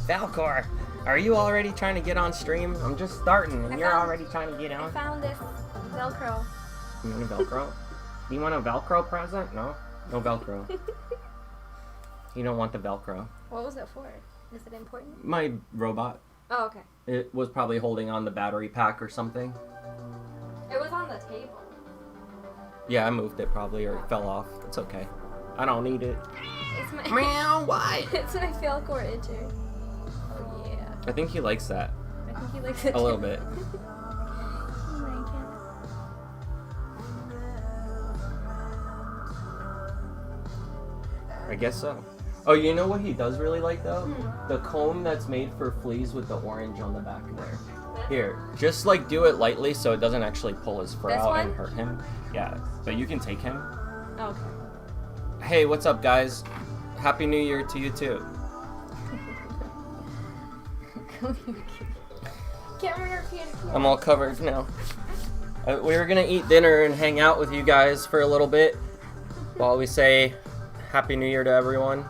Valcor, are you already trying to get on stream? I'm just starting, and you're already trying to get I on. found this Velcro. You want a Velcro? Do you want a Velcro present? No? No Velcro. You don't want the Velcro. What was it for? Is it important? My robot. Oh, okay. It was probably holding on the battery pack or something. It was on the table. Yeah, I moved it probably, or it fell off. It's okay. I don't need it. It's my Meow, why? It's my Velcro itcher. Oh yeah. I think he likes that. I think he likes it A little bit. I guess so. Oh, you know what he does really like though? The comb that's made for fleas with the orange on the back there. Here, just like do it lightly so it doesn't actually pull his fur out and hurt him. Yeah, but you can take him. Okay. Hey, what's up, guys? Happy New Year to you too. I'm all covered now. We were gonna eat dinner and hang out with you guys for a little bit while we say Happy New Year to everyone.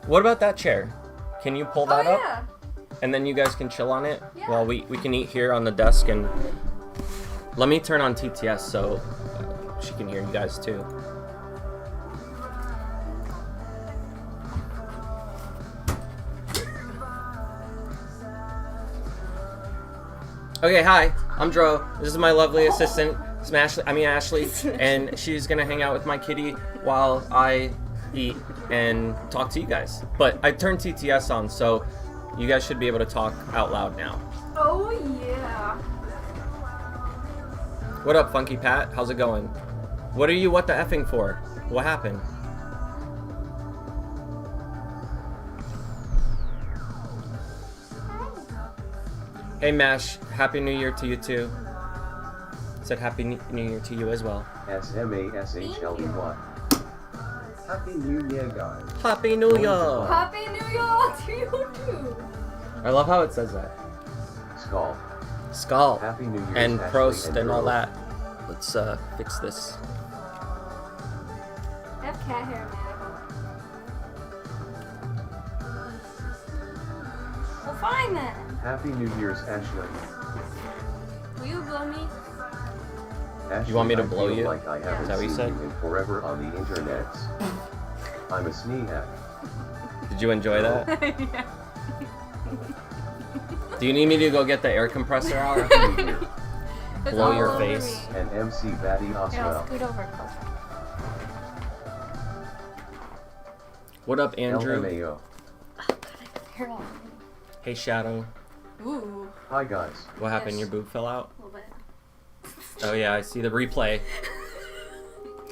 What about that chair? Can you pull that up? Yeah. And then you guys can chill on it Yeah. while we can eat here on the desk. And let me turn on TTS so she can hear you guys too. Okay, hi, I'm Dro. This is my lovely assistant, Ashely, and she's gonna hang out with my kitty while I eat and talk to you guys. But I turned TTS on, so you guys should be able to talk out loud now. Oh yeah. What up, Funky Pat? How's it going? What are you what the effing for? What happened? Hey Mash, Happy New Year to you too. Said Happy New Year to you as well. SMASHLEY. Happy New Year, guys. Happy New Year! Happy New Year to you too. I love how it says that. Skull. Skull. Happy New Year. And Prost and all that. Let's fix this. I have cat hair, man. Well, fine then. Happy New Year's, Ashely. Will you blow me? Ashely, You want me to I blow feel you? Like I haven't Is that what you seen said? you in forever on the internet. I'm a sneehead. Did you enjoy that? Yeah. Do you need me to go get the air compressor out? Happy New Year. It's Blow all your over face. me. And MC Batty Here, I'll Oswell. scoot over closer. What up, Andrew? LMAO. Oh, God, I got hair all over me. Hey, Shadow. Ooh, Hi, guys. What happened? Yes. Your boob fell out? a little bit. Oh yeah, I see the replay.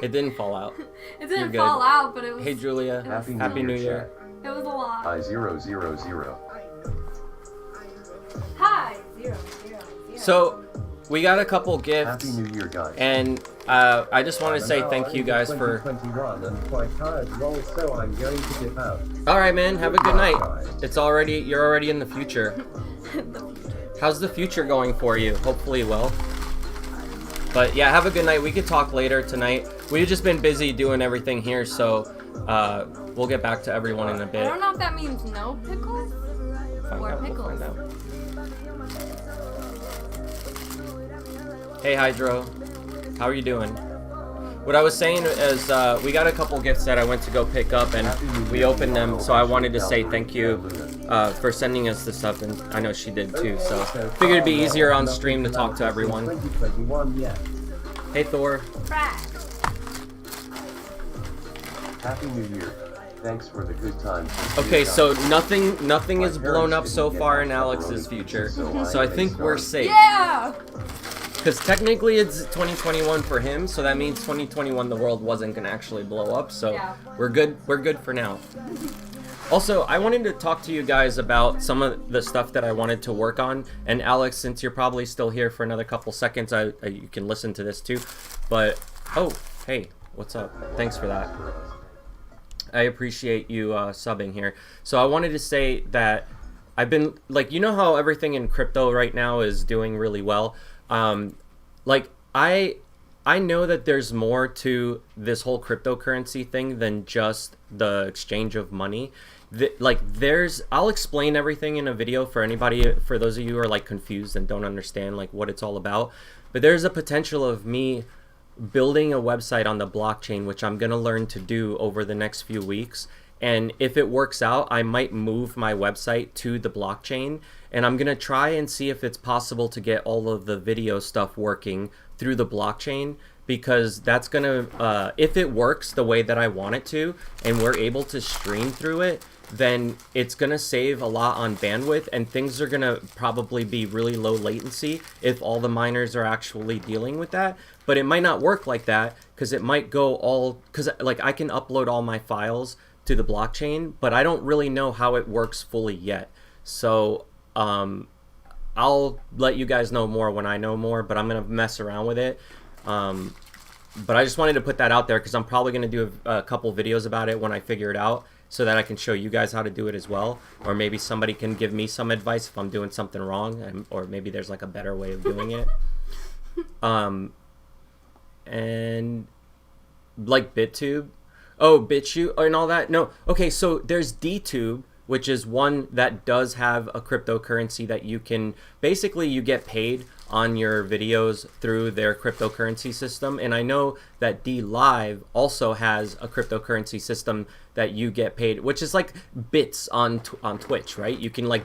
It didn't fall out. It didn't good. fall out, but it was. Hey, Julia. Happy New Year. It was a lot. I000. Hi. 0, 0, 0. So, we got a couple Happy gifts, New Year, guys. and I just want to say thank you guys for. 2021 and quite tired, lol, so I'm going to dip out. All right, man. Have a good night. You're already in the future. How's the future going for you? Hopefully well. But yeah, have a good night. We could talk later tonight. We've just been busy doing everything here, so we'll get back to everyone in a I bit. don't know if that means no pickles or pickles. We'll find out. Hey, Hydro. How are you doing? What I was saying is we got a couple gifts that I went to go pick up, and we opened them, so I wanted to say thank you for sending us this stuff, and I know she did too, so figured it'd be easier on stream to talk to everyone. 2021, yeah. Hey, Thor. Right. Happy New Year. Thanks for the good times. Okay, so nothing is blown up so far in Alex's future, so I think we're safe. Yeah. Because technically it's 2021 for him, so that means 2021 the world wasn't gonna actually blow up. So Yeah. we're good for now. Also, I wanted to talk to you guys about some of the stuff that I wanted to work on. And Alex, since you're probably still here for another couple seconds, you can listen to this too. But oh, hey, what's up? Thanks for that. I appreciate you subbing here. So I wanted to say that I've been like, you know how everything in crypto right now is doing really well. Like I I know that there's more to this whole cryptocurrency thing than just the exchange of money. I'll explain everything in a video for those of you who are like confused and don't understand like what it's all about. But there's a potential of me building a website on the blockchain, which I'm gonna learn to do over the next few weeks. And if it works out, I might move my website to the blockchain, and I'm gonna try and see if it's possible to get all of the video stuff working through the blockchain, because that's gonna, if it works the way that I want it to, and we're able to stream through it, then it's gonna save a lot on bandwidth, and things are gonna probably be really low latency if all the miners are actually dealing with that. But it might not work like that, because it might go because like I can upload all my files to the blockchain, but I don't really know how it works fully yet. So I'll let you guys know more when I know more, but I'm gonna mess around with it. But I just wanted to put that out there because I'm probably gonna do a couple videos about it when I figure it out, so that I can show you guys how to do it as well. Or maybe somebody can give me some advice if I'm doing something wrong, or maybe there's like a better way of doing it. And like BitTube. Oh, BitChute and all that? No. Okay, so there's DTube, which is one that does have a cryptocurrency that you can... Basically, you get paid on your videos through their cryptocurrency system. And I know that DLive also has a cryptocurrency system that you get paid, which is like bits on Twitch, right? You can like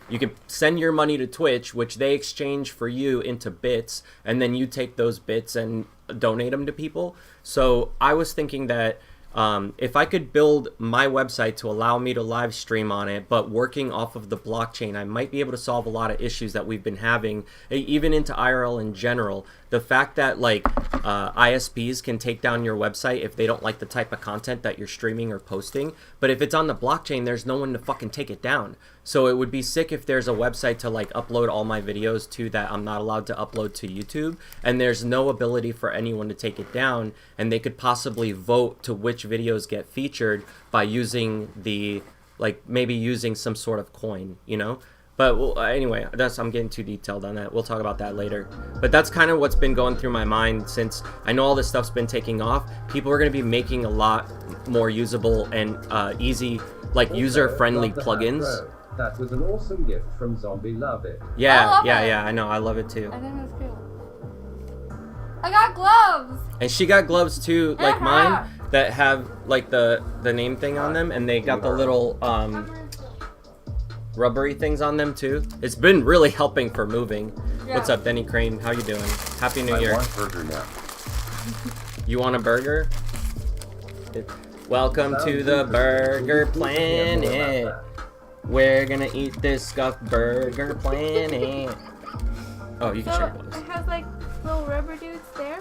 you can send your money to Twitch, which they exchange for you into bits, and then you take those bits and donate them to people. So I was thinking that if I could build my website to allow me to live stream on it, but working off of the blockchain, I might be able to solve a lot of issues that we've been having, even into IRL in general. The fact that like ISPs can take down your website if they don't like the type of content that you're streaming or posting, but if it's on the blockchain, there's no one to fucking take it down. So it would be sick if there's a website to like upload all my videos to that I'm not allowed to upload to YouTube, and there's no ability for anyone to take it down, and they could possibly vote to which videos get featured by using maybe using some sort of coin, you know? But well, anyway, I'm getting too detailed on that. We'll talk about that later. But that's kind of what's been going through my mind since I know all this stuff's been taking off. People are going to be making a lot more usable and easy, like user-friendly plugins. That was an awesome gift from Zombie Love It. Yeah, I know. I love it too. I think that's cool. I got gloves! And she got gloves too, like mine, that have like the name thing on them, and they got the little rubbery things on them too. It's been really helping for moving. Yeah. What's up, Denny Crane? How you doing? Happy New Year. I want burger now. You want a burger? Welcome to the Burger Planet. We're gonna eat this scuffed Burger Planet. Oh, you can share those. It has like little rubber dudes there.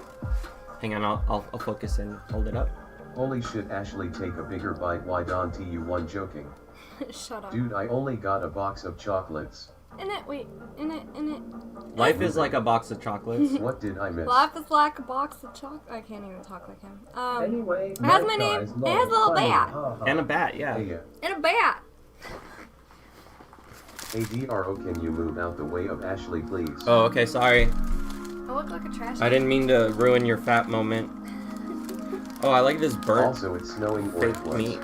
Hang on, I'll focus and hold it up. Holy shit, Ashely, take a bigger bite. Why don't you one joking? Shut up. Dude, I only got a box of chocolates. In it. Life is like a box of chocolates. What did I miss? Life is like a box of chocolate. I can't even talk like him. Anyway, it has my name. It has a little bat. And a bat, yeah. Hey, And a bat. hey, DRO, can you move out the way of Ashely, please? Oh, okay, sorry. I look like a trash. I didn't mean to ruin your fat moment. Oh, I like this burnt Also, it's snowing or fake meat.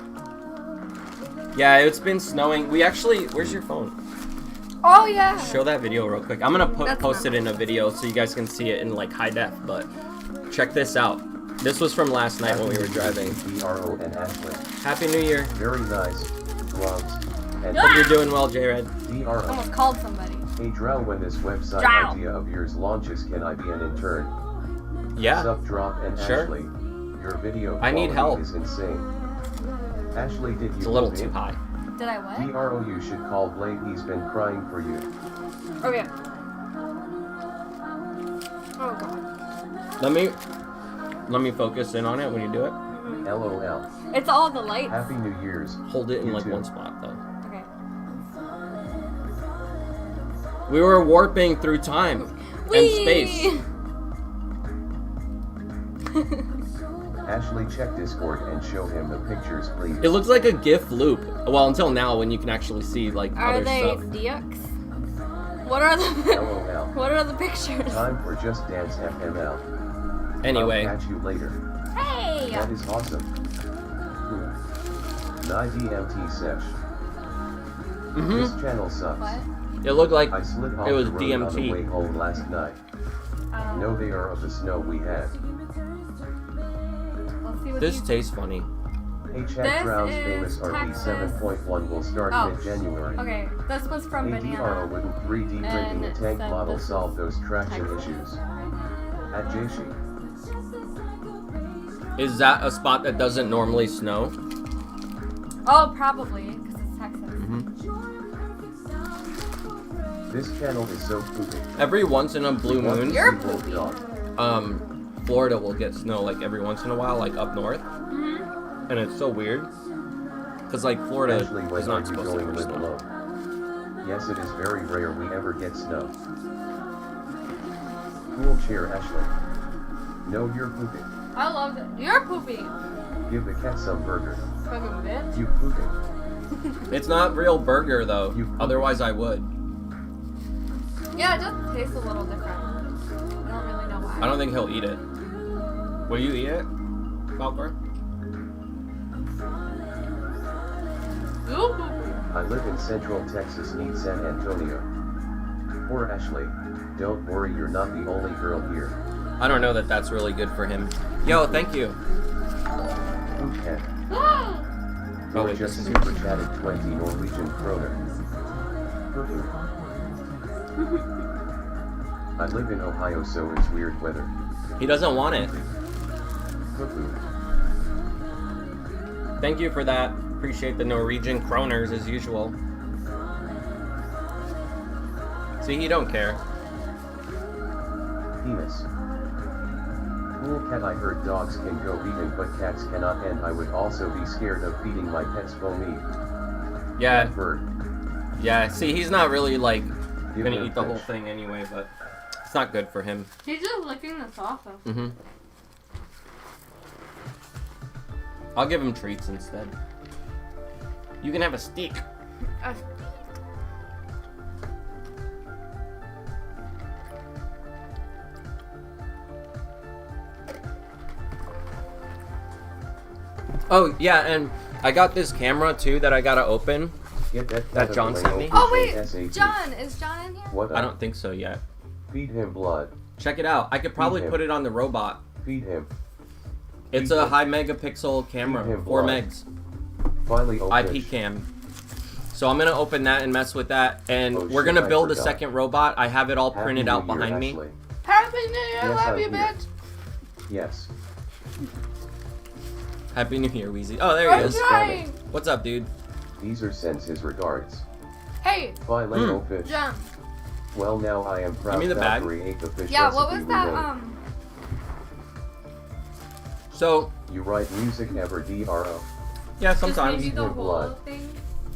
Yeah, it's been snowing. We actually... Where's your phone? Oh, yeah. Show that video real quick. I'm gonna post not it in a video so you guys can see it in like high def, but check this out. This was from last night when we were driving. DRO and Ashely. Happy New Year. Very nice. Gloves. And Hope you're doing well, J-Red. DRO. Almost called somebody. Hey, Drow, when this website Drow. idea of yours launches, can I be an intern? Yeah. Sup, Drop and Sure. Ashely. Your video I need quality help. is insane. Ashely, did you It's a little move too in? Did high. I what? DRO, you should call Blade, he's been crying for you. Okay. Oh, God. Let me focus in on it when you do it. LOL. It's all the lights. Happy New Year's. Hold it in You like too. one spot though. Okay. We were warping through time and space. Ashely, check Discord and show him the pictures, please. It looks like a GIF loop. Well, until now when you can actually see like Are other they stuff. Dux? What are the LOL. What are the pictures? Time for Just Dance FML. Anyway. I'll catch you later. Hey! That is awesome. Cool. DMT sesh. This channel sucks. What? It looked like I slid off it was the road on the way DMT. home last night. No, they are of the snow we had. Let's see what This you... tastes funny. H. This Brown's is famous RP Texas. 7.1 will start Oh. mid-January. Okay, this was from ADRO Banana. wouldn't 3D printing a And tank said model this is solve those traction Texas. issues. At Ashely. Is that a spot that doesn't normally snow? Oh, probably, because it's Texas. This channel is so poopy. Every once in a blue moon, You're Wolf poopy. dog. Florida will get snow like every once in a while, like up north. Mm-hmm. And it's so weird. Because like Florida Ashely, is when are not you supposed to going to get live snow. alone? Yes, it is very rare we ever get snow. Cool cheer, Ashely. No, you're pooping. I love it. You're poopy. Give the cat some burger. Fucking bitch. You pooping. It's not real burger though. You- Otherwise I would. Yeah, it just tastes a little different. I don't really know why. I don't think he'll eat it. Will you eat it, Falcor? Ooh, poopy. I live in Central Texas, need San Antonio. Poor Ashely. Don't worry, you're not the only girl here. I don't know that that's really good for him. Yo, thank you. Who can? Ah! Oh, Or wait, just this is super chatted 20 Norwegian kroner. I live in Ohio, so it's weird weather. He doesn't want it. Cuckoo. Thank you for that. Appreciate the Norwegian kroners as usual. See, he don't care. Penis. Cool cat, I heard dogs can go vegan but cats cannot, and I would also be scared of feeding my pets foamy. Yeah, Bird. yeah. See, he's not really like Give gonna him eat the fish. whole thing anyway, but it's not good for him. He's just licking the sauce off. Mm-hmm. I'll give him treats instead. You can have a steak. Oh yeah, and I got this camera too that I gotta open. Get that, That John sent me? Oh wait, SAT. John, is John in here? What I don't think so yet. Feed him blood. Check it out. I could probably him. put it on the robot. Feed him. It's Feed a him. high megapixel camera, Feed him 4 blood. megs, Finally, oh, IP fish. cam. So I'm gonna open that and mess with that, and Oh, we're shit, gonna I build a forgot. second robot. I have it all Happy printed New out Year, behind me. Ashely. Happy New Year, Yes, love I'm you, here. bitch. Yes. Happy New Year, Wheezy. Oh, there he I'm is. trying. What's up, dude? Deezer sends his regards. Hey, Filet o fish. John. Well, now I am proud me the bag. Valkyrie ate the fish Yeah, what recipe was we that? made. So You write music ever, DRO. yeah, Just sometimes. maybe the Your whole blood. thing.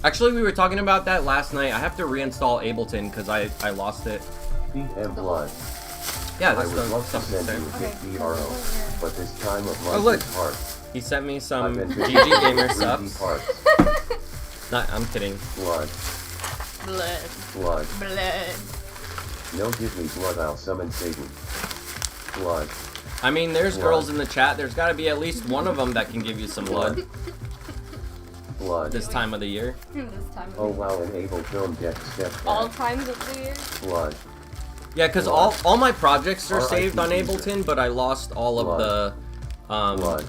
Actually, we were talking about that last night. I have to reinstall Ableton because I lost it. Feed him blood. Yeah, I that's would the love to stuff he send said. you a Okay. gift, DRO, but this time of month Oh, look. is hard. He sent me some I've been GG busy Gamer with 3D subs. parts. Not, I'm kidding. Blood. Blood, Blood. blood. No, give me blood, I'll summon Satan. Blood. I mean, there's Blood. girls in the chat. There's got to be at least one of them that can give you some blood Blood. this time of the year. This time of Oh year. wow, an Ableton deck step All back. times of the year. Blood. Yeah, because all my projects are R.I.P. saved on user. Ableton, but I lost all of the Blood.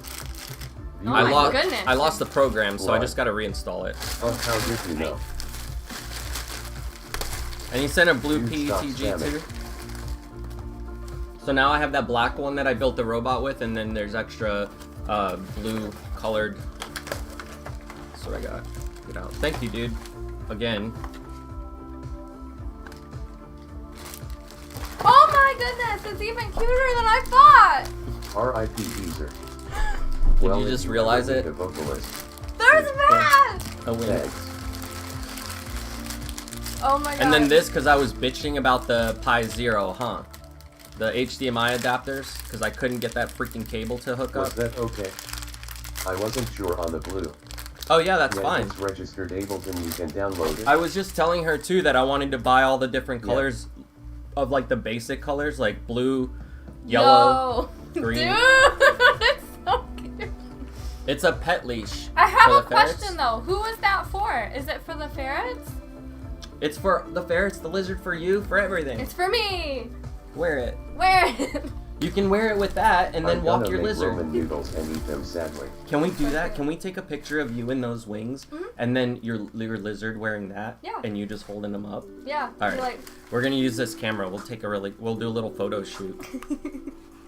Oh I my lost goodness. I lost the program, so I Blood. just got to reinstall it. Oh, how did you know? And he sent a blue Dude, stop PETG spamming. too. So now I have that black one that I built the robot with, and then there's extra blue colored. That's what I got. Get out. Thank you, dude. Again. Oh my goodness, it's even cuter than I thought. R.I.P. user. Did you just realize it? The vocalist. There's that. A win. Thanks. Oh my god. And then this, because I was bitching about the Pi Zero, huh? The HDMI adapters, because I couldn't get that freaking cable to hook Was up. that okay? I wasn't sure on the blue. Oh yeah, that's When fine. it's registered Ableton, you can download it. I was just telling her too that I wanted to buy all the different Yeah. colors of like the basic colors, like blue, yellow, green. Dude, it's so cute. It's a pet leash. I have for a the ferrets. question though. Who is that for? Is it for the ferrets? It's for the ferrets, the lizard, for you, for everything. It's for me. Wear it. Wear it. You can wear it with that and then I'm walk gonna your make lizard. Roman noodles and eat them sadly. Can we do that? Can we take a picture of you in those wings and then your lizard wearing that? Yeah. And you just holding them up? Yeah. All right. You're like, We're gonna use this camera. We'll do a little photo shoot.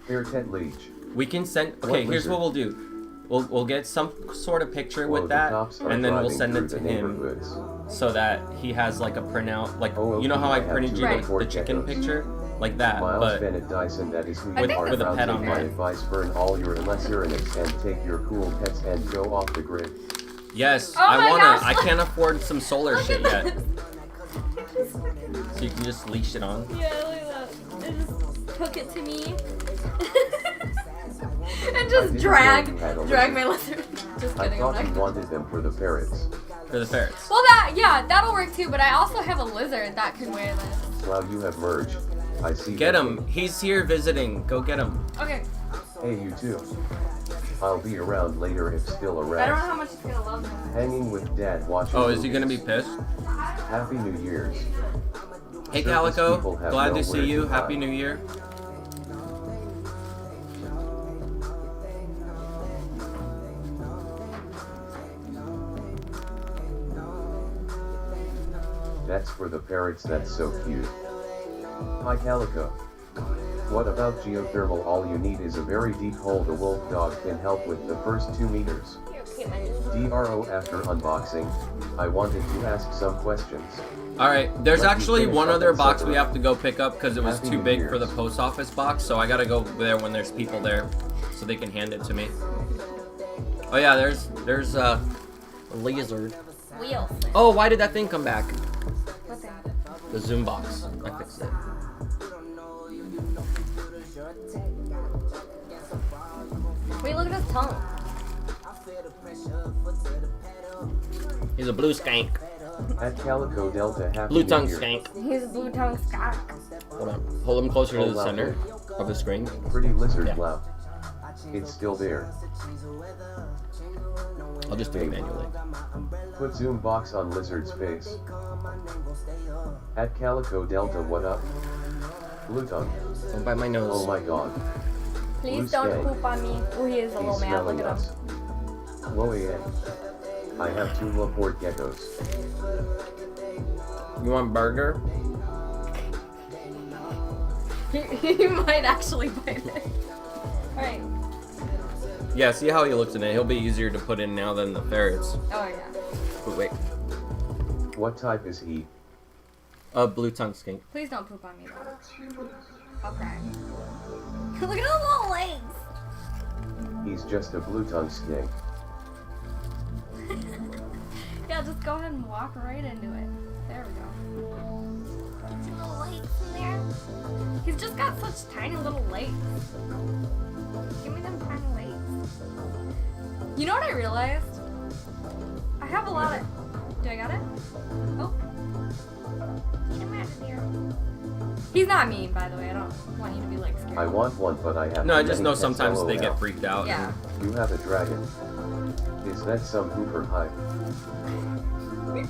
Fair leech. We can send. What Okay, here's lizard? what we'll do. We'll get some sort of picture Whoa, with the that, cops are and then we'll driving send it through to the him neighborhoods. so that he has like a printout, like Oh, you know how I okay, I have printed two you Right. the chicken geckos. picture, like that, Miles but Bennett Dyson, that is who I you think are. with a Now pet take on my there. advice, burn all your less urinates and take your cool pets and go off the grid. yes, Oh my I wanna. gosh. I can't afford some solar look shit at yet, this. so you can just leash it on. Yeah, look at that. And just hook it to me. And just didn't drag know you had a my lizard. lizard. Just I kidding. thought I'm you not. wanted them for the ferrets. For the ferrets. Well, that'll work too. But I also have a lizard that can wear this. Wow, you have merged. I see. Get that. him. He's here visiting. Go get him. Okay. Hey, you too. I'll be around later if still I don't know around. how much he's gonna love him. Hanging with Dad watching. Oh, is he gonna be movies. pissed? Happy New Year's. Hey Circus Calico, people have glad to nowhere see you. to Happy hide. New Year. That's for the parrots, that's so cute. Hi Calico. What about geothermal? All you need is a very deep hole. The wolf dog can help with the first 2 meters. DRO, after unboxing, I wanted to ask some questions. Alright, there's Let me actually finish one up other and box separate. we have to go pick up because it was Happy too New big for the Year's. post office box, so I gotta go there when there's people there so they can hand it to me. Oh yeah, there's a lizard. Wheels. Oh, why did that thing come back? What thing? The Zoom box. I fixed it. Wait, look at his tongue. He's a blue skank. At Calico Delta, happy Blue New tongue Year. skank. He's a blue tongue skunk. Hold on. Hold him closer to Oh, the wow. center of the screen. Pretty lizard Yeah. wow. It's still there. I'll just do it manually. Put zoom box on lizard's face. At Calico Delta, what up? Blue tongue. Don't bite my Oh nose. my god. Please Blue don't skank. poop on me. Oh, he is a He's little mad. Look smelling at him. us. Whoa, yeah. I have 2 Laporte geckos. You want burger? He might actually bite it. Alright. Yeah, see how he looks in it. He'll be easier to put in now than the ferrets. Oh, yeah. But wait. What type is he? Blue tongue skink. Please don't poop on me, though. I'll cry. Look at his little legs. He's just a blue tongue skink. Yeah, just go ahead and walk right into it. There we go. Get your little legs in there. He's just got such tiny little legs. Give me them tiny legs. You know what I realized? I have a lot of... Do I got it? Oh. Get him out of there. He's not mean, by the way. I don't want you to be, like, scared. I want one, but I have No, I too just many know pets, sometimes they LOL. get freaked out. Yeah. You have a dragon. Is that some Hooper hype? Wait.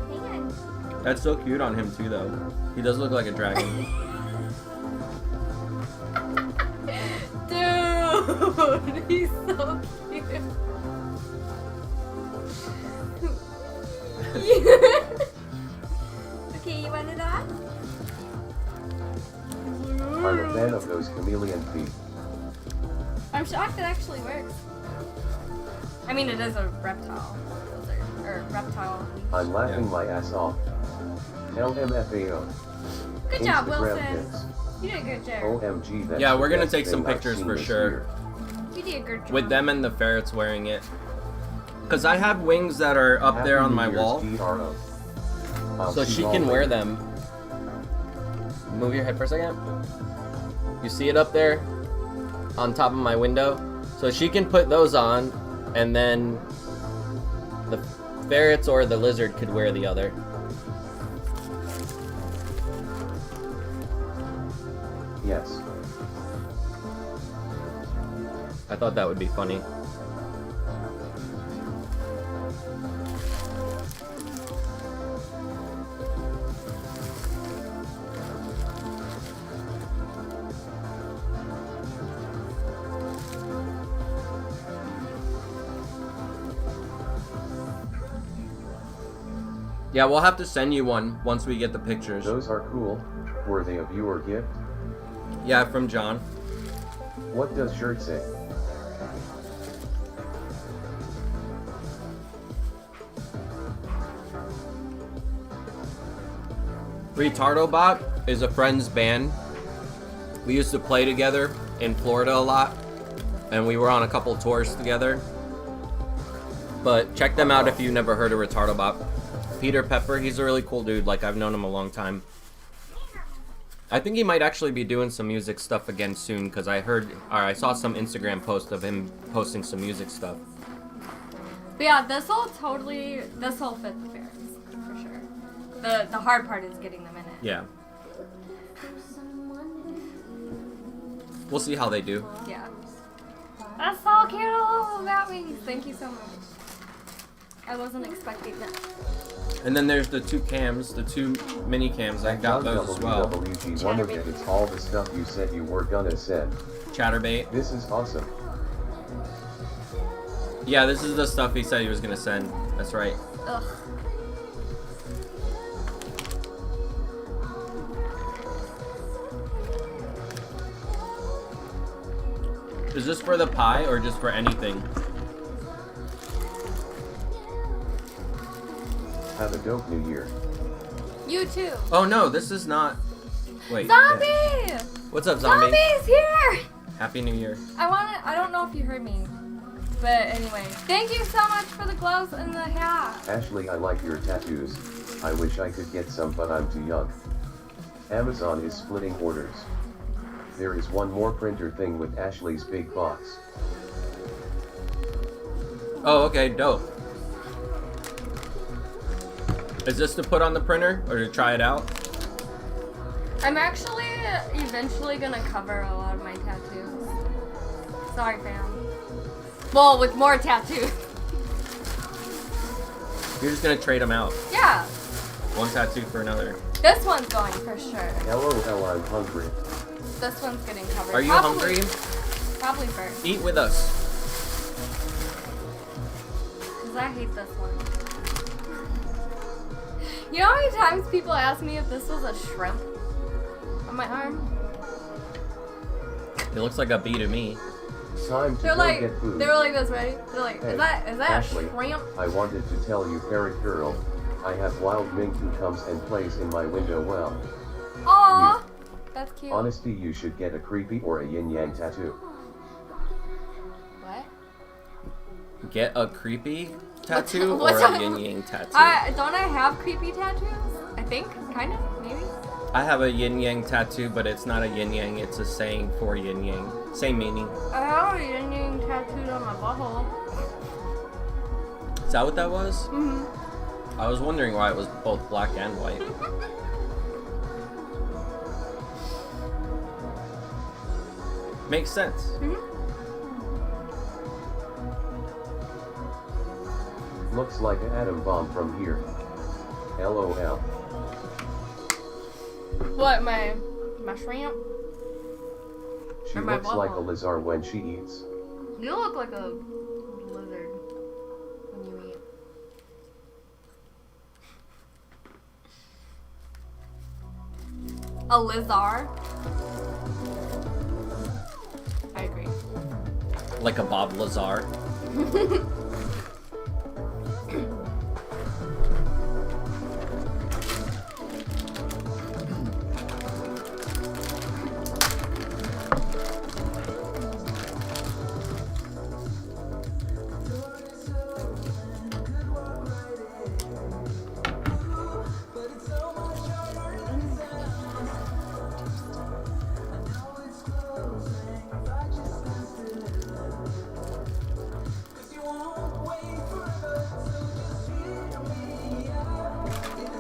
Hang on. That's so cute on him too, though. He does look like a dragon. Dude, he's so cute. Okay, you want it on? I'm a fan of those chameleon feet. I'm shocked it actually works. I mean, it is a reptile. Or reptile. I'm laughing Yeah. my ass off. LMFAO. Good job, Instagram Wilson. pics. You did a good job. OMG, that's Yeah, the we're gonna best take some thing I've pictures seen for this sure. year. You did a good job. With them and the ferrets wearing it. Because I have wings that are up there Happy on New my Year's, wall. DRO. I'll So see she y'all can wear later. them. Move your head for a second. You see it up there on top of my window? So she can put those on, and then the ferrets or the lizard could wear the other. Yes. I thought that would be funny. Yeah, we'll have to send you one once we get the pictures. Those are cool. Were they a viewer gift? Yeah, from John. What does shirt say? Retardobot is a friend's band. We used to play together in Florida a lot, and we were on a couple tours together. But check them out if you've never heard of Retardobot. Peter Pepper, he's a really cool dude. Like, I've known him a long time. I think he might actually be doing some music stuff again soon, because I saw some Instagram post of him posting some music stuff. But yeah, this will fit the fairies, for sure. The hard part is getting them in it. Yeah. We'll see how they do. Yeah. That's so cute, little bat wings. Thank you so much. I wasn't expecting that. And then there's the two cams, the two mini cams. I got those as well. WWG wonder if it's all the stuff you said you were gonna send. Chatterbait. This is awesome. Yeah, this is the stuff he said he was gonna send. That's right. Ugh. Is this for the pie or just for anything? Have a dope new year. You too. Oh no, this is not. Wait. Zombie! Yeah. What's up, zombie? Zombie's here! Happy New Year. I don't know if you heard me. But anyway, thank you so much for the gloves and the hat. Ashely, I like your tattoos. I wish I could get some, but I'm too young. Amazon is splitting orders. There is one more printer thing with Ashely's big box. Oh, okay, dope. Is this to put on the printer or to try it out? I'm actually eventually gonna cover a lot of my tattoos. Sorry, fam. Well, with more tattoos. You're just gonna trade them out. Yeah. One tattoo for another. This one's going for sure. LOL, I'm hungry. This one's getting covered. Are you Probably- hungry? Probably first. Eat with us. Because I hate this one. You know how many times people ask me if this was a shrimp on my arm? Hmm. It looks like a bee to me. Time to They're go like, get food. they were like this, ready? They're like, Hey, is that Ashely, a shrimp? I wanted to tell you, parrot girl, I have wild mink who comes and plays in my window well. Aww, that's cute. Honesty, you should get a creepy or a yin-yang tattoo. What? Get a creepy tattoo What's or a up? yin yang tattoo? Don't I have creepy tattoos? I think, kind of, maybe. I have a yin yang tattoo, but it's not a yin yang, it's a saying for yin yang. Same meaning. I have a yin-yang tattooed on my butthole. Is that what that was? Mm-hmm. I was wondering why it was both black and white. Makes sense. Mm-hmm. Looks like an atom bomb from here. LOL. What, my shrimp? She Or my looks like a butthole. lizard when she eats. You look like a lizard when you eat. A lizard? I agree. Like a Bob Lazar.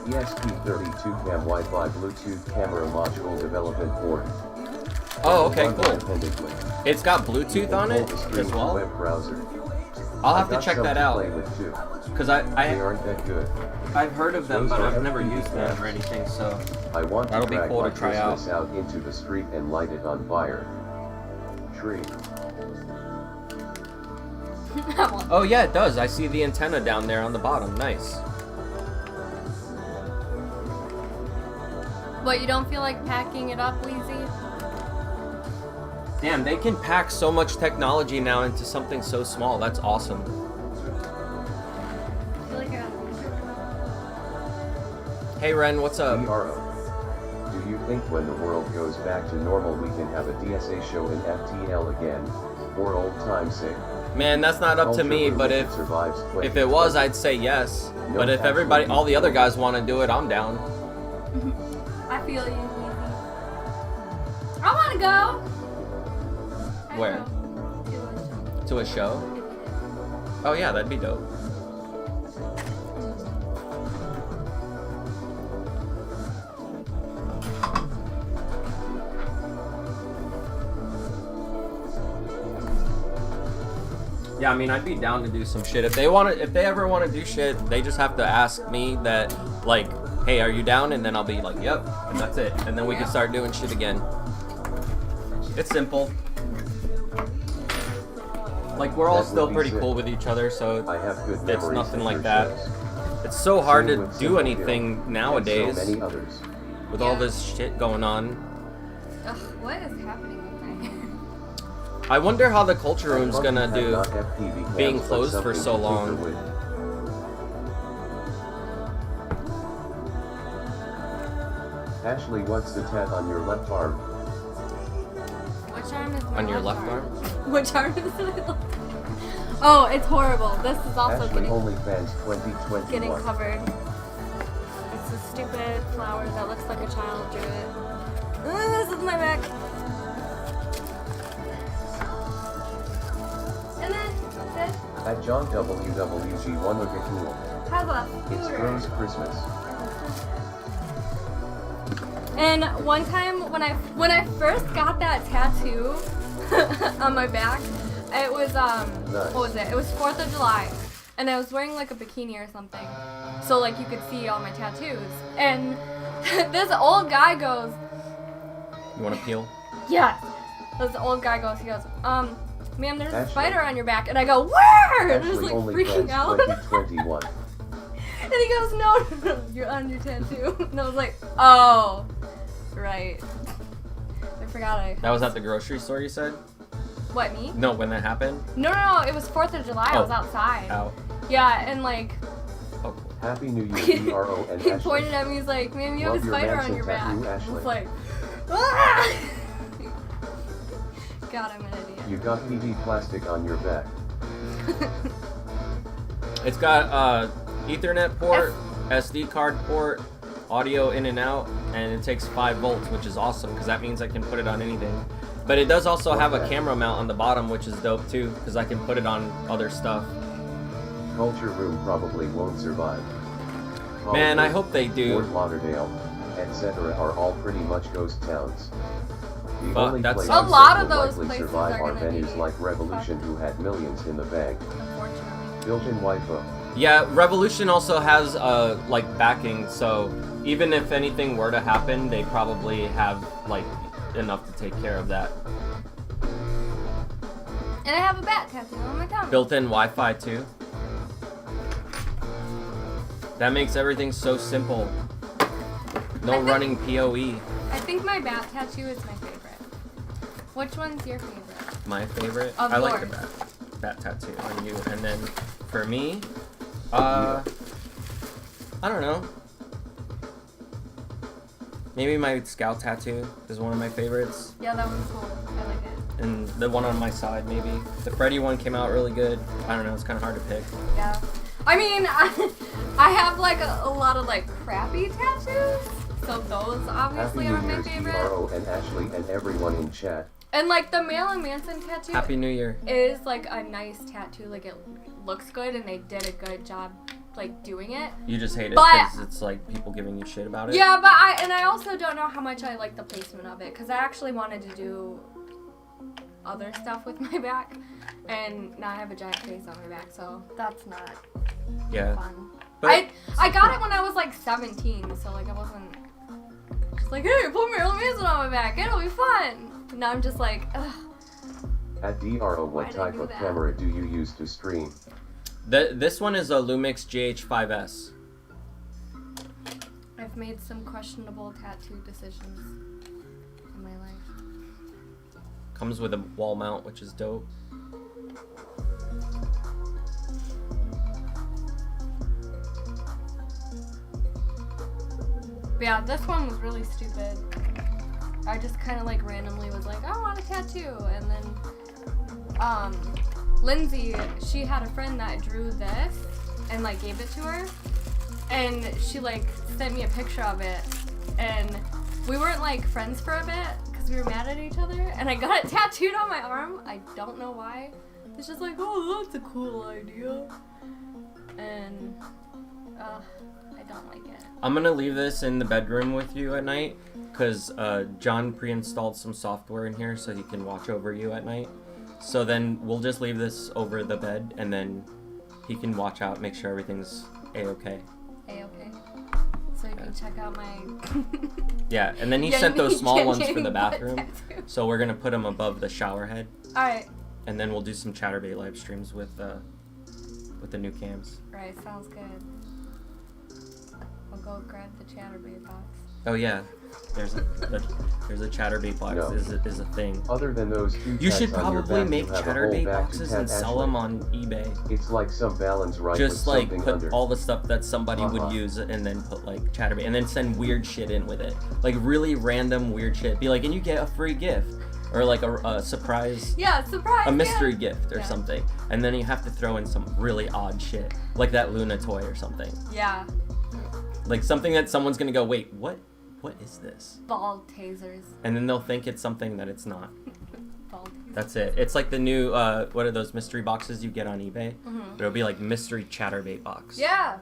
ESP32 Cam Wi-Fi Bluetooth camera module development board. Oh, okay, Run cool. independently. It's got Bluetooth on it Pull the stream as from well. Web browser. I'll have I to got check some that to out play with too. because They I aren't that good. I've heard of them, Those but are I've never FPV used them cams. or anything. So I want That'll to be drag cool to my try out. Christmas out into the street and light it on fire. Tree. oh yeah, it does. I see the antenna down there on the bottom. Nice. But you don't feel like packing it up, Weezy? Damn, they can pack so much technology now into something so small. That's awesome. I feel like Hey Ren, what's up? ERO. Do you think when the world goes back to normal we can have a DSA show in FTL again, for old time's sake? Man, that's not up to me, but if it was, I'd say yes. But if everybody, all the other guys want to do it, I'm down. I feel you, Weezy. I want to go. Where? To a show? Oh yeah, that'd be dope. Yeah, I mean, I'd be down to do some shit. If they ever want to do shit, they just have to ask me that, like, hey, are you down? And then I'll be like, yep, and that's it. And then we can start doing shit again. It's simple. Like, we're all That would still be pretty sick. cool with each other, so I have good it's memories nothing of like your that. shows. It's so hard Same to with do Simple anything Hill, nowadays and so many others. with all this shit going on. Ugh, what is happening with I wonder how the culture I'd room's love to gonna have do not FPV cams, being but closed for something so to long. tinker with. Ashely, what's the tat on your left arm? Which arm is my On your left arm? Which arm is my left arm? Oh, it's horrible. This is also Ashely getting OnlyFans 2021. covered. It's a stupid flower that looks like a child drew it. This is my back. And then this At John WWG1 look at cool. has a It's scooter. Rose Christmas. And one time when I first got that tattoo on my back, it was what was it? It was 4th of July, and I was wearing like a bikini or something, so like you could see all my tattoos. And this old guy goes, You wanna peel? "Yes." This old guy goes, he goes, "Ma'am, there's a Ashely. spider on your back," and I go, "Where?" And just Ashely like freaking OnlyFans out. 2021. And he goes, no, you're on your tattoo. And I was like, oh, right. I forgot That was at the grocery store, you said? What, me? No, when that happened? No, it was 4th of July. I Oh. was outside. Ow. Yeah, and like, Oh, Happy New Year, ERO and he Ashely. pointed at me, he's like, "Ma'am, you have Love a your spider Manson on your back." tattoo, I was Ashely. like, ah! God, I'm an idiot. You got PV plastic on your back. It's got Ethernet port, SD card port, audio in and out, and it takes 5 volts, which is awesome because that means I can put it on anything. But it does also have a Okay. camera mount on the bottom, which is dope too, because I can put it on other stuff. Culture room probably won't survive. Man, I Hollywood, hope they do. Fort Lauderdale, etc. are all pretty much ghost towns. The Fuck, only that's- places A lot that of will those likely places survive are are gonna venues be like Revolution, who had millions in the bag. Unfortunately. Built-in Wi-Fi. Yeah, Revolution also has like backing, so even if anything were to happen, they probably have like enough to take care of that. And I have a bat tattoo on my tongue. Built-in Wi-Fi too. That makes everything so simple. No I think- running PoE. I think my bat tattoo is my favorite. Which one's your favorite? My favorite. Of I like the yours. bat tattoo on you, and then for me, I don't know. Maybe my scout tattoo is one of my favorites, Yeah, that one's cool. I like it. and the one on my side maybe. The Freddy one came out really good. I don't know. It's kind of hard to pick. Yeah. I mean, I have like a lot of like crappy tattoos, so those obviously Happy aren't New my Year's, favorite. ERO and Ashely and everyone in chat. And like the Marilyn Manson tattoo Happy New Year. is like a nice tattoo. Like it looks good, and they did a good job like doing it. You just hate it But- because it's like people giving you shit about it? Yeah, but I also don't know how much I like the placement of it, because I actually wanted to do other stuff with my back, and now I have a giant face on my back, so that's not Yeah. fun. But I got it when I was like 17, so like I wasn't just like, hey, put me on my back, it'll be fun. Now I'm just like, ugh. At DRO, Why what did I type do of that? camera do you use to stream? this one is a Lumix GH5S. I've made some questionable tattoo decisions in my life. Comes with a wall mount, which is dope. But yeah, this one was really stupid. I just kind of like randomly was like, I want a tattoo, and then Lindsay, she had a friend that drew this and like gave it to her, and she like sent me a picture of it, and we weren't like friends for a bit because we were mad at each other, and I got it tattooed on my arm. I don't know why. It's just like, oh, that's a cool idea, and I don't like it. I'm gonna leave this in the bedroom with you at night because John pre-installed some software in here so he can watch over you at night. So then we'll just leave this over the bed, and then he can watch out, make sure everything's a-okay. A-okay. So you can check out my... Yeah, and then he sent those small ones for the bathroom, so we're gonna put them above the shower head, Alright. and then we'll do some Chatterbait live streams with the new cams. Right, sounds good. I'll go grab the Chatterbait box. Oh yeah, there's a Chatterbait box No. is a thing. Other than those two You tats should on your probably back, make you have a whole Chatterbait back to boxes tat and sell Ashely. them on eBay. It's like some balance right Just with like something put under. all the stuff that somebody would use and then put like Chatterbait and then send weird shit in with it. Like really random weird shit. Be like, and you get a free gift. Or like a surprise, Yeah, surprise! a mystery gift or Yeah. something. And then you have to throw in some really odd shit. Like that Luna toy or something. Yeah, Like something that someone's gonna go, wait, what is this? ball tasers. And then they'll think it's something that it's not. Ball tasers. That's it. It's like the new, what are those mystery boxes you get on eBay? Mhm. It'll be like mystery Chatterbait box. Yeah!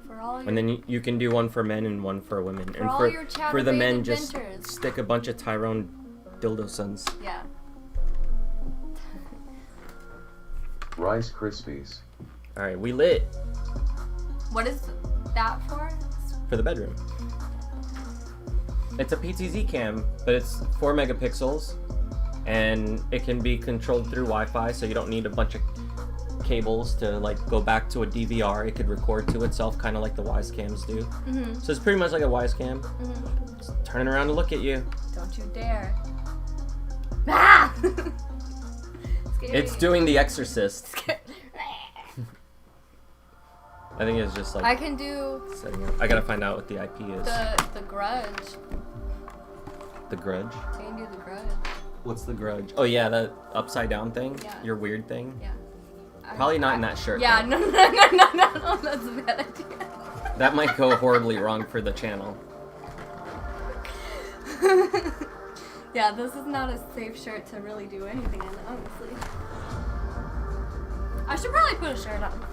For all your... And then you can do one for men and one for women. For and all your for the Chatterbait men, just adventures. stick a bunch of Tyrone dildo sons. Yeah. Rice Krispies. All right, we lit What is that for? for the bedroom. It's a PTZ cam, but it's 4 megapixels, and it can be controlled through Wi-Fi, so you don't need a bunch of cables to like go back to a DVR. It could record to itself, kind of like the Wise cams do. Mm-hmm. So it's pretty much like a Wise cam. Mm-hmm. Just turning around to look at you. Don't you dare. Ah! Scary. It's doing The Exorcist. Scary. I think it's just like I can do setting up. I gotta find out what the IP is. the Grudge. The Grudge. I can do the Grudge. What's the Grudge? Oh yeah, that upside down thing. Yeah. Your weird thing. Yeah. Probably not in that shirt. Yeah, though. no, that's a bad idea. That might go horribly wrong for the channel. Yeah, this is not a safe shirt to really do anything in, honestly. I should probably put a shirt on.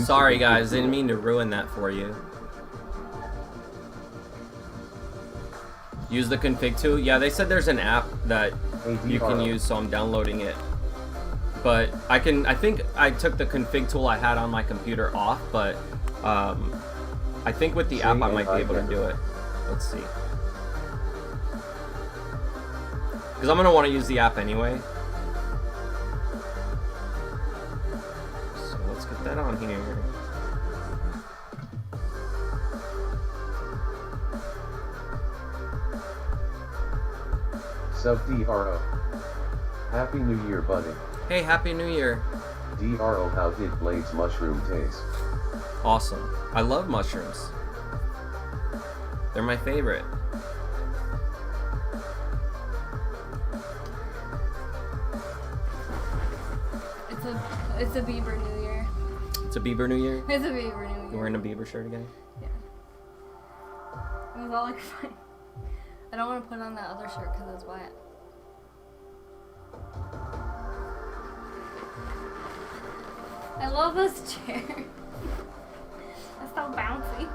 Sorry guys, didn't mean to ruin that for you. Use the config tool. Yeah, they said there's an app that you can use, so I'm downloading it. But I think I took the config tool I had on my computer off, but I think with the app I might be able to do it. Let's see. Because I'm going to want to use the app anyway. So let's get that on here. Sub DRO. Happy New Year, buddy. Hey, Happy New Year. DRO, how did Blade's mushroom taste? Awesome. I love mushrooms. They're my favorite. It's a Bieber New Year. It's a Bieber New Year. It's a Bieber New Year. You're wearing a Bieber shirt again? Yeah. It was all like fine. I don't want to put on that other shirt because it's wet. I love this chair. It's so bouncy.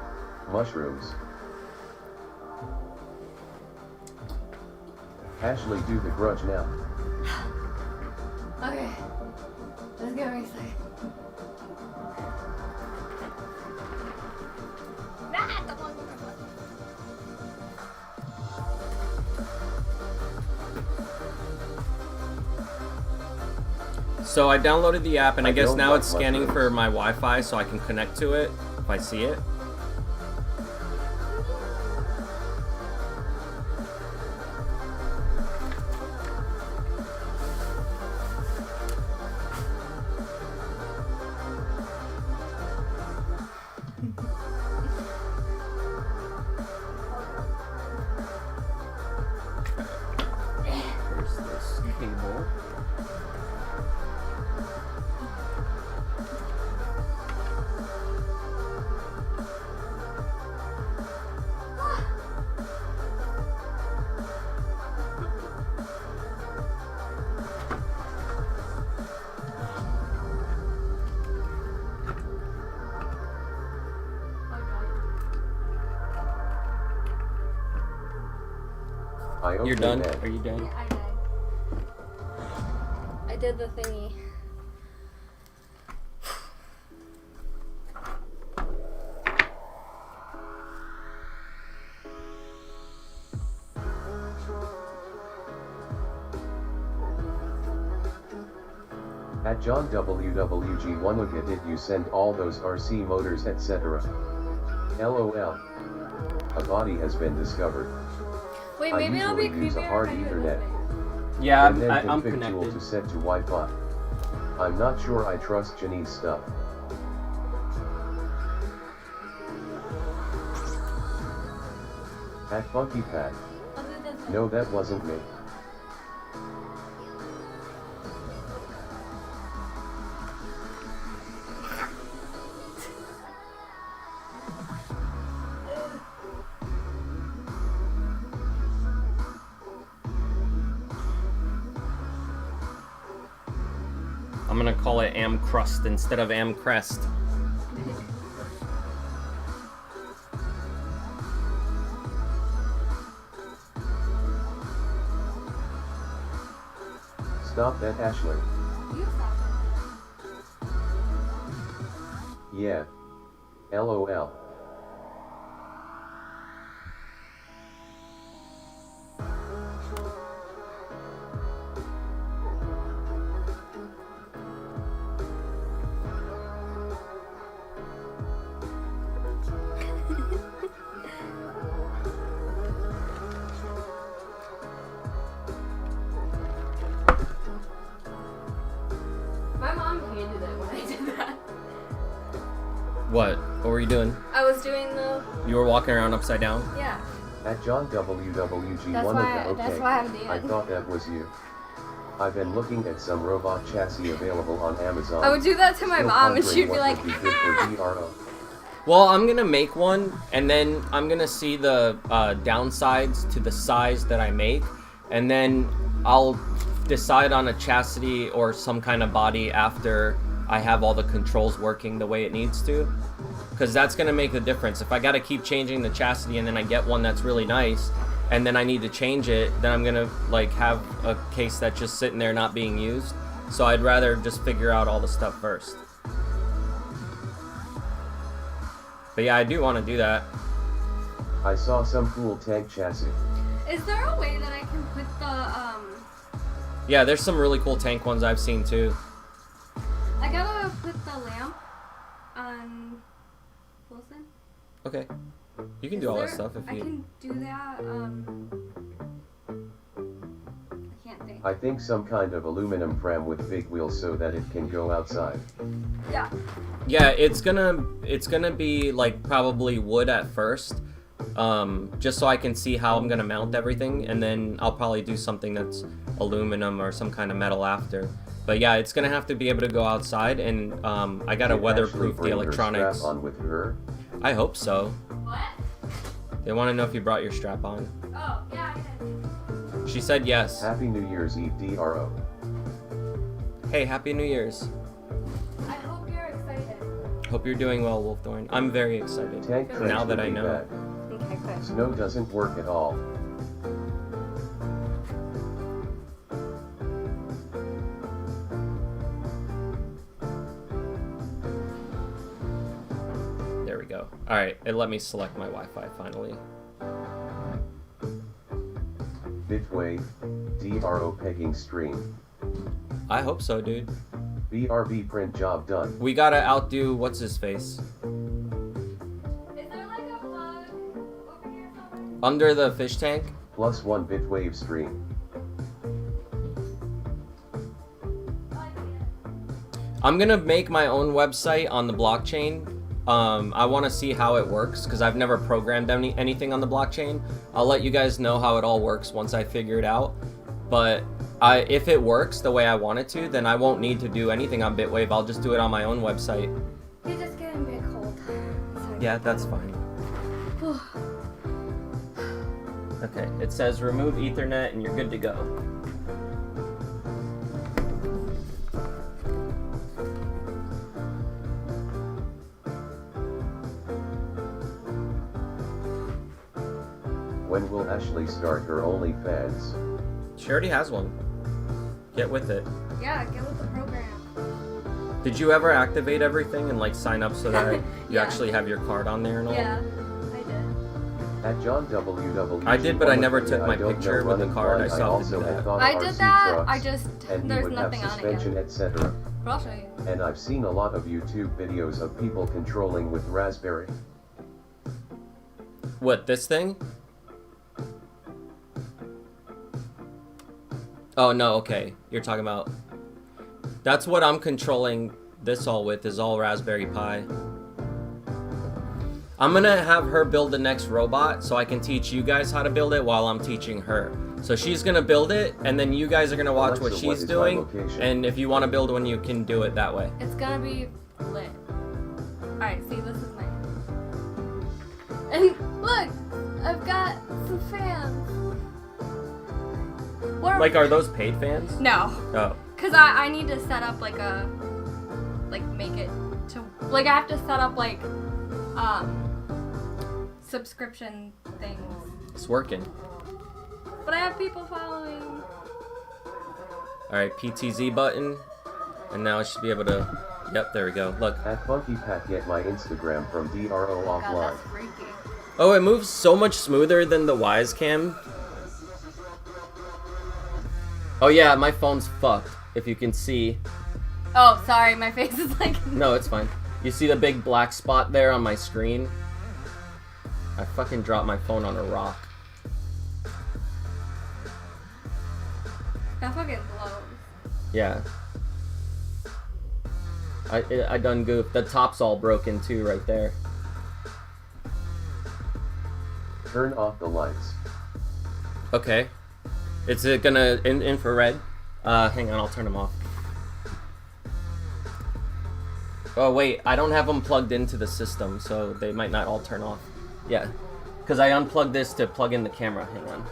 Mushrooms. Ashely, do the grudge now. Okay. Let's get ready. So I downloaded the app, and I guess don't now like it's scanning mushrooms. for my Wi-Fi, so I can connect to it if I see it. Here's this cable. You're done? Are you done? Yeah, I died. I did the thingy. At John WWG1 did you send all those RC motors etc. LOL. A body has been discovered. Wait, I maybe it'll be usually use a creepier hard if I do Ethernet. this. Yeah, and then I'm config tool connected. to set to Wi-Fi. I'm not sure I trust Janine's stuff. At Funky Pat. I'll do this. No, that wasn't me. I'm gonna call it Am Crust instead of Am Crest. Stop that, Ashely. You stop it. Yeah. LOL. My mom hated it when I did that. What? What were you doing? I was doing the You were walking around upside down? yeah. At John WWG1 That's okay. why I'm doing I it. thought that was you. I've been looking at some robot chassis available on Amazon. I would do that to my Still mom, and pondering she'd be what like, would be good for DRO. Well, I'm gonna make one, and then I'm gonna see the downsides to the size that I make, and then I'll decide on a chassis or some kind of body after I have all the controls working the way it needs to, because that's gonna make the difference. If I gotta keep changing the chassis and then I get one that's really nice, and then I need to change it, then I'm gonna like have a case that's just sitting there not being used. So I'd rather just figure out all the stuff first. But yeah, I do want to do that. I saw some cool tank chassis. is there a way that I can put the Yeah, there's some really cool tank ones I've seen too. I gotta put the lamp on Wilson? Okay. You can do all that stuff if I you... can do that, I can't think. I think some kind of aluminum frame with big wheels so that it can go outside. Yeah. Yeah, it's gonna be like probably wood at first, just so I can see how I'm gonna mount everything, and then I'll probably do something that's aluminum or some kind of metal after. But yeah, it's gonna have to be able to go outside, and I gotta Did weatherproof Ashely the bring her electronics. strap on with her? I hope so. What? They want to know if you brought your strap on. Oh, yeah, I did. She said yes. Happy New Year's Eve, DRO. Hey, Happy New Year's. I hope your Hope you're doing well, Wolfthorn. I'm very excited. Tank trench Now that would I be know. bad. Okay, good. Snow doesn't work at all. There we go. Alright, it let me select my Wi-Fi finally. Bitwave, DRO pegging stream. I hope so, dude. BRB print job done. We gotta outdo what's his face. Is there like a bug over here somewhere? Under the fish tank? +1 Bitwave stream. I'm gonna make my own website on the blockchain. I want to see how it works because I've never programmed anything on the blockchain. I'll let you guys know how it all works once I figure it out. But if it works the way I want it to, then I won't need to do anything on Bitwave. I'll just do it on my own website. You're just getting a bit cold. Sorry. Yeah, that's fine. Okay, it says remove Ethernet and you're good to go. When will Ashely start her OnlyFans? She already has one. Get with it. Yeah, get with the program. Did you ever activate everything and like sign up so that you Yeah. actually have your card on there and all? Yeah, I did. At John WW. I did, but I never took my picture with the card. I still have to do that. I did that. I just there's nothing on it suspension, yet. etc. But I'll show you. And I've seen a lot of YouTube videos of people controlling with Raspberry. What, this thing? Oh, no, okay. You're talking about... That's what I'm controlling this all with, is all Raspberry Pi. I'm gonna have her build the next robot so I can teach you guys how to build it while I'm teaching her. So she's gonna build it, and then you guys are gonna watch what Alexa, she's is my doing, location? and if you want to build one, you can do it that way. It's gonna be lit. Alright, see, this is mine. And look, I've got some fans. What Like, are those paid fans? No, Oh. cause I need to set up like a, make it to, I have to set up subscription things. It's working. But I have people following. Alright, PTZ button. And now I should be able to... Yep, there we go. Look. At Funky Pat, get my Instagram from DRO God, offline. that's freaky. Oh, it moves so much smoother than the Wise Cam. Oh yeah, my phone's fucked, if you can see. Oh, sorry, my face is like... No, it's fine. You see the big black spot there on my screen? I fucking dropped my phone on a rock. That fucking blows. Yeah. I done goofed. The top's all broken too right there. Turn off the lights. Okay. Is it gonna infrared? Hang on, I'll turn them off. Oh wait, I don't have them plugged into the system, so they might not all turn off. Yeah, because I unplugged this to plug in the camera. Hang on.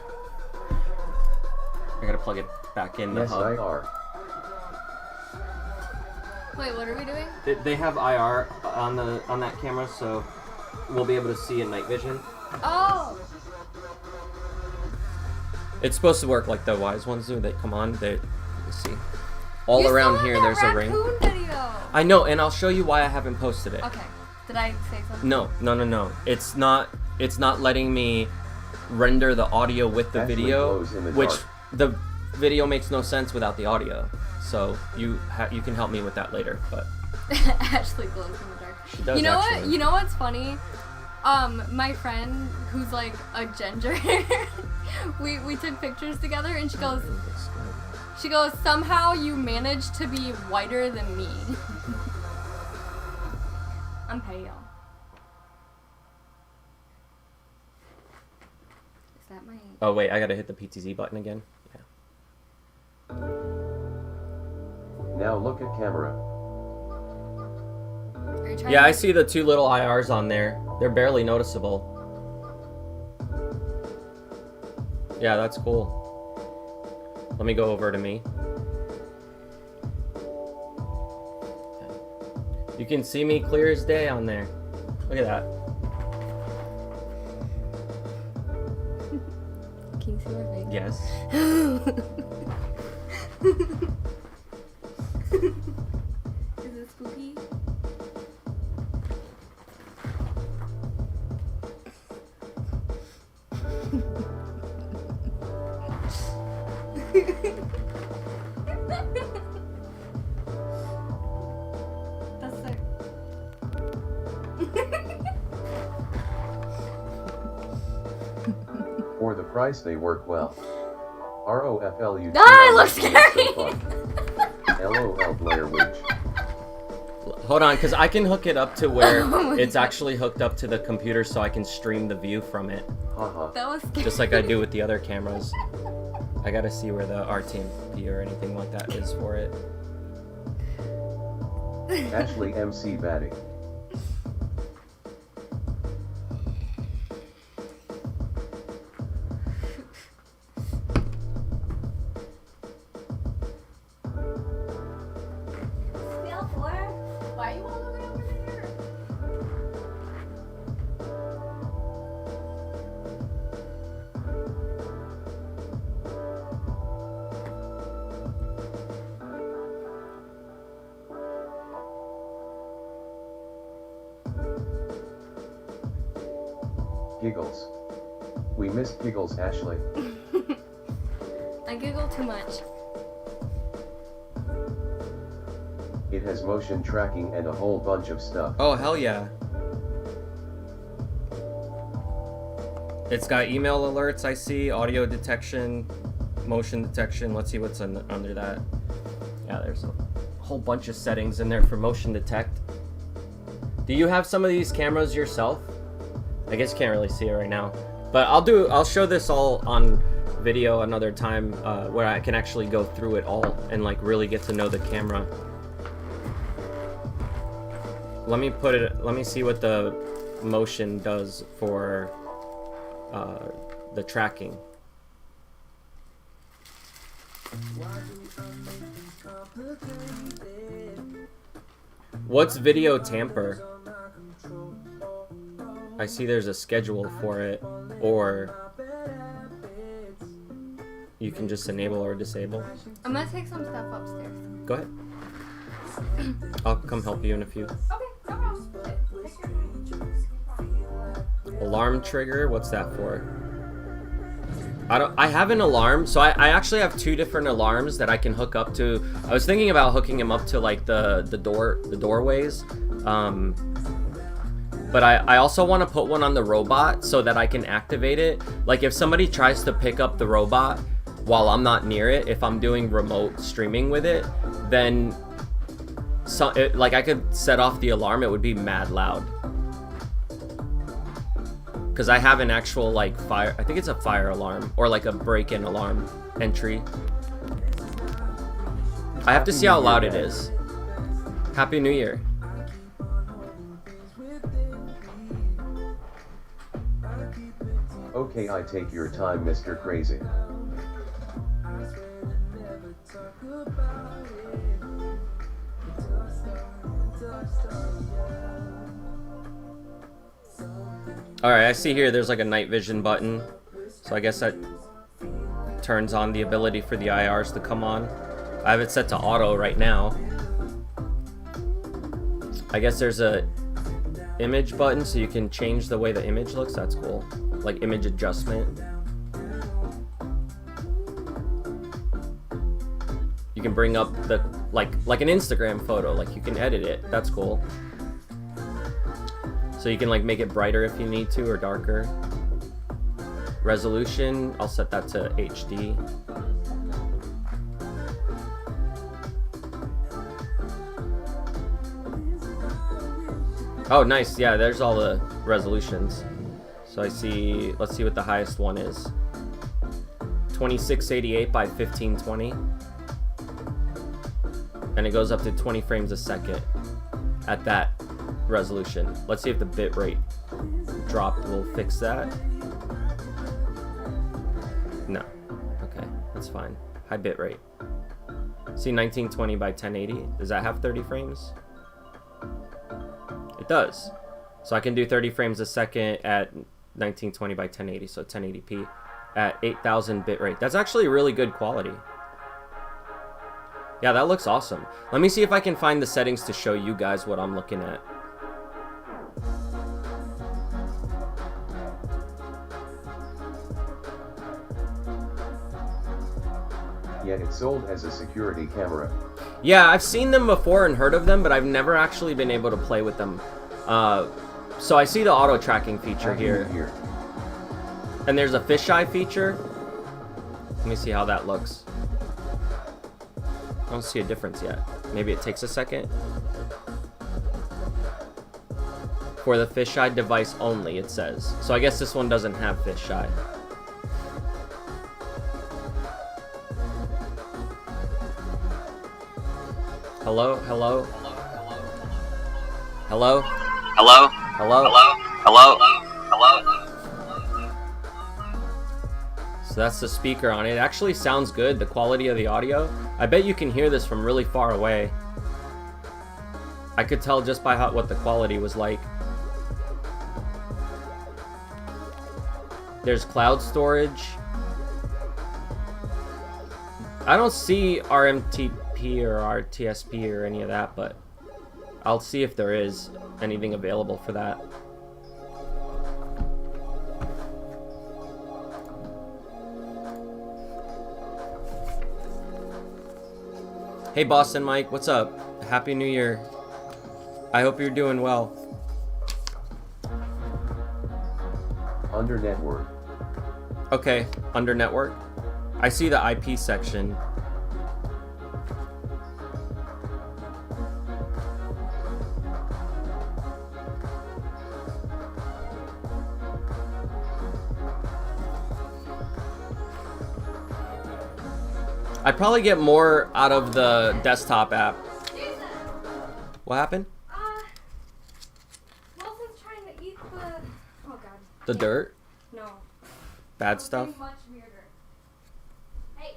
I gotta plug it back in the Yes, hub. IR. Wait, what are we doing? They have IR on that camera, so we'll be able to see in night vision. Oh! It's supposed to work like the Wise ones do. They come on. Let's see. All You around still here, have there's that a ring. raccoon video. I know, and I'll show you why I haven't posted it. Okay. Did I say something? No. It's not letting me render the audio with the Ashely video, glows in the which dark. the video makes no sense without the audio. So you can help me with that later, but Ashely glows in the dark. she does. You know actually. what? You know what's funny? My friend who's like a ginger, we took pictures together, and she goes, somehow you managed to be whiter than me. I'm pale. Is that my... Oh wait, I gotta hit the PTZ button again. Yeah. Now look at camera. Are you trying Yeah, to... I see the two little IRs on there. They're barely noticeable. Yeah, that's cool. Let me go over to me. You can see me clear as day on there. Look at that. Can you see my face? Yes. Is it spooky? That's sick. For the price they work well. ROFLU. Ah, it looks scary. LOL Blair Witch. Hold on, because I can hook it up to where Oh my it's God. actually hooked up to the computer so I can stream the view from it. Haha. That was scary. Just like I do with the other cameras. I gotta see where the RTMP or anything like that is for it. Ashely MC batting. Why are you all the way over there? Giggles. We missed Giggles, Ashely. I giggle too much. It has motion tracking and a whole bunch of stuff. Oh, hell yeah. It's got email alerts, I see, audio detection, motion detection. Let's see what's under that. Yeah, there's a whole bunch of settings in there for motion detect. Do you have some of these cameras yourself? I guess you can't really see it right now. But I'll show this all on video another time where I can actually go through it all and like really get to know the camera. Let me see what the motion does for the tracking. What's video tamper? I see there's a schedule for it, or you can just enable or disable. I'm gonna take some stuff upstairs. Go ahead. I'll come help you in a few. Okay, no problem. Alarm trigger, what's that for? I have an alarm, so I actually have two different alarms that I can hook up to. I was thinking about hooking them up to like the doorways. But I also want to put one on the robot so that I can activate it. Like if somebody tries to pick up the robot while I'm not near it, if I'm doing remote streaming with it, then like I could set off the alarm, it would be mad loud. Because I have an actual like fire, I think it's a fire alarm or like a break-in alarm entry. I have to see how loud it is. Happy New Year. Okay, I take your time, Mr. Crazy. Alright, I see here there's like a night vision button. So I guess that turns on the ability for the IRs to come on. I have it set to auto right now. I guess there's a image button so you can change the way the image looks. That's cool. Like image adjustment. You can bring up the like an Instagram photo, like you can edit it. That's cool. So you can like make it brighter if you need to or darker. Resolution, I'll set that to HD. Oh, nice. Yeah, there's all the resolutions. So I see, let's see what the highest one is. 2688 by 1520. And it goes up to 20 frames a second at that resolution. Let's see if the bit rate drop will fix that. No. Okay, that's fine. High bit rate. See 1920 by 1080. Does that have 30 frames? It does. So I can do 30 frames a second at 1920 by 1080, so 1080p at 8000 bitrate. That's actually really good quality. Yeah, that looks awesome. Let me see if I can find the settings to show you guys what I'm looking at. Yet it's sold as a security camera. Yeah, I've seen them before and heard of them, but I've never actually been able to play with them. So I see the auto tracking feature here. And there's a fisheye feature. Let me see how that looks. I don't see a difference yet. Maybe it takes a second. For the fisheye device only, it says. So I guess this one doesn't have fisheye. Hello? Hello? Hello? Hello? Hello? Hello? Hello? So that's the speaker on it. It actually sounds good, the quality of the audio. I bet you can hear this from really far away. I could tell just by what the quality was like. There's cloud storage. I don't see RMTP or RTSP or any of that, but I'll see if there is anything available for that. Hey Boston Mike, what's up? Happy New Year. I hope you're doing well. Under network. Okay, under network. I see the IP section. I'd probably get more out of the desktop app. What happened? Wilson's trying to eat the... Oh god. The dirt? No. Bad stuff? Something much weirder. Hey.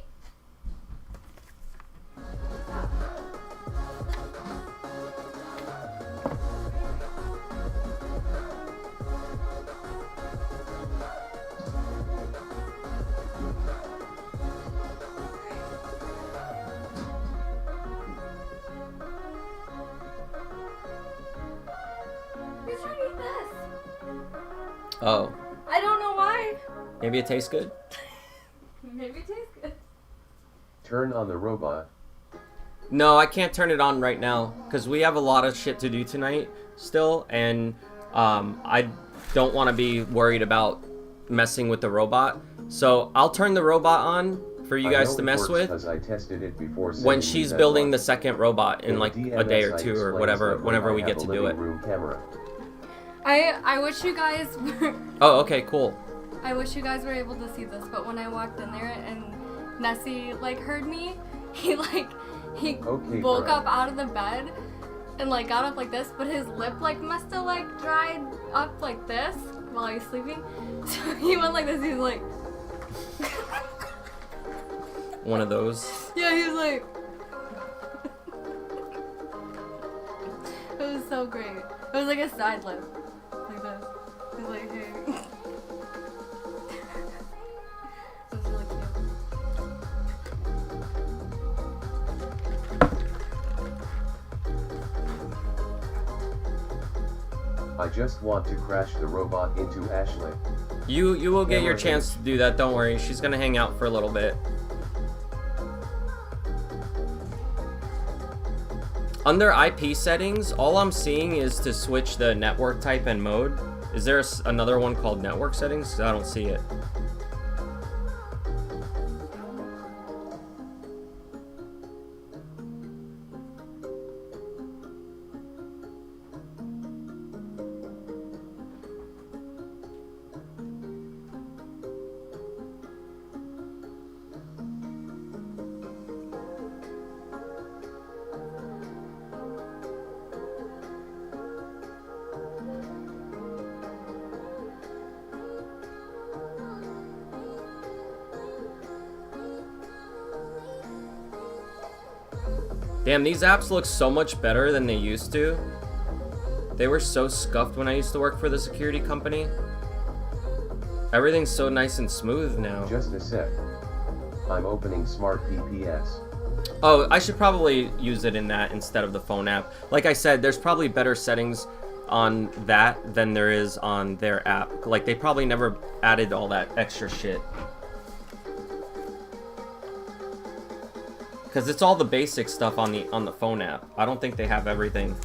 He's trying to eat this. Oh. I don't know why. Maybe it tastes good? Maybe it tastes good. Turn on the robot. No, I can't turn it on right now because we have a lot of shit to do tonight still, and I don't want to be worried about messing with the robot. So I'll turn the robot on for you guys to mess with I tested it before when she's building the second robot in like a day or two or whatever, whenever we get to do it. I wish you guys were... Oh, okay, cool. I wish you guys were able to see this, but when I walked in there and Nessie like heard me, he woke up out of the bed and like got up like this, but his lip like must have like dried up like this while he was sleeping. So he went like this. He was like One of those. Yeah, he was like it was so great. It was like a side lip. Like this. He was like, hey. It was really cute. I just want to crash the robot into Ashely. You will get your chance to do that, don't worry. She's gonna hang out for a little bit. Under IP settings, all I'm seeing is to switch the network type and mode. Is there another one called network settings? 'Cause I don't see it. Damn, these apps look so much better than they used to. They were so scuffed when I used to work for the security company. Everything's so nice and smooth now. Just a sec. I'm opening Smart PPS. Oh, I should probably use it in that instead of the phone app. Like I said, there's probably better settings on that than there is on their app. Like, they probably never added all that extra shit. Because it's all the basic stuff on the phone app. I don't think they have everything.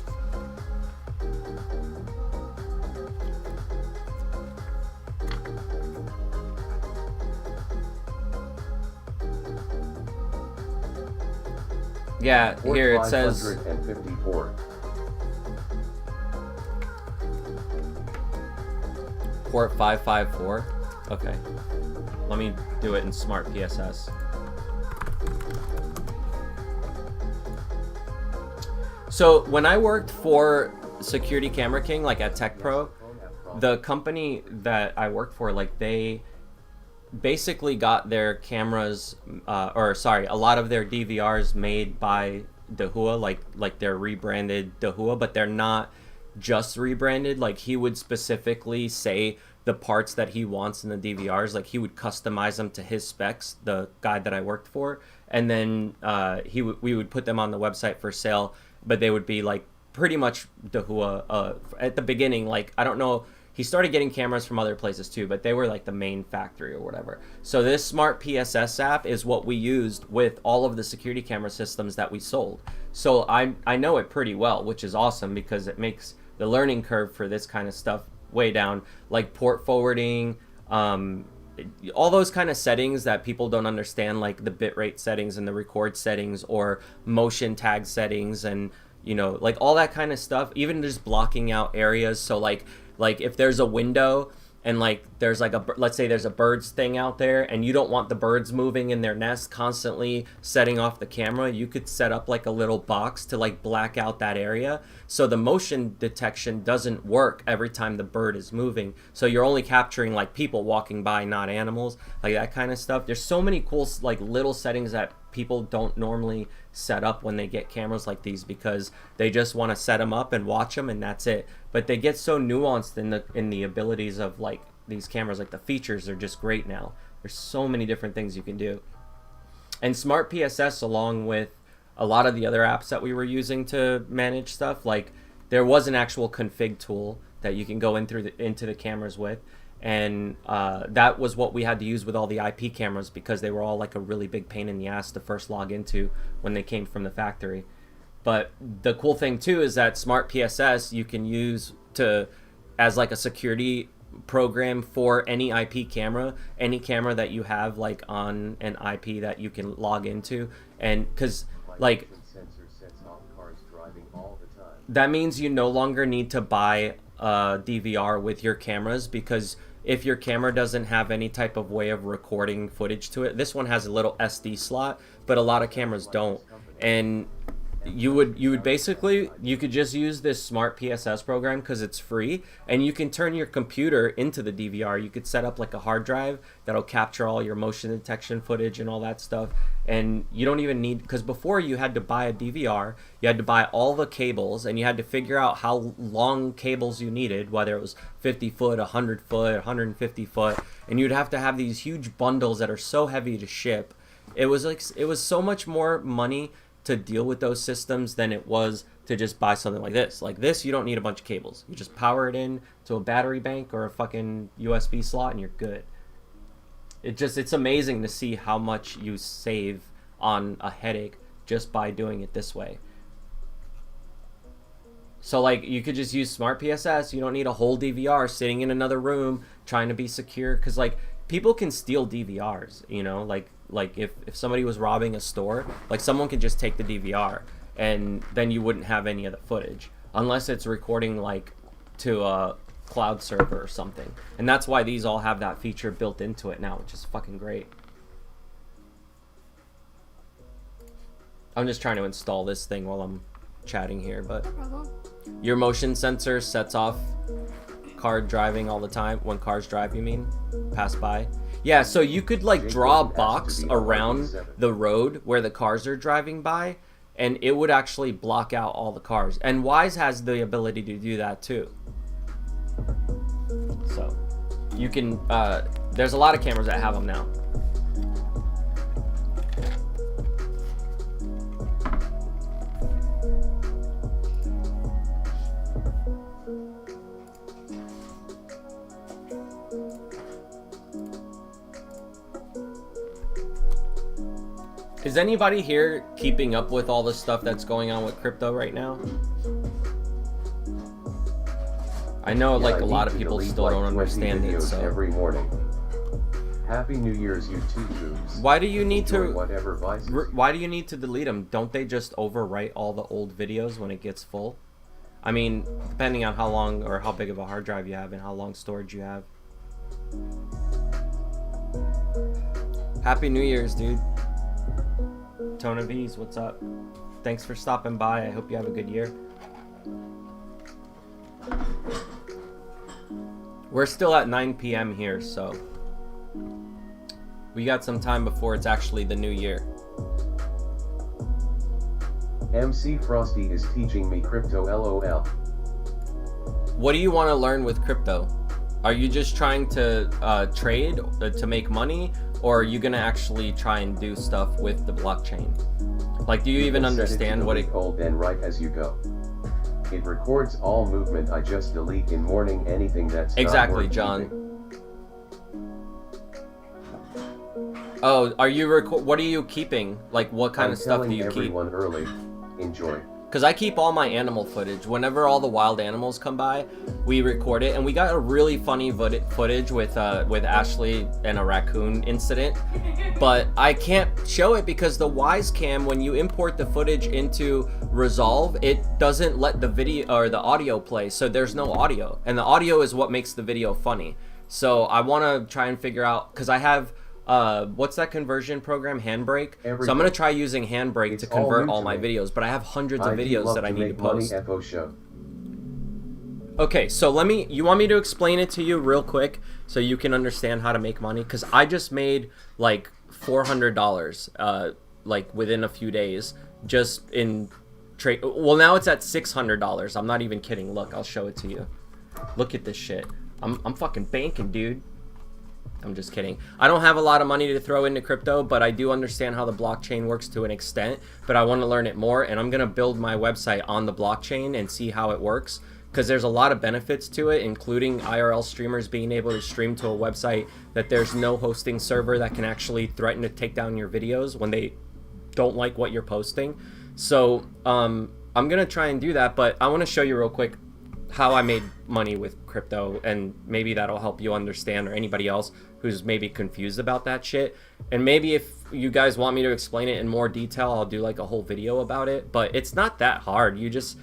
Yeah, here it says 554. port 554. Okay. Let me do it in Smart PSS. So when I worked for Security Camera King, like at Tech Pro, the company that I worked for, like, they basically got their cameras, a lot of their DVRs made by Dahua, like they're rebranded Dahua, but they're not just rebranded. Like, he would specifically say the parts that he wants in the DVRs, like he would customize them to his specs, the guy that I worked for, and then we would put them on the website for sale, but they would be like pretty much Dahua at the beginning. Like, I don't know, he started getting cameras from other places too, but they were like the main factory or whatever. So this Smart PSS app is what we used with all of the security camera systems that we sold. So I know it pretty well, which is awesome because it makes the learning curve for this kind of stuff way down. Like port forwarding, all those kind of settings that people don't understand, like the bitrate settings and the record settings or motion tag settings, and you know, like all that kind of stuff, even just blocking out areas. So like if there's a window and like there's like let's say there's a birds thing out there and you don't want the birds moving in their nest constantly setting off the camera, you could set up like a little box to like black out that area so the motion detection doesn't work every time the bird is moving, so you're only capturing like people walking by, not animals, like that kind of stuff. There's so many cool like little settings that people don't normally set up when they get cameras like these because they just want to set them up and watch them and that's it. But they get so nuanced in the abilities of like these cameras. Like the features are just great now. There's so many different things you can do. And Smart PSS, along with a lot of the other apps that we were using to manage stuff, like there was an actual config tool that you can go into the cameras with. And that was what we had to use with all the IP cameras because they were all like a really big pain in the ass to first log into when they came from the factory. But the cool thing too is that Smart PSS you can use as like a security program for any IP camera, any camera that you have like on an IP that you can log into. And because like that means you no longer need to buy a DVR with your cameras, because if your camera doesn't have any type of way of recording footage to it, this one has a little SD slot, but a lot of cameras don't. And you could just use this Smart PSS program because it's free, and you can turn your computer into the DVR. You could set up like a hard drive that'll capture all your motion detection footage and all that stuff, and you don't even need, because before you had to buy a DVR, you had to buy all the cables, and you had to figure out how long cables you needed, whether it was 50 foot, 100 foot, 150 foot, and you'd have to have these huge bundles that are so heavy to ship. It was so much more money to deal with those systems than it was to just buy something like this. Like this, you don't need a bunch of cables. You just power it in to a battery bank or a fucking USB slot and you're good. It's amazing to see how much you save on a headache just by doing it this way. So like you could just use Smart PSS. You don't need a whole DVR sitting in another room trying to be secure, because like people can steal DVRs, you know, like if somebody was robbing a store, like someone could just take the DVR and then you wouldn't have any of the footage unless it's recording like to a cloud server or something. And that's why these all have that feature built into it now, which is fucking great. I'm just trying to install this thing while I'm chatting here, but your motion sensor sets off car driving all the time. When cars drive, you mean? Pass by? Yeah, so you could like draw a box around the road where the cars are driving by, and it would actually block out all the cars. And Wise has the ability to do that too. So you can, there's a lot of cameras that have them now. Is anybody here keeping up with all the stuff that's going on with crypto right now? I know, Yeah, like, I a lot need of to people delete still like don't 20 understand it, videos so. every morning. Happy New Year's, you two boobs. Why do you need Enjoy to? whatever vices. Why do you need to delete them? Don't they just overwrite all the old videos when it gets full? I mean, depending on how long or how big of a hard drive you have and how long storage you have. Happy New Year's, dude. Tona V's, what's up? Thanks for stopping by. I hope you have a good year. We're still at 9 p.m. here, so we got some time before it's actually the new year. MC Frosty is teaching me crypto, lol. What do you want to learn with crypto? Are you just trying to trade to make money, or are you gonna actually try and do stuff with the blockchain? Like, do you even understand what it? Hold then write as you go. It records all movement. I just delete in morning anything that's Exactly, not worth John. keeping. Oh, are you what are you keeping? Like, what kind of stuff do you keep? Everyone early. Enjoy. Because I keep all my animal footage. Whenever all the wild animals come by, we record it, and we got a really funny footage with Ashely and a raccoon incident. But I can't show it because the Wise Cam, when you import the footage into Resolve, it doesn't let the video or the audio play, so there's no audio, and the audio is what makes the video funny. So I want to try and figure out, because I have what's that conversion program, Handbrake? So I'm gonna try using Handbrake to convert all my videos, but I have hundreds of videos that I need to post. Okay, so you want me to explain it to you real quick so you can understand how to make money? Because I just made like $400 like within a few days just in trade. Well, now it's at $600. I'm not even kidding. Look, I'll show it to you. Look at this shit. I'm fucking banking, dude. I'm just kidding. I don't have a lot of money to throw into crypto, but I do understand how the blockchain works to an extent, but I want to learn it more, and I'm going to build my website on the blockchain and see how it works, because there's a lot of benefits to it, including IRL streamers being able to stream to a website that there's no hosting server that can actually threaten to take down your videos when they don't like what you're posting. So I'm going to try and do that, but I want to show you real quick how I made money with crypto, and maybe that'll help you understand, or anybody else who's maybe confused about that shit. And maybe if you guys want me to explain it in more detail, I'll do like a whole video about it, but it's not that hard. You just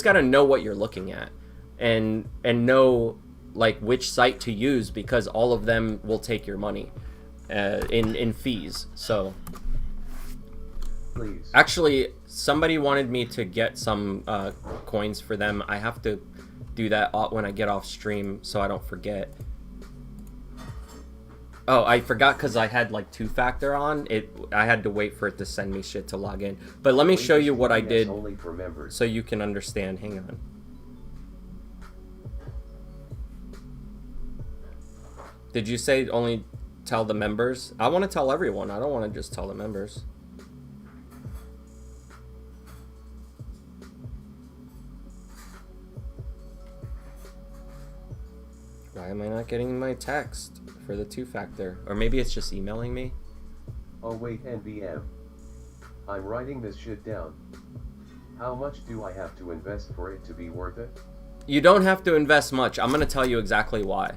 got to know what you're looking at and know like which site to use, because all of them will take your money in fees. So Please. Actually, somebody wanted me to get some coins for them. I have to do that when I get off stream so I don't forget. Oh, I forgot because I had like two-factor on. I had to wait for it to send me shit to log in. But let me show you what I did so you can understand. Hang on. Did you say only tell the members? I want to tell everyone. I don't want to just tell the members. Why am I not getting my text for the two-factor? Or maybe it's just emailing me? Oh wait, NBM. I'm writing this shit down. How much do I have to invest for it to be worth it? You don't have to invest much. I'm going to tell you exactly why.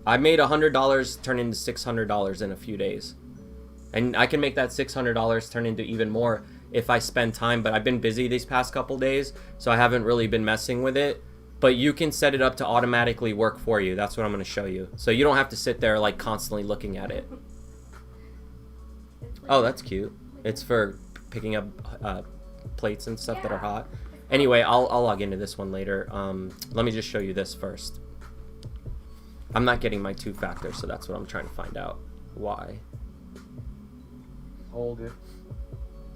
I made $100 turn into $600 in a few days. And I can make that $600 turn into even more if I spend time, but I've been busy these past couple days, so I haven't really been messing with it. But you can set it up to automatically work for you. That's what I'm going to show you. So you don't have to sit there like constantly looking at it. Oh, that's cute. It's for picking up plates and stuff that are hot. Anyway, I'll log into this one later. Let me just show you this first. I'm not getting my two-factor, so that's what I'm trying to find out. Why? Hold it.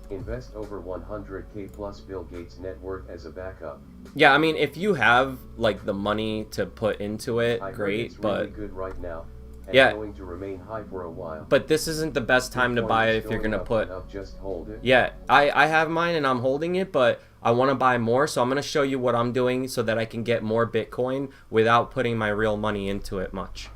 Invest over 100k plus Bill Gates' net worth as a backup. Yeah, I mean, if you have like the money to put into it, I heard great, it's but really good right now, and yeah, going to remain high for a while. but this isn't the best time to Bitcoin buy is it if you're going gonna up put. and up, just hold it. Yeah, I have mine and I'm holding it, but I want to buy more, so I'm gonna show you what I'm doing so that I can get more Bitcoin without putting my real money into it much.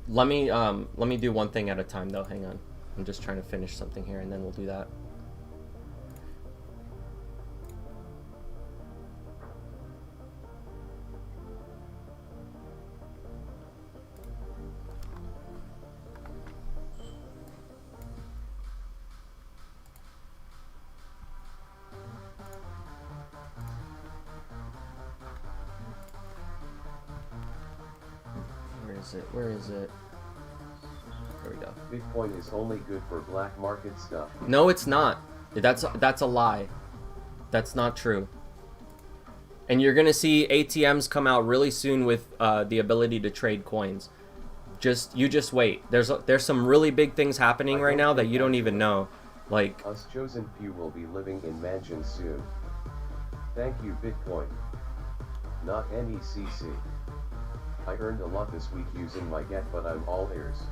Let me do one thing at a time though. Hang on. I'm just trying to finish something here and then we'll do that. Where is it? Where is it? There we go. Bitcoin is only good for black market stuff. No, it's not. That's a lie. That's not true. And you're gonna see ATMs come out really soon with the ability to trade coins. You just wait. There's some really big things happening right now that you don't even know. Like, Us chosen few will be living in mansions soon. Thank you, Bitcoin. Not NECC. I earned a lot this week using my get, but I'm all ears.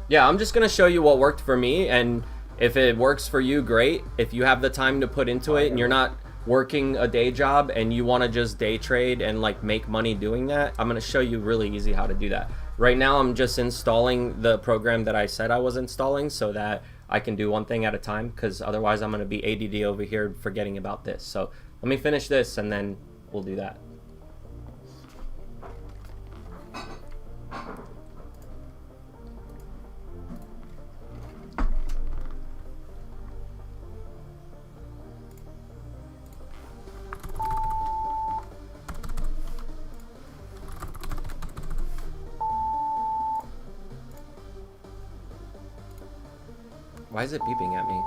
yeah, I'm just gonna show you what worked for me, and if it works for you, great. If you have the time to put into it and you're not working a day job and you want to just day trade and like make money doing that, I'm gonna show you really easy how to do that. Right now I'm just installing the program that I said I was installing so that I can do one thing at a time, because otherwise I'm gonna be ADD over here forgetting about this. So let me finish this and then we'll do that. Why is it beeping at me?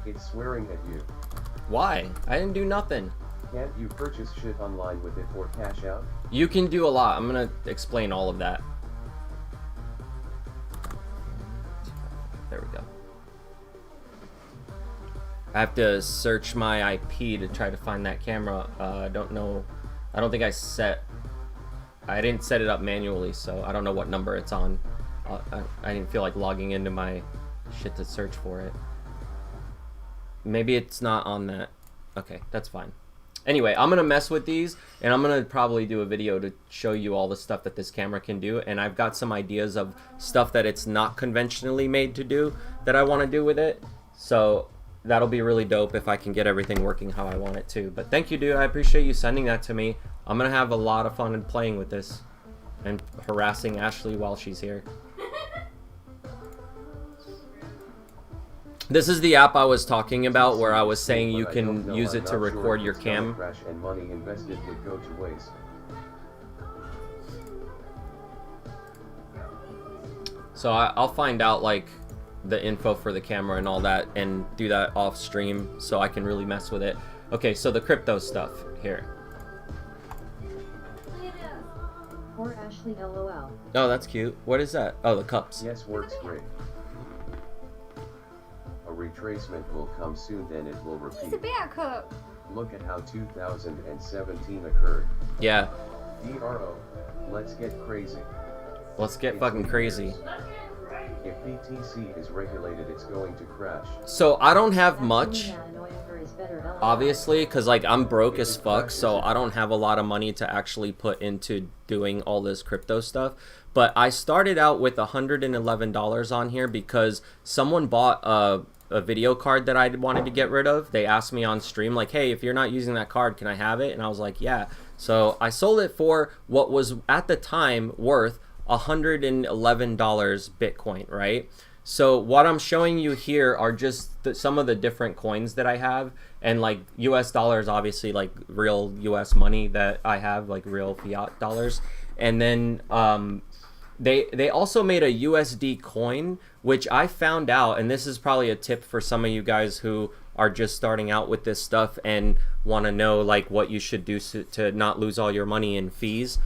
It's swearing at you. Why? I didn't do nothing. Can't you purchase shit online with it or cash out? You can do a lot. I'm gonna explain all of that. There we go. I have to search my IP to try to find that camera. I don't know. I don't think I didn't set it up manually, so I don't know what number it's on. I didn't feel like logging into my shit to search for it. Maybe it's not on that. Okay, that's fine. Anyway, I'm gonna mess with these and I'm gonna probably do a video to show you all the stuff that this camera can do, and I've got some ideas of stuff that it's not conventionally made to do that I want to do with it. So that'll be really dope if I can get everything working how I want it to. But thank you, dude. I appreciate you sending that to me. I'm gonna have a lot of fun playing with this and harassing Ashely while she's here. This is the app I was talking about where I was saying you can use it to record your cam. Crash and money invested would go to waste. So I'll find out like the info for the camera and all that and do that off stream so I can really mess with it. Okay, so the crypto stuff here. Poor Ashely, LOL. Oh, that's cute. What is that? Oh, the cups. Yes, works great. A retracement will come soon, then it will He's a repeat. bad cook. Look at how 2017 occurred. Yeah, DRO, let's get crazy. let's get fucking crazy. If BTC is regulated, it's going to crash. So I don't have much, Is better, LOL. obviously, because like I'm broke as fuck, so I don't have a lot of money to actually put into doing all this crypto stuff. but I started out with $111 on here because someone bought a video card that I wanted to get rid of. They asked me on stream, like, hey, if you're not using that card, can I have it? And I was like, yeah. So I sold it for what was at the time worth $111 Bitcoin, right? So what I'm showing you here are just some of the different coins that I have, and like US dollars, obviously, like real US money that I have, like real fiat dollars. And then they also made a USD coin, which I found out, and this is probably a tip for some of you guys who are just starting out with this stuff and want to know like what you should do to not lose all your money in fees.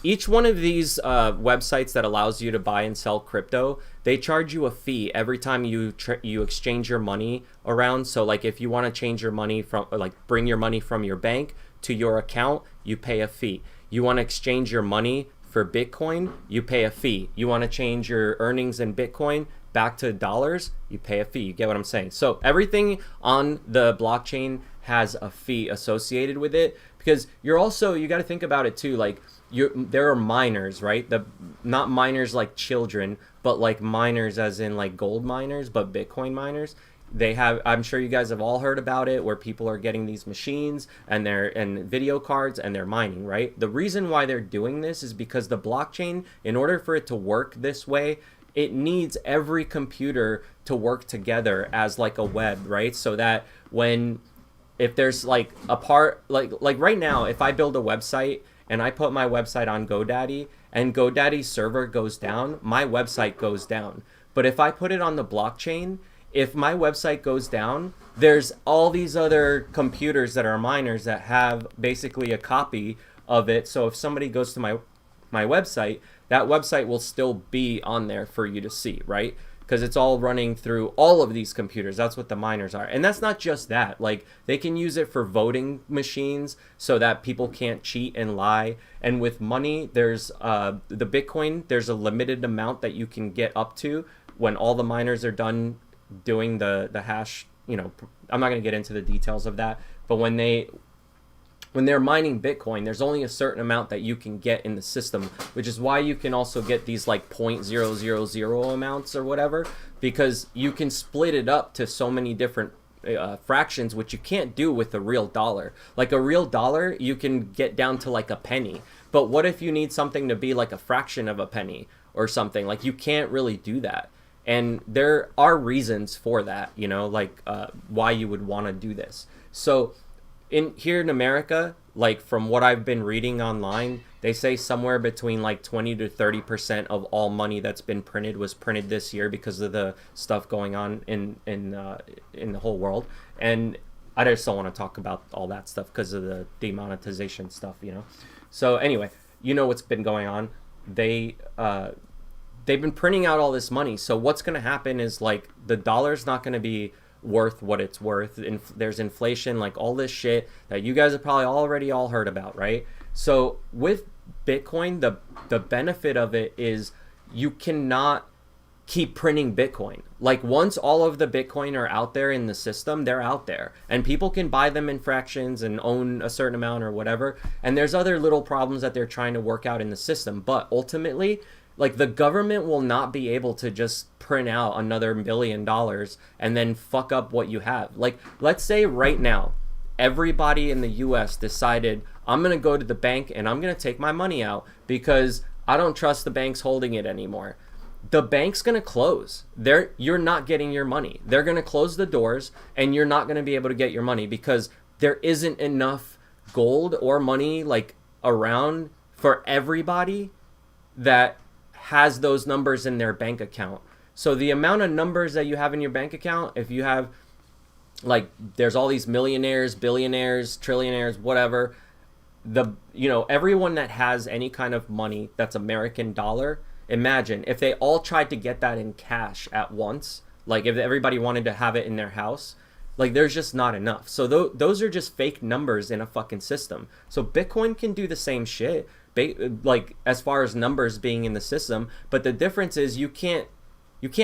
Each one of these websites that allows you to buy and sell crypto, they charge you a fee every time you exchange your money around. So like if you want to change your money from, like bring your money from your bank to your account, you pay a fee. You want to exchange your money for Bitcoin, you pay a fee. You want to change your earnings in Bitcoin back to dollars, you pay a fee. You get what I'm saying? So everything on the blockchain has a fee associated with it, because you got to think about it too. Like there are miners, right? Not miners like children, but like miners as in like gold miners, but Bitcoin miners. They have, I'm sure you guys have all heard about it, where people are getting these machines and video cards and they're mining, right? The reason why they're doing this is because the blockchain, in order for it to work this way, it needs every computer to work together as like a web, right? So that if there's like a part, like right now, if I build a website and I put my website on GoDaddy and GoDaddy's server goes down, my website goes down. But if I put it on the blockchain, if my website goes down, there's all these other computers that are miners that have basically a copy of it. So if somebody goes to my website, that website will still be on there for you to see, right? Because it's all running through all of these computers. That's what the miners are. And that's not just that. Like they can use it for voting machines so that people can't cheat and lie. And with money, there's the Bitcoin, there's a limited amount that you can get up to when all the miners are done doing the hash. You know, I'm not going to get into the details of that, but when they're mining Bitcoin, there's only a certain amount that you can get in the system, which is why you can also get these like 0.000 amounts or whatever, because you can split it up to so many different fractions, which you can't do with a real dollar. Like a real dollar, you can get down to like a penny. But what if you need something to be like a fraction of a penny or something? Like you can't really do that. And there are reasons for that, you know, like why you would want to do this. So here in America, like from what I've been reading online, they say somewhere between like 20 to 30% of all money that's been printed was printed this year because of the stuff going on in the whole world. And I just don't want to talk about all that stuff because of the demonetization stuff, you know. So anyway, you know what's been going on. They've been printing out all this money. So what's going to happen is like the dollar's not going to be worth what it's worth. There's inflation, like all this shit that you guys have probably already all heard about, right? So with Bitcoin, the benefit of it is you cannot keep printing Bitcoin. Like once all of the Bitcoin are out there in the system, they're out there and people can buy them in fractions and own a certain amount or whatever. And there's other little problems that they're trying to work out in the system. But ultimately, like the government will not be able to just print out another $1 billion and then fuck up what you have. Like, let's say right now, everybody in the US decided, I'm going to go to the bank and I'm going to take my money out because I don't trust the banks holding it anymore. The bank's going to close. You're not getting your money. They're going to close the doors and you're not going to be able to get your money because there isn't enough gold or money like around for everybody that has those numbers in their bank account. So the amount of numbers that you have in your bank account, if you have like there's all these millionaires, billionaires, trillionaires, whatever, everyone that has any kind of money that's American dollar, imagine if they all tried to get that in cash at once, like if everybody wanted to have it in their house, like there's just not enough. So those are just fake numbers in a fucking system. So Bitcoin can do the same shit, like as far as numbers being in the system, but the difference is you can't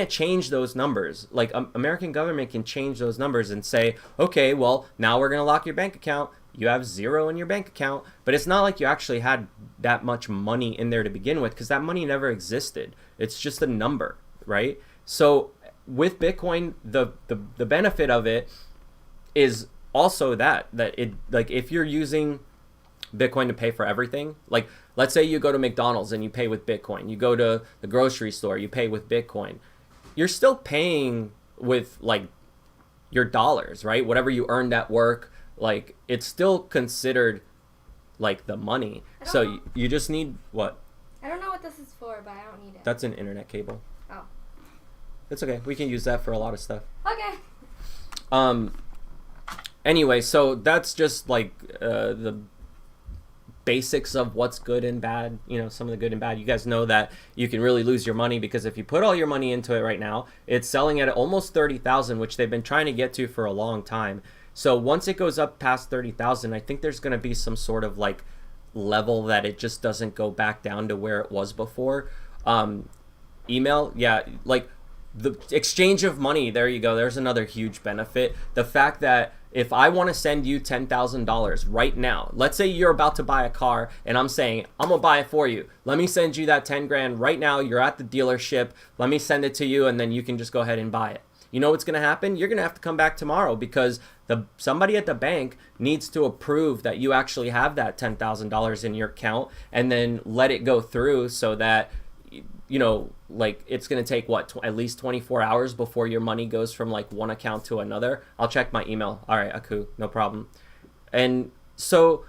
change those numbers. Like American government can change those numbers and say, okay, well now we're gonna lock your bank account. you have zero in your bank account, but it's not like you actually had that much money in there to begin with, because that money never existed. It's just a number, right? So with Bitcoin, the benefit of it is also that it, like, if you're using Bitcoin to pay for everything, like let's say you go to McDonald's and you pay with Bitcoin, you go to the grocery store, you pay with Bitcoin, you're still paying with like your dollars, right? Whatever you earned at work, like it's still considered like the money. So you just need what? I don't know what this is for, but I don't need it. That's an internet cable. Oh. It's okay. We can use that for a lot of stuff. Okay. Anyway, so that's just like the basics of what's good and bad, you know, some of the good and bad. You guys know that you can really lose your money, because if you put all your money into it right now, it's selling at almost 30,000, which they've been trying to get to for a long time. So once it goes up past 30,000, I think there's going to be some sort of like level that it just doesn't go back down to where it was before. Email, yeah, like the exchange of money, there you go. There's another huge benefit. The fact that if I want to send you $10,000 right now, let's say you're about to buy a car and I'm saying, I'm going to buy it for you. Let me send you that 10 grand right now. You're at the dealership. Let me send it to you, and then you can just go ahead and buy it. You know what's going to happen? You're going to have to come back tomorrow, because somebody at the bank needs to approve that you actually have that $10,000 in your account, and then let it go through, so that, you know, like it's going to take what, at least 24 hours before your money goes from like one account to another. I'll check my email. All right, Aku, no problem. And so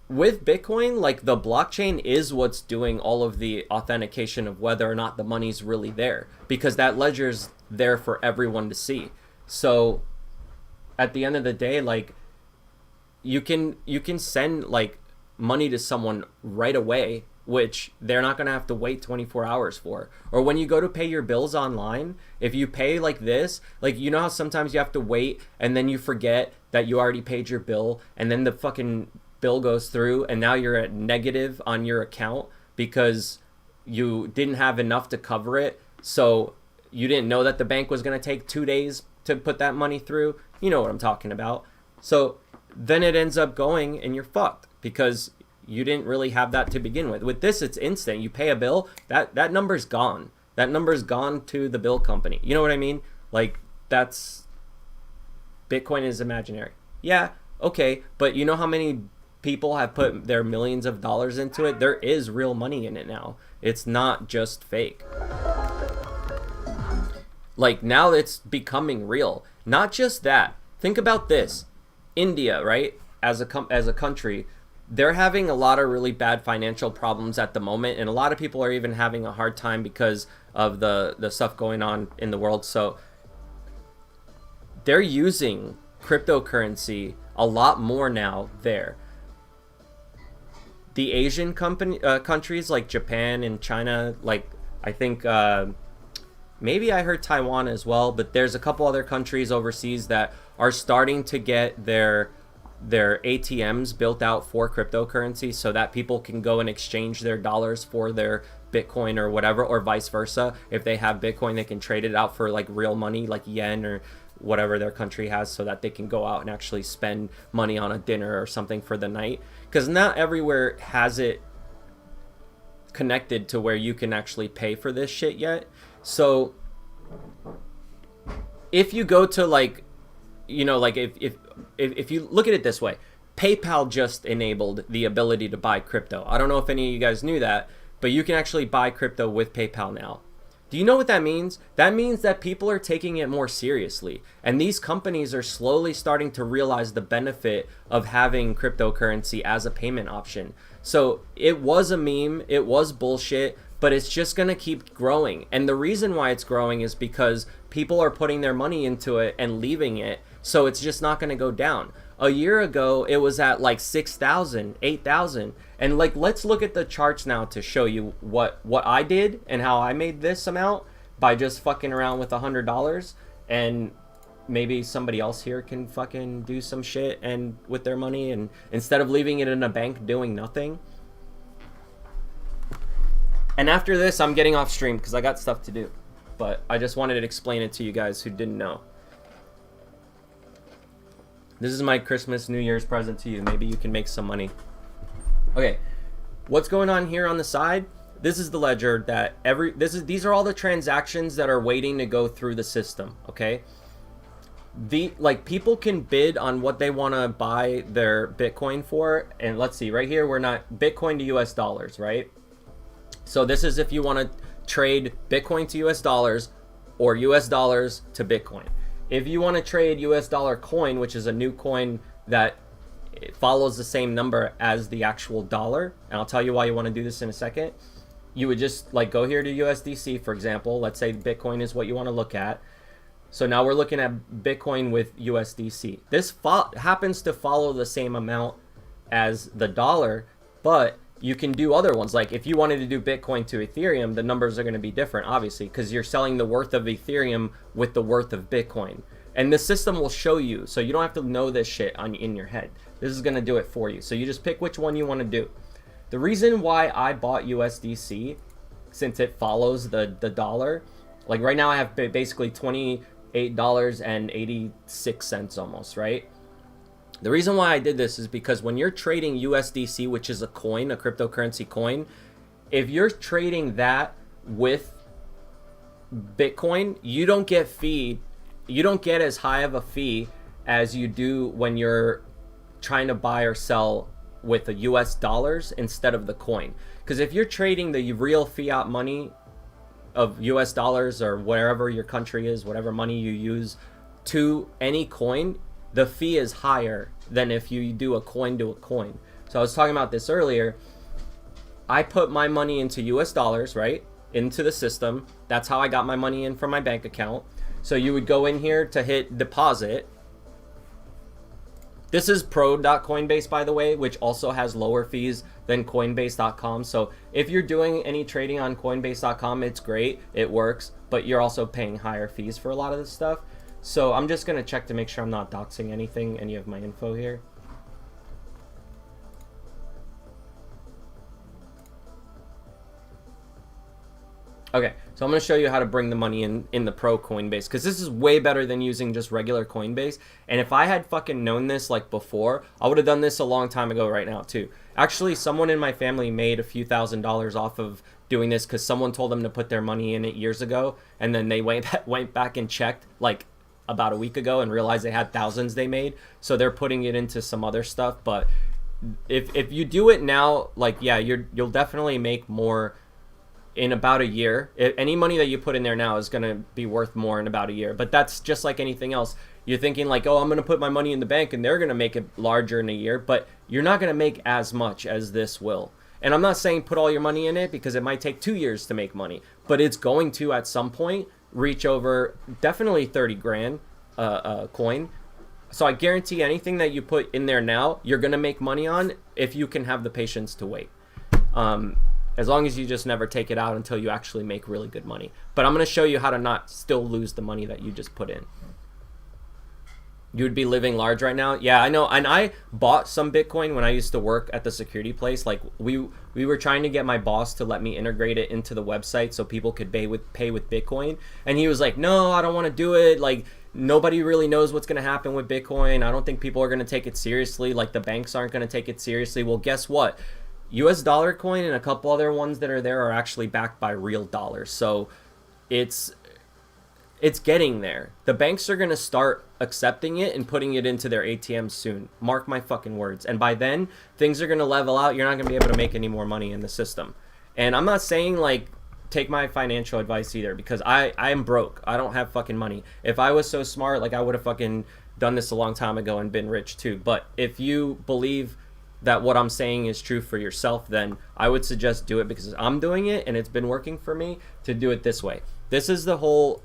with Bitcoin, like the blockchain is what's doing all of the authentication of whether or not the money's really there, because that ledger's there for everyone to see. So at the end of the day, like you can send like money to someone right away, which they're not going to have to wait 24 hours for. Or when you go to pay your bills online, if you pay like this, like, you know how sometimes you have to wait and then you forget that you already paid your bill, and then the fucking bill goes through and now you're at negative on your account because you didn't have enough to cover it. So you didn't know that the bank was going to take 2 days to put that money through. You know what I'm talking about. So then it ends up going and you're fucked, because you didn't really have that to begin with. With this, it's instant. You pay a bill, that number's gone. That number's gone to the bill company. You know what I mean? Like, that's... Bitcoin is imaginary. Yeah, okay, but you know how many people have put their millions of dollars into it? There is real money in it now. It's not just fake. Like, now it's becoming real. Not just that. Think about this. India, right? As a country, they're having a lot of really bad financial problems at the moment, and a lot of people are even having a hard time because of the stuff going on in the world. So they're using cryptocurrency a lot more now there. The Asian countries like Japan and China, like I think maybe I heard Taiwan as well, but there's a couple other countries overseas that are starting to get their ATMs built out for cryptocurrency, so that people can go and exchange their dollars for their Bitcoin or whatever, or vice versa. If they have Bitcoin, they can trade it out for like real money, like yen or whatever their country has, so that they can go out and actually spend money on a dinner or something for the night. Because not everywhere has it connected to where you can actually pay for this shit yet. So if you go to like, you know, like if you look at it this way, PayPal just enabled the ability to buy crypto. I don't know if any of you guys knew that, but you can actually buy crypto with PayPal now. Do you know what that means? That means that people are taking it more seriously, and these companies are slowly starting to realize the benefit of having cryptocurrency as a payment option. So it was a meme, it was bullshit, but it's just going to keep growing. And the reason why it's growing is because people are putting their money into it and leaving it, so it's just not going to go down. A year ago, it was at like 6,000, 8,000. And like, let's look at the charts now to show you what I did and how I made this amount by just fucking around with $100. And maybe somebody else here can fucking do some shit and with their money, and instead of leaving it in a bank doing nothing. And after this, I'm getting off stream because I got stuff to do. But I just wanted to explain it to you guys who didn't know. This is my Christmas, New Year's present to you. Maybe you can make some money. Okay, what's going on here on the side? This is the ledger that these are all the transactions that are waiting to go through the system, okay? People can bid on what they want to buy their Bitcoin for, and let's see, right here we're not Bitcoin to US dollars, right? So this is if you want to trade Bitcoin to US dollars or US dollars to Bitcoin. If you want to trade US dollar coin, which is a new coin that it follows the same number as the actual dollar, and I'll tell you why you want to do this in a second. You would just go here to USDC, for example. Let's say Bitcoin is what you want to look at. So now we're looking at Bitcoin with USDC. This happens to follow the same amount as the dollar, but you can do other ones. Like if you wanted to do Bitcoin to Ethereum, the numbers are going to be different, obviously, because you're selling the worth of Ethereum with the worth of Bitcoin. And the system will show you, so you don't have to know this shit in your head. This is going to do it for you. So you just pick which one you want to do. The reason why I bought USDC, since it follows the dollar, like right now I have basically $28.86 almost, right? The reason why I did this is because when you're trading USDC, which is a coin, a cryptocurrency coin, if you're trading that with Bitcoin, you don't get as high of a fee as you do when you're trying to buy or sell with the US dollars instead of the coin. Because if you're trading the real fiat money of US dollars or wherever your country is, whatever money you use, to any coin, the fee is higher than if you do a coin to a coin. So I was talking about this earlier. I put my money into US dollars, right? Into the system. That's how I got my money in from my bank account. So you would go in here to hit deposit. This is pro.coinbase, by the way, which also has lower fees than coinbase.com. So if you're doing any trading on coinbase.com, it's great, it works, but you're also paying higher fees for a lot of this stuff. So I'm just going to check to make sure I'm not doxing any of my info here. Okay, so I'm going to show you how to bring the money in the pro Coinbase, because this is way better than using just regular Coinbase. And if I had fucking known this like before, I would have done this a long time ago right now too. Actually, someone in my family made a few $1,000s off of doing this because someone told them to put their money in it years ago, and then they went back and checked like about a week ago and realized they had thousands they made. So they're putting it into some other stuff. But if you do it now, like, yeah, you'll definitely make more in about a year. Any money that you put in there now is going to be worth more in about a year. But that's just like anything else. You're thinking like, oh, I'm going to put my money in the bank and they're going to make it larger in a year, but you're not going to make as much as this will. And I'm not saying put all your money in it, because it might take 2 years to make money, but it's going to at some point reach over definitely 30 grand coin. So I guarantee anything that you put in there now, you're going to make money on if you can have the patience to wait. As long as you just never take it out until you actually make really good money. But I'm going to show you how to not still lose the money that you just put in. You would be living large right now. Yeah, I know. And I bought some Bitcoin when I used to work at the security place. Like we were trying to get my boss to let me integrate it into the website so people could pay with Bitcoin. And he was like, no, I don't want to do it. Like, nobody really knows what's going to happen with Bitcoin. I don't think people are going to take it seriously. Like, the banks aren't going to take it seriously. Well, guess what? US dollar coin and a couple other ones that are there are actually backed by real dollars. So it's getting there. The banks are going to start accepting it and putting it into their ATMs soon. Mark my fucking words. And by then, things are going to level out. You're not going to be able to make any more money in the system. And I'm not saying like take my financial advice either, because I am broke. I don't have fucking money. If I was so smart, like I would have fucking done this a long time ago and been rich too. But if you believe that what I'm saying is true for yourself, then I would suggest do it, because I'm doing it and it's been working for me to do it this way. This is the whole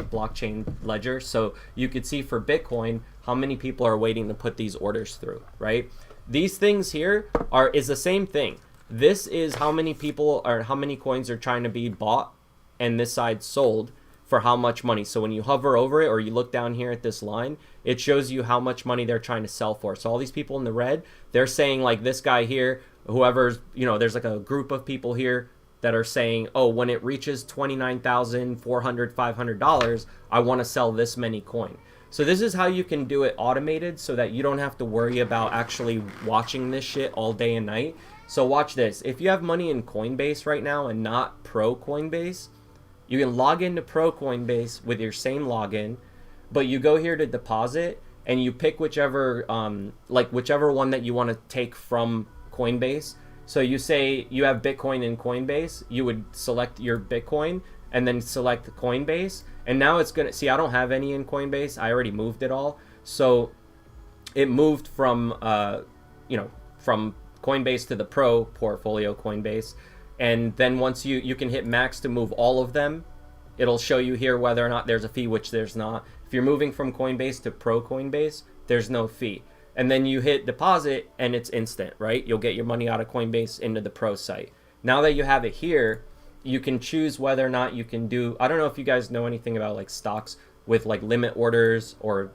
blockchain ledger. So you could see for Bitcoin how many people are waiting to put these orders through, right? These things here is the same thing. This is how many people or how many coins are trying to be bought, and this side sold for how much money. So when you hover over it or you look down here at this line, it shows you how much money they're trying to sell for. So all these people in the red, they're saying like this guy here, whoever's, there's like a group of people here that are saying, oh, when it reaches $29,400, $500, I want to sell this many coin. So this is how you can do it automated so that you don't have to worry about actually watching this shit all day and night. So watch this. If you have money in Coinbase right now and not Pro Coinbase, you can log into Pro Coinbase with your same login, but you go here to deposit and you pick whichever whichever one that you want to take from Coinbase. So you say you have Bitcoin in Coinbase, you would select your Bitcoin and then select Coinbase. And now it's gonna see, I don't have any in Coinbase. I already moved it all. So it moved from from Coinbase to the Pro portfolio Coinbase. And then once you can hit max to move all of them. It'll show you here whether or not there's a fee, which there's not. If you're moving from Coinbase to Pro Coinbase, there's no fee. And then you hit deposit and it's instant, right? You'll get your money out of Coinbase into the Pro site. Now that you have it here, you can choose whether or not you can do, I don't know if you guys know anything about like stocks with like limit orders or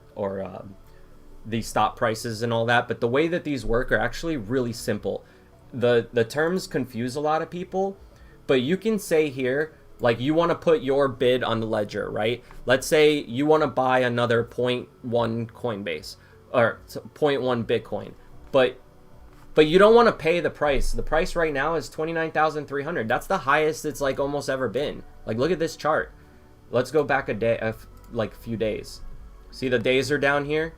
the stop prices and all that, but the way that these work are actually really simple. The terms confuse a lot of people, but you can say here, like you want to put your bid on the ledger, right? Let's say you want to buy another 0.1 Coinbase or 0.1 Bitcoin, but you don't want to pay the price. The price right now is 29,300. That's the highest it's like almost ever been. Like look at this chart. Let's go back a few days. See the days are down here?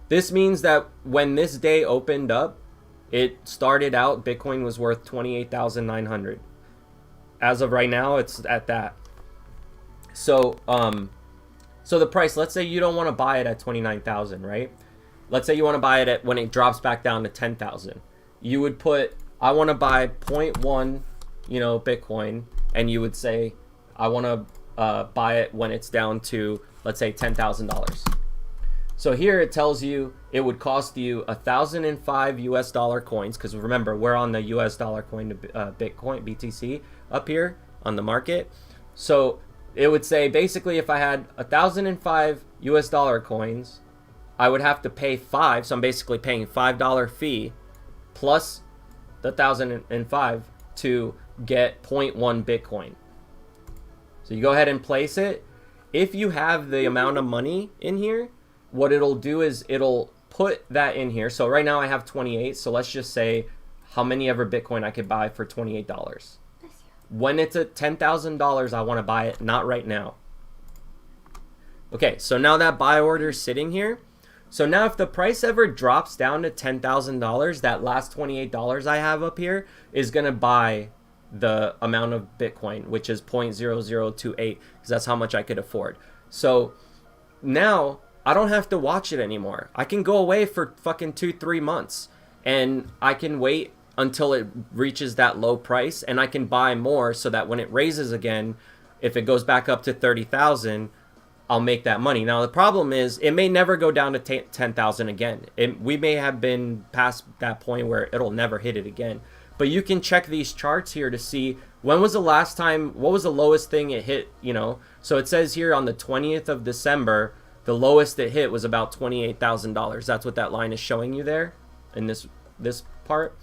This means that when this day opened up, it started out, Bitcoin was worth 28,900. As of right now, it's at that. So the price, let's say you don't want to buy it at 29,000, right? Let's say you want to buy it at when it drops back down to 10,000. You would put, I want to buy 0.1, Bitcoin, and you would say, I want to buy it when it's down to, let's say, $10,000. So here it tells you it would cost you 1,005 US dollar coins, because remember, we're on the US dollar coin to Bitcoin, BTC, up here on the market. So it would say basically if I had 1,005 US dollar coins, I would have to pay 5. So I'm basically paying $5 fee plus the 1,005 to get 0.1 Bitcoin. So you go ahead and place it. If you have the amount of money in here, what it'll do is it'll put that in here. So right now I have 28. So let's just say how many ever Bitcoin I could buy for $28. When it's at $10,000, I want to buy it, not right now. Okay, so now that buy order is sitting here. So now if the price ever drops down to $10,000, that last $28 I have up here is going to buy the amount of Bitcoin, which is 0.0028, because that's how much I could afford. So now I don't have to watch it anymore. I can go away for fucking 2-3 months and I can wait until it reaches that low price and I can buy more so that when it raises again, if it goes back up to 30,000, I'll make that money. Now the problem is it may never go down to 10,000 again. We may have been past that point where it'll never hit it again. But you can check these charts here to see when was the last time, what was the lowest thing it hit, So it says here on the 20th of December, the lowest it hit was about $28,000. That's what that line is showing you there in this part.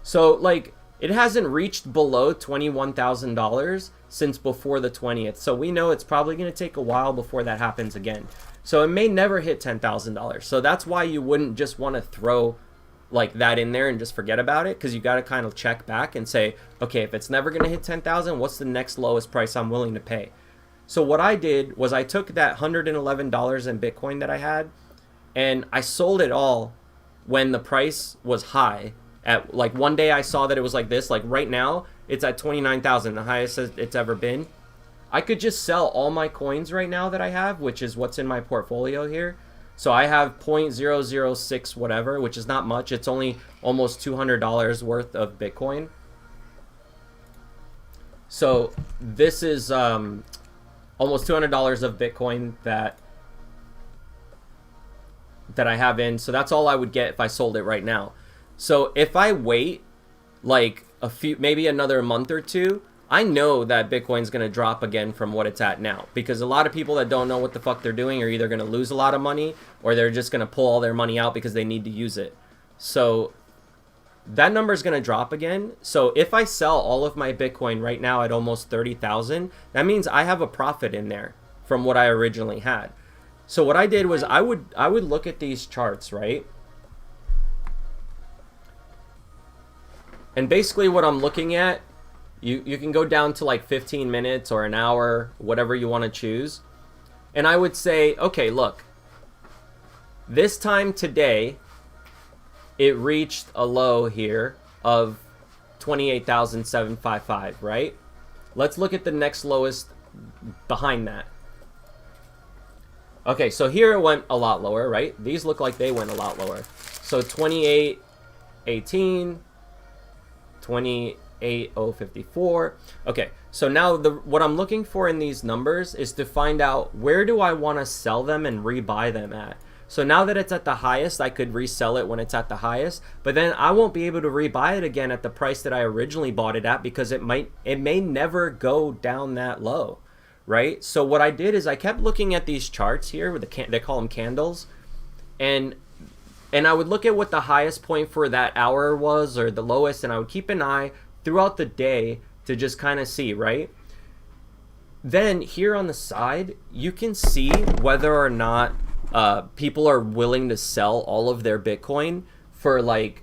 So like it hasn't reached below $21,000 since before the 20th. So we know it's probably going to take a while before that happens again. So it may never hit $10,000. So that's why you wouldn't just want to throw like that in there and just forget about it, because you got to kind of check back and say, okay, if it's never going to hit 10,000, what's the next lowest price I'm willing to pay? So what I did was I took that $111 in Bitcoin that I had and I sold it all when the price was high. At like one day I saw that it was like this, like right now it's at 29,000, the highest it's ever been. I could just sell all my coins right now that I have, which is what's in my portfolio here. So I have 0.006 whatever, which is not much. It's only almost $200 worth of Bitcoin. So this is almost $200 of Bitcoin that I have in. So that's all I would get if I sold it right now. So if I wait like maybe another month or two, I know that Bitcoin's going to drop again from what it's at now, because a lot of people that don't know what the fuck they're doing are either going to lose a lot of money or they're just going to pull all their money out because they need to use it. So that number is going to drop again. So if I sell all of my Bitcoin right now at almost 30,000, that means I have a profit in there from what I originally had. So what I did was I would look at these charts, right? And basically what I'm looking at, you can go down to like 15 minutes or an hour, whatever you want to choose. And I would say, okay, look, this time today, it reached a low here of 28,755, right? Let's look at the next lowest behind that. Okay, so here it went a lot lower, right? These look like they went a lot lower. So 28.18, 28.054. Okay, so now what I'm looking for in these numbers is to find out where do I want to sell them and rebuy them at. So now that it's at the highest, I could resell it when it's at the highest, but then I won't be able to rebuy it again at the price that I originally bought it at because it may never go down that low, right? So what I did is I kept looking at these charts here with they call them candles, and I would look at what the highest point for that hour was or the lowest, and I would keep an eye throughout the day to just kind of see, right? Then here on the side, you can see whether or not people are willing to sell all of their Bitcoin for like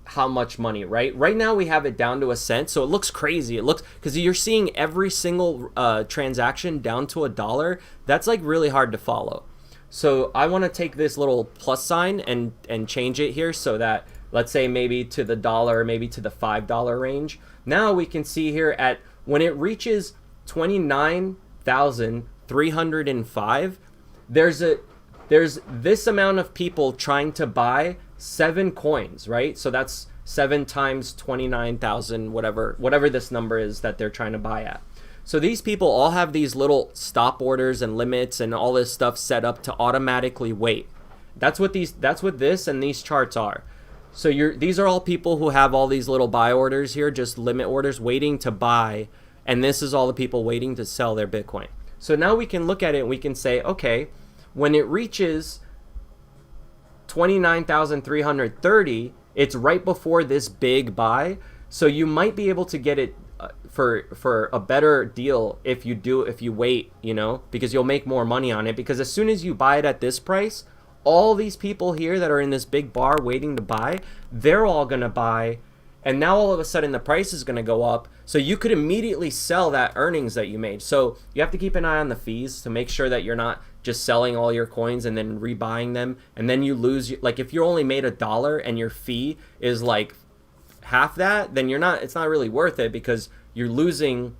how much money, right? Right now we have it down to a cent, so it looks crazy. It looks, because you're seeing every single transaction down to $1. That's like really hard to follow. So I want to take this little plus sign and change it here so that, let's say maybe to the dollar, maybe to the $5 range. Now we can see here at when it reaches 29,305, there's this amount of people trying to buy 7 coins, right? So that's 7 times 29,000, whatever this number is that they're trying to buy at. So these people all have these little stop orders and limits and all this stuff set up to automatically wait. That's what this and these charts are. So these are all people who have all these little buy orders here, just limit orders waiting to buy, and this is all the people waiting to sell their Bitcoin. So now we can look at it and we can say, okay, when it reaches 29,330, it's right before this big buy. So you might be able to get it for a better deal if you wait, because you'll make more money on it, because as soon as you buy it at this price, all these people here that are in this big bar waiting to buy, they're all going to buy, and now all of a sudden the price is going to go up, so you could immediately sell that earnings that you made. So you have to keep an eye on the fees to make sure that you're not just selling all your coins and then rebuying them, and then you lose. Like if you only made $1 and your fee is like half that, then it's not really worth it, because you're losing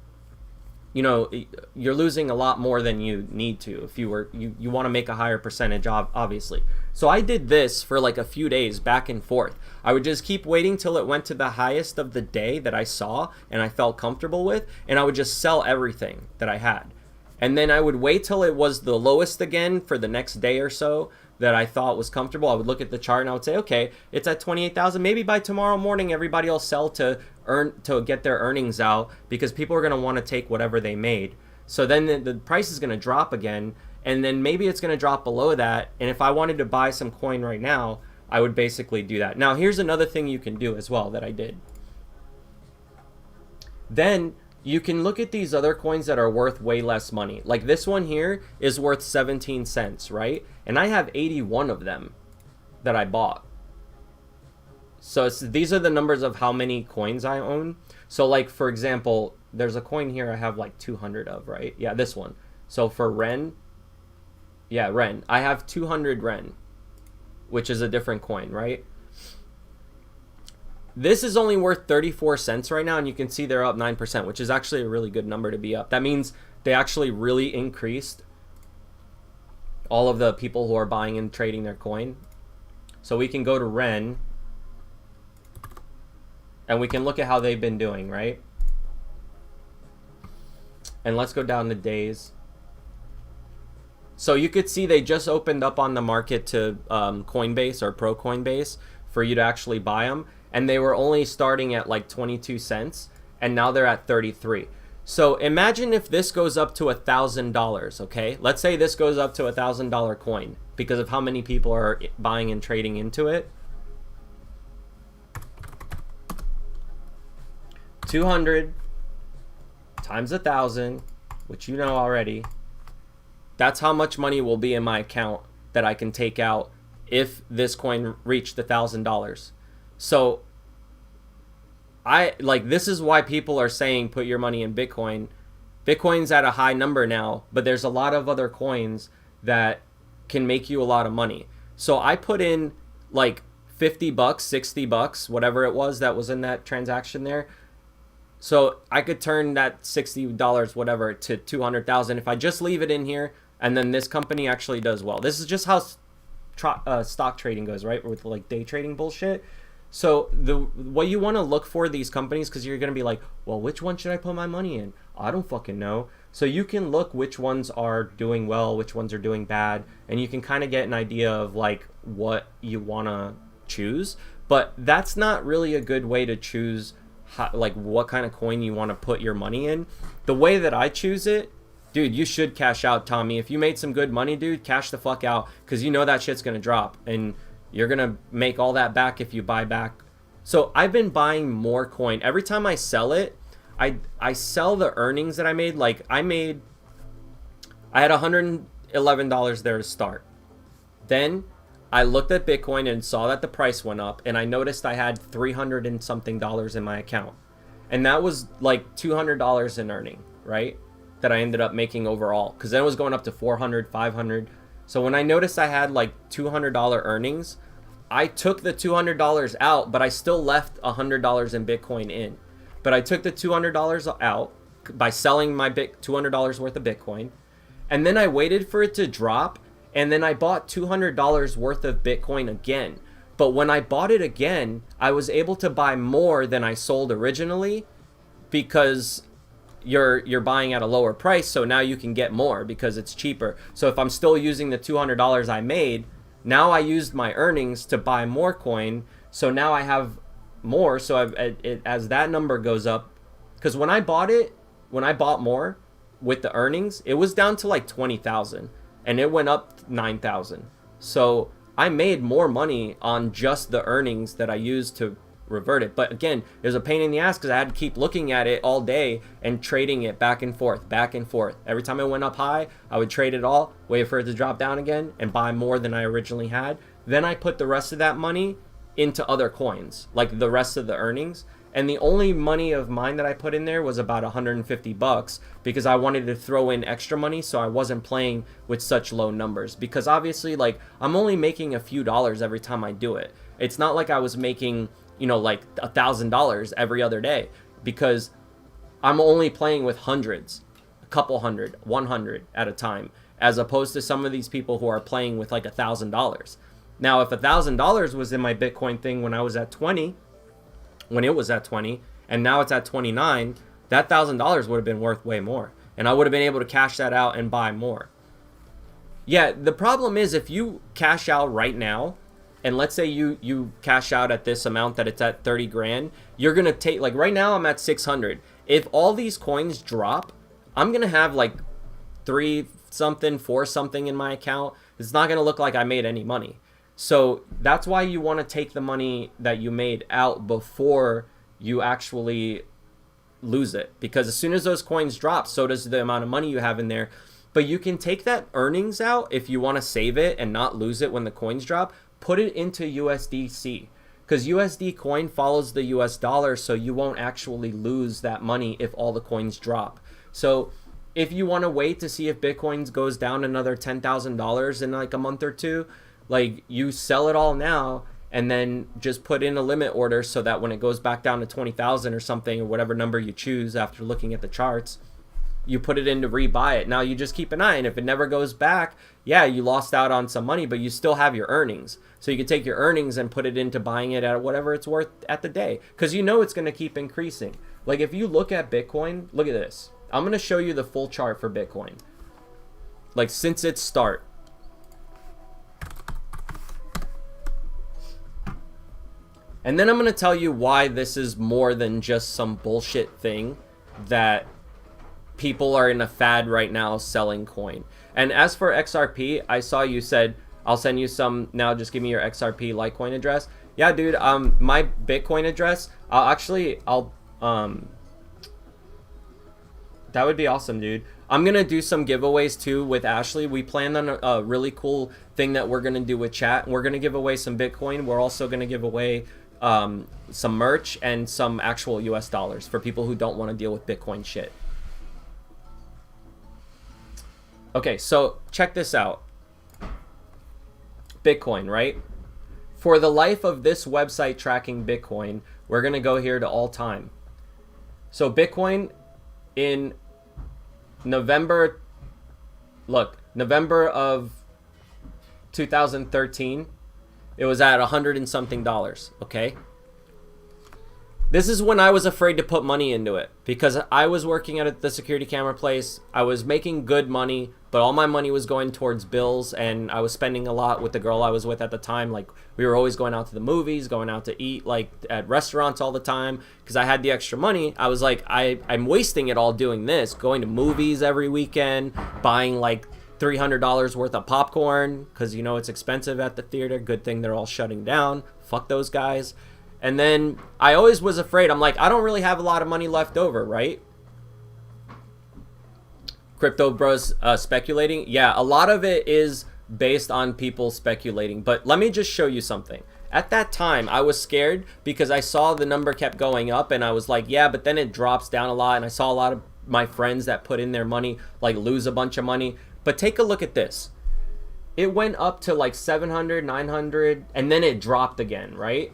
a lot more than you need to if you want to make a higher percentage, obviously. So I did this for like a few days back and forth. I would just keep waiting till it went to the highest of the day that I saw and I felt comfortable with, and I would just sell everything that I had. And then I would wait till it was the lowest again for the next day or so that I thought was comfortable. I would look at the chart and I would say, okay, it's at 28,000. Maybe by tomorrow morning, everybody will sell to get their earnings out, because people are going to want to take whatever they made. So then the price is going to drop again, and then maybe it's going to drop below that. And if I wanted to buy some coin right now, I would basically do that. Now, here's another thing you can do as well that I did. Then you can look at these other coins that are worth way less money. Like this one here is worth 17 cents, right? And I have 81 of them that I bought. So these are the numbers of how many coins I own. So like, for example, there's a coin here I have like 200 of, right? Yeah, this one. So for Ren, I have 200 Ren, which is a different coin, right? This is only worth 34 cents right now, and you can see they're up 9%, which is actually a really good number to be up. That means they actually really increased all of the people who are buying and trading their coin. So we can go to Ren, and we can look at how they've been doing, right? And let's go down to days. So you could see they just opened up on the market to Coinbase or Pro Coinbase for you to actually buy them. And they were only starting at like 22 cents, and now they're at 33. So imagine if this goes up to $1,000, okay? Let's say this goes up to $1,000 coin because of how many people are buying and trading into it. 200 times 1,000, which you know already, That's how much money will be in my account that I can take out if this coin reached $1,000. So this is why people are saying put your money in Bitcoin. Bitcoin's at a high number now, but there's a lot of other coins that can make you a lot of money. So I put in like $50, $60, whatever it was that was in that transaction there. So I could turn that $60, whatever, to 200,000 if I just leave it in here, and then this company actually does well. This is just how stock trading goes, right? With like day trading bullshit. So what you want to look for these companies, because you're going to be like, well, which one should I put my money in? I don't fucking know. So you can look which ones are doing well, which ones are doing bad, and you can kind of get an idea of like what you want to choose. But that's not really a good way to choose like what kind of coin you want to put your money in. The way that I choose it, dude, you should cash out, Tommy. If you made some good money, dude, cash the fuck out, because you know that shit's gonna drop and you're gonna make all that back if you buy back. So I've been buying more coin. Every time I sell it, I sell the earnings that I made. Like I had $111 there to start. Then I looked at Bitcoin and saw that the price went up, and I noticed I had $300 and something in my account. And that was like $200 in earning, right? That I ended up making overall, because then it was going up to 400, 500. So when I noticed I had like $200 earnings, I took the $200 out, but I still left $100 in Bitcoin in. But I took the $200 out by selling my $200 worth of Bitcoin, and then I waited for it to drop, and then I bought $200 worth of Bitcoin again. But when I bought it again, I was able to buy more than I sold originally, because you're buying at a lower price, so now you can get more because it's cheaper. So if I'm still using the $200 I made, now I used my earnings to buy more coin, so now I have more. So as that number goes up, because when I bought more with the earnings, it was down to like 20,000, and it went up 9,000. So I made more money on just the earnings that I used to revert it. But again, it was a pain in the ass because I had to keep looking at it all day and trading it back and forth. Every time it went up high, I would trade it all, wait for it to drop down again, and buy more than I originally had. Then I put the rest of that money into other coins, like the rest of the earnings. And the only money of mine that I put in there was about $150, because I wanted to throw in extra money so I wasn't playing with such low numbers. Because obviously, like, I'm only making a few dollars every time I do it. It's not like I was making, like $1,000 every other day, because I'm only playing with hundreds, a couple hundred, 100 at a time, as opposed to some of these people who are playing with like $1,000. Now, if $1,000 was in my Bitcoin thing when it was at 20, and now it's at 29, that $1,000 would have been worth way more, and I would have been able to cash that out and buy more. Yeah, the problem is if you cash out right now, and let's say you cash out at this amount that it's at 30 grand, you're gonna take, like right now I'm at 600. If all these coins drop, I'm gonna have like 3 something, 4 something in my account. It's not gonna look like I made any money. So that's why you want to take the money that you made out before you actually lose it, because as soon as those coins drop, so does the amount of money you have in there. But you can take that earnings out if you want to save it and not lose it when the coins drop. Put it into USDC, because USD coin follows the US dollar, so you won't actually lose that money if all the coins drop. So if you want to wait to see if Bitcoin goes down another $10,000 in like a month or two, like you sell it all now and then just put in a limit order so that when it goes back down to 20,000 or something, or whatever number you choose after looking at the charts, you put it in to rebuy it. Now you just keep an eye, and if it never goes back, yeah, you lost out on some money, but you still have your earnings. So you can take your earnings and put it into buying it at whatever it's worth at the day, because you know it's going to keep increasing. Like if you look at Bitcoin, look at this. I'm going to show you the full chart for Bitcoin, like since its start. And then I'm going to tell you why this is more than just some bullshit thing that people are in a fad right now selling coin. And as for XRP, I saw you said, I'll send you some now, just give me your XRP Litecoin address. Yeah, dude, my Bitcoin address, I'll That would be awesome, dude. I'm going to do some giveaways too with Ashely. We planned on a really cool thing that we're going to do with chat. We're going to give away some Bitcoin. We're also going to give away some merch and some actual US dollars for people who don't want to deal with Bitcoin shit. Okay, so check this out. Bitcoin, right? For the life of this website tracking Bitcoin, we're going to go here to all time. So Bitcoin in November of 2013, it was at $100 and something, okay? This is when I was afraid to put money into it because I was working at the security camera place. I was making good money, but all my money was going towards bills, and I was spending a lot with the girl I was with at the time. Like, we were always going out to the movies, going out to eat, like at restaurants all the time because I had the extra money. I was like, I'm wasting it all doing this, going to movies every weekend, buying like $300 worth of popcorn because, you know, it's expensive at the theater. Good thing they're all shutting down. Fuck those guys. And then I always was afraid. I'm like, I don't really have a lot of money left over, right? Crypto bros speculating. Yeah, a lot of it is based on people speculating. But let me just show you something. At that time, I was scared because I saw the number kept going up and I was like, yeah, but then it drops down a lot. And I saw a lot of my friends that put in their money, like, lose a bunch of money. But take a look at this. It went up to like 700, 900, and then it dropped again, right?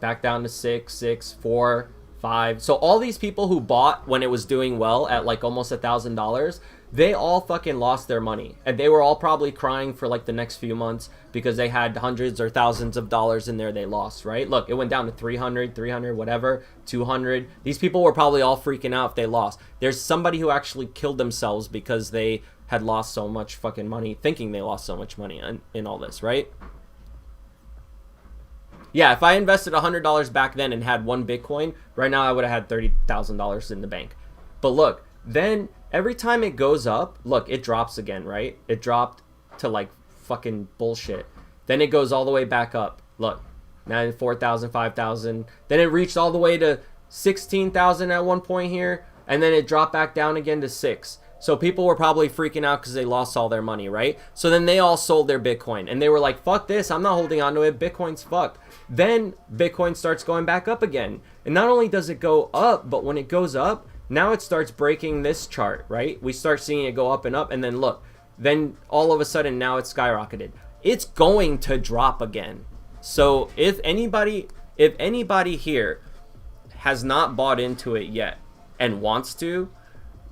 Back down to 6, 4, 5. So all these people who bought when it was doing well at like almost $1,000, they all fucking lost their money. And they were all probably crying for like the next few months because they had hundreds or thousands of dollars in there they lost, right? Look, it went down to 300, whatever, 200. These people were probably all freaking out if they lost. There's somebody who actually killed themselves because they had lost so much fucking money, thinking they lost so much money in all this, right? Yeah, if I invested $100 back then and had one Bitcoin, right now I would have had $30,000 in the bank. But look, then every time it goes up, look, it drops again, right? It dropped to like fucking bullshit. Then it goes all the way back up. Look, now 4,000, 5,000. Then it reached all the way to 16,000 at one point here. And then it dropped back down again to 6. So people were probably freaking out because they lost all their money, right? So then they all sold their Bitcoin. And they were like, fuck this, I'm not holding on to it. Bitcoin's fucked. Then Bitcoin starts going back up again. And not only does it go up, but when it goes up, now it starts breaking this chart, right? We start seeing it go up and up. And then look, then all of a sudden now it's skyrocketed. It's going to drop again. So if anybody here has not bought into it yet and wants to,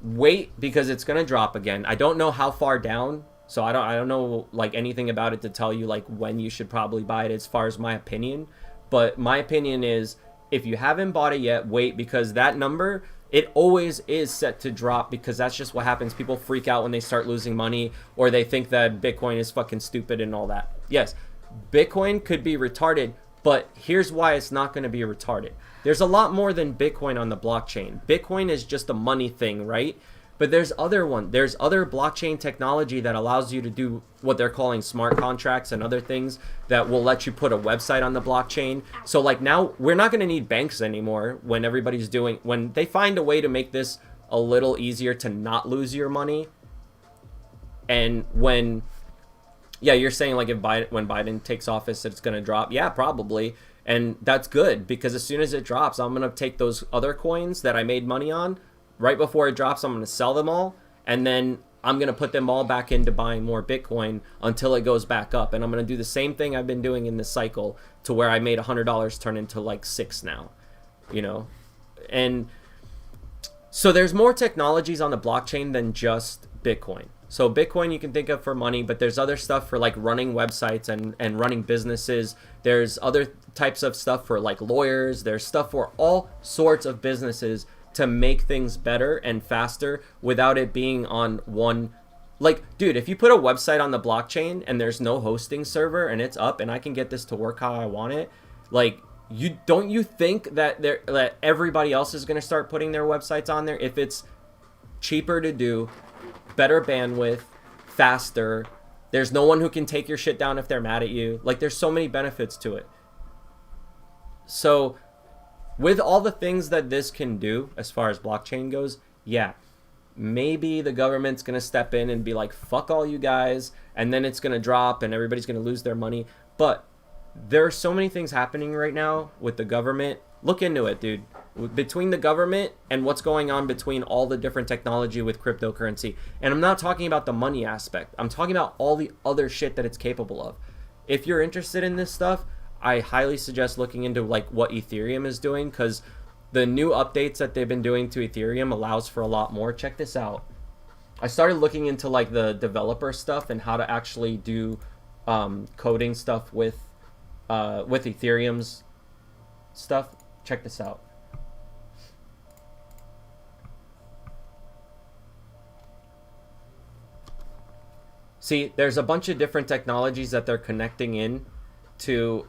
wait, because it's gonna drop again. I don't know how far down, so I don't know like anything about it to tell you like when you should probably buy it as far as my opinion. But my opinion is, if you haven't bought it yet, wait, because that number, it always is set to drop because that's just what happens. People freak out when they start losing money, or they think that Bitcoin is fucking stupid and all that. Yes, Bitcoin could be retarded, but here's why it's not going to be retarded. There's a lot more than Bitcoin on the blockchain. Bitcoin is just a money thing, right? But there's other blockchain technology that allows you to do what they're calling smart contracts and other things that will let you put a website on the blockchain. So like now we're not going to need banks anymore when when they find a way to make this a little easier to not lose your money. And when, yeah, you're saying like when Biden takes office, it's going to drop. Yeah, probably. And that's good because as soon as it drops, I'm going to take those other coins that I made money on. Right before it drops, I'm going to sell them all. And then I'm going to put them all back into buying more Bitcoin until it goes back up. And I'm going to do the same thing I've been doing in this cycle to where I made $100 turn into like 6 now, you know? And so there's more technologies on the blockchain than just Bitcoin. So Bitcoin you can think of for money, but there's other stuff for like running websites and running businesses. There's other types of stuff for like lawyers. There's stuff for all sorts of businesses to make things better and faster without it being on one. Like, dude, if you put a website on the blockchain and there's no hosting server and it's up and I can get this to work how I want it, like, don't you think that that everybody else is going to start putting their websites on there if it's cheaper to do, better bandwidth, faster, there's no one who can take your shit down if they're mad at you. Like, there's so many benefits to it. So with all the things that this can do as far as blockchain goes, yeah, maybe the government's going to step in and be like, fuck all you guys, and then it's going to drop and everybody's going to lose their money. But there are so many things happening right now with the government. Look into it, dude. Between the government and what's going on between all the different technology with cryptocurrency. And I'm not talking about the money aspect. I'm talking about all the other shit that it's capable of. If you're interested in this stuff, I highly suggest looking into like what Ethereum is doing, because the new updates that they've been doing to Ethereum allows for a lot more. Check this out. I started looking into like the developer stuff and how to actually do coding stuff with Ethereum's stuff. Check this out. See, there's a bunch of different technologies that they're connecting in to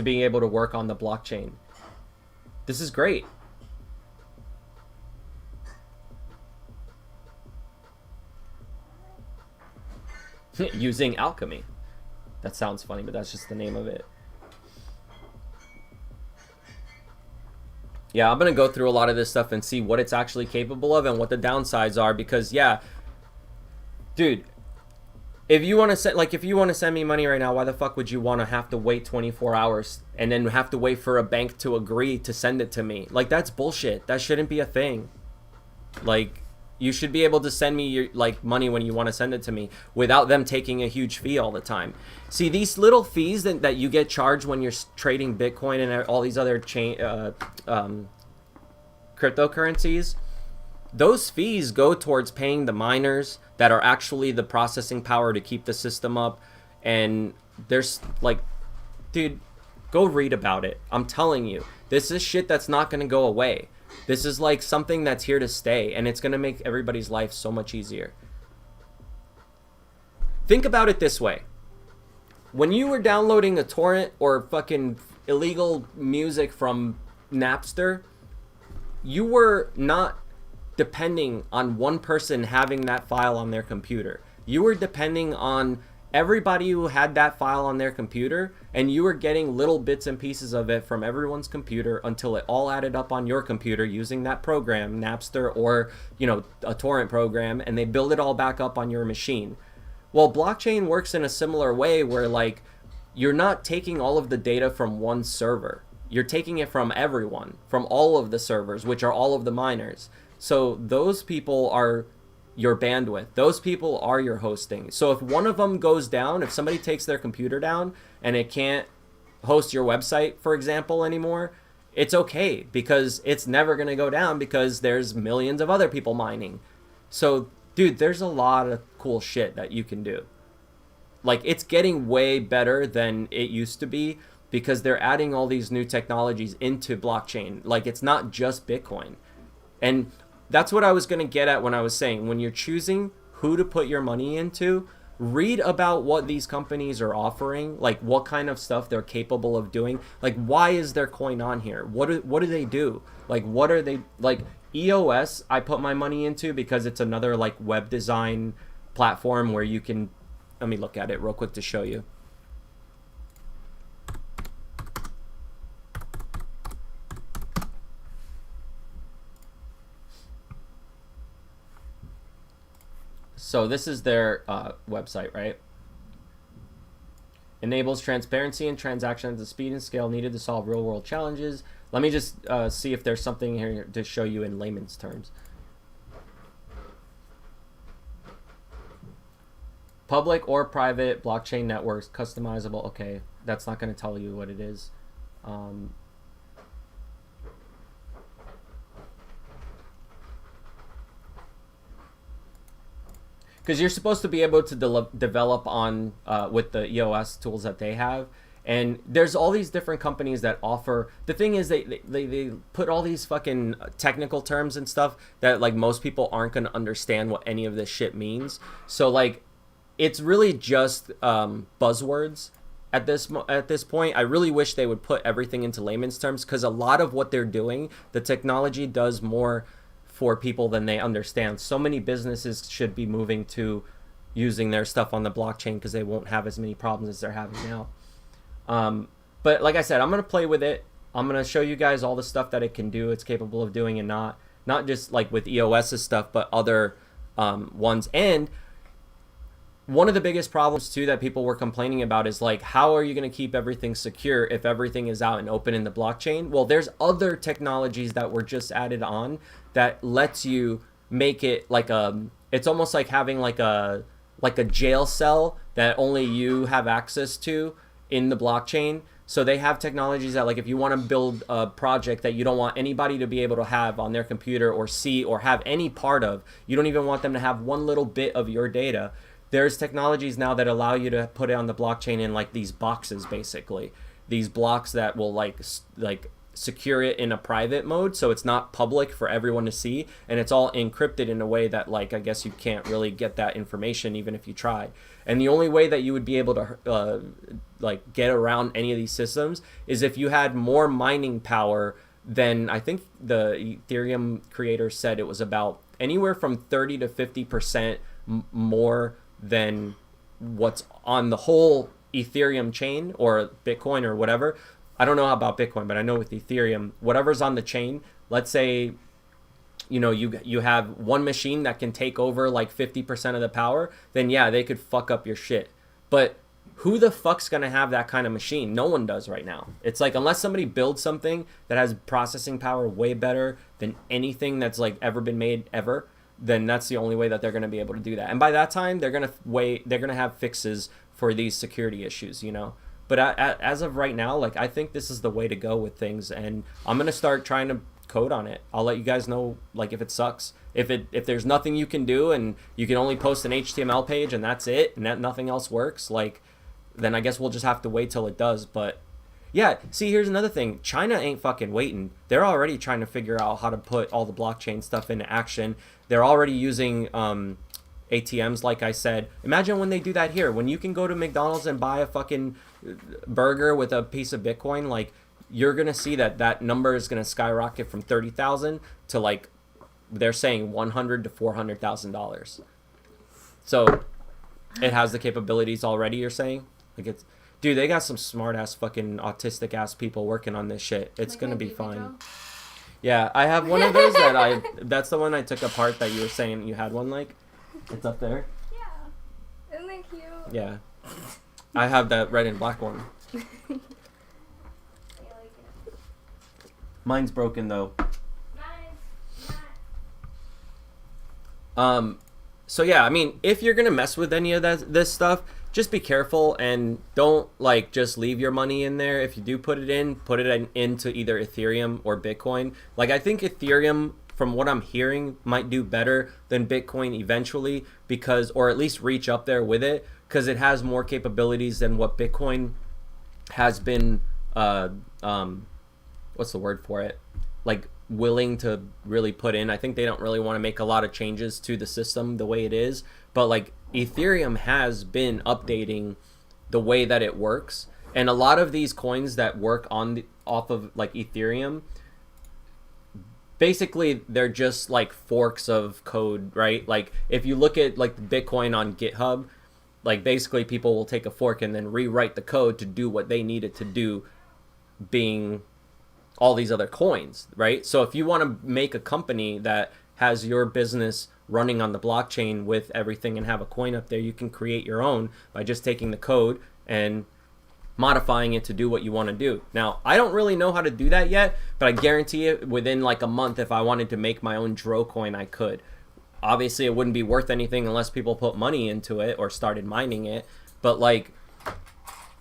being able to work on the blockchain. This is great. Using alchemy. That sounds funny, but that's just the name of it. Yeah, I'm going to go through a lot of this stuff and see what it's actually capable of and what the downsides are, because yeah, dude, if you want to send me money right now, why the fuck would you want to have to wait 24 hours and then have to wait for a bank to agree to send it to me? Like, that's bullshit. That shouldn't be a thing. Like, you should be able to send me your money when you want to send it to me without them taking a huge fee all the time. See, these little fees that you get charged when you're trading Bitcoin and all these other cryptocurrencies, those fees go towards paying the miners that are actually the processing power to keep the system up. And there's like, dude, go read about it. I'm telling you, this is shit that's not going to go away. This is like something that's here to stay, and it's going to make everybody's life so much easier. Think about it this way. When you were downloading a torrent or fucking illegal music from Napster, you were not depending on one person having that file on their computer. You were depending on everybody who had that file on their computer, and you were getting little bits and pieces of it from everyone's computer until it all added up on your computer using that program, Napster, or, you know, a torrent program, and they build it all back up on your machine. Well, blockchain works in a similar way where, like, you're not taking all of the data from one server. You're taking it from everyone, from all of the servers, which are all of the miners. So those people are your bandwidth. Those people are your hosting. So if one of them goes down, if somebody takes their computer down and it can't host your website, for example, anymore, it's okay, because it's never going to go down because there's millions of other people mining. So, dude, there's a lot of cool shit that you can do. Like, it's getting way better than it used to be because they're adding all these new technologies into blockchain. Like, it's not just Bitcoin. And that's what I was going to get at when I was saying, when you're choosing who to put your money into, read about what these companies are offering, like what kind of stuff they're capable of doing. Like, why is their coin on here? What do they do? Like, what are they, like, EOS I put my money into because it's another like web design platform where you can, let me look at it real quick to show you. So this is their website, right? Enables transparency and transactions at the speed and scale needed to solve real-world challenges. Let me just see if there's something here to show you in layman's terms. Public or private blockchain networks, customizable. Okay, that's not going to tell you what it is. Because you're supposed to be able to develop on with the EOS tools that they have, and there's all these different companies that offer. The thing is, they put all these fucking technical terms and stuff that like most people aren't gonna understand what any of this shit means. So like, it's really just buzzwords at this point. I really wish they would put everything into layman's terms, because a lot of what they're doing, the technology does more for people than they understand. So many businesses should be moving to using their stuff on the blockchain because they won't have as many problems as they're having now. But like I said, I'm going to play with it. I'm going to show you guys all the stuff that it can do, it's capable of doing and not not just like with EOS's stuff, but other ones. And one of the biggest problems too that people were complaining about is like, how are you going to keep everything secure if everything is out and open in the blockchain? Well, there's other technologies that were just added on that lets you make it like it's almost like having like a jail cell that only you have access to in the blockchain. So they have technologies that, like, if you want to build a project that you don't want anybody to be able to have on their computer or see or have any part of, you don't even want them to have one little bit of your data, there's technologies now that allow you to put it on the blockchain in like these boxes, basically. These blocks that will like secure it in a private mode, so it's not public for everyone to see, and it's all encrypted in a way that, like, I guess you can't really get that information even if you try. And the only way that you would be able to like get around any of these systems is if you had more mining power than, I think the Ethereum creator said it was about anywhere from 30 to 50% more than what's on the whole Ethereum chain or Bitcoin or whatever. I don't know about Bitcoin, but I know with Ethereum, whatever's on the chain, let's say, you know, you have one machine that can take over like 50% of the power, then yeah, they could fuck up your shit. But who the fuck's gonna have that kind of machine? No one does right now. It's like, unless somebody builds something that has processing power way better than anything that's like ever been made ever, then that's the only way that they're gonna be able to do that. And by that time, they're gonna have fixes for these security issues, you know. But as of right now, like, I think this is the way to go with things, and I'm gonna start trying to code on it. I'll let you guys know, like, if it sucks, if there's nothing you can do and you can only post an HTML page and that's it, and that nothing else works, like, then I guess we'll just have to wait till it does. But yeah, see, here's another thing. China ain't fucking waiting. They're already trying to figure out how to put all the blockchain stuff into action. They're already using ATMs, like I said. Imagine when they do that here. When you can go to McDonald's and buy a fucking burger with a piece of Bitcoin, like, you're gonna see that number is gonna skyrocket from 30,000 to, like, they're saying $100,000 to $400,000. So it has the capabilities already, you're saying? Like, it's, dude, they got some smart ass fucking autistic ass people working on this shit. It's Like gonna a be baby fine. doll? Yeah, I have one of those that's the one I took apart that you were saying you had one, like. It's up there. Yeah. Isn't that cute? Yeah. I have that red and black one. I like it. Mine's broken though. Nice. So yeah, I mean, if you're gonna mess with any of this stuff, just be careful and don't, like, just leave your money in there. If you do put it into either Ethereum or Bitcoin. Like, I think Ethereum, from what I'm hearing, might do better than Bitcoin eventually, because, or at least reach up there with it, because it has more capabilities than what Bitcoin has been, what's the word for it? Like, willing to really put in. I think they don't really want to make a lot of changes to the system the way it is, but, like, Ethereum has been updating the way that it works, and a lot of these coins that work off of like Ethereum, basically they're just like forks of code, right? Like, if you look at like Bitcoin on GitHub, like, basically people will take a fork and then rewrite the code to do what they need it to do, being all these other coins, right? So if you want to make a company that has your business running on the blockchain with everything and have a coin up there, you can create your own by just taking the code and modifying it to do what you want to do. Now, I don't really know how to do that yet, but I guarantee it, within like a month, if I wanted to make my own Dro coin, I could. Obviously, it wouldn't be worth anything unless people put money into it or started mining it. But, like,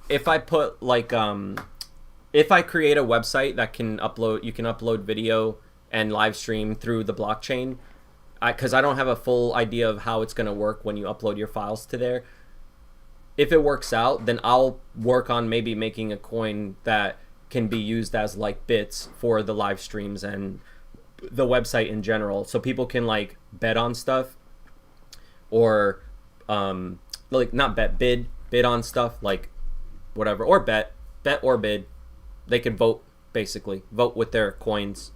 if I put, like, if I create a website that you can upload video and live stream through the blockchain, because I don't have a full idea of how it's going to work when you upload your files to there. If it works out, then I'll work on maybe making a coin that can be used as, like, bits for the live streams and the website in general, so people can, like, bet on stuff, or like, not bid on stuff, like, whatever, or bet or bid. They can vote, basically vote with their coins.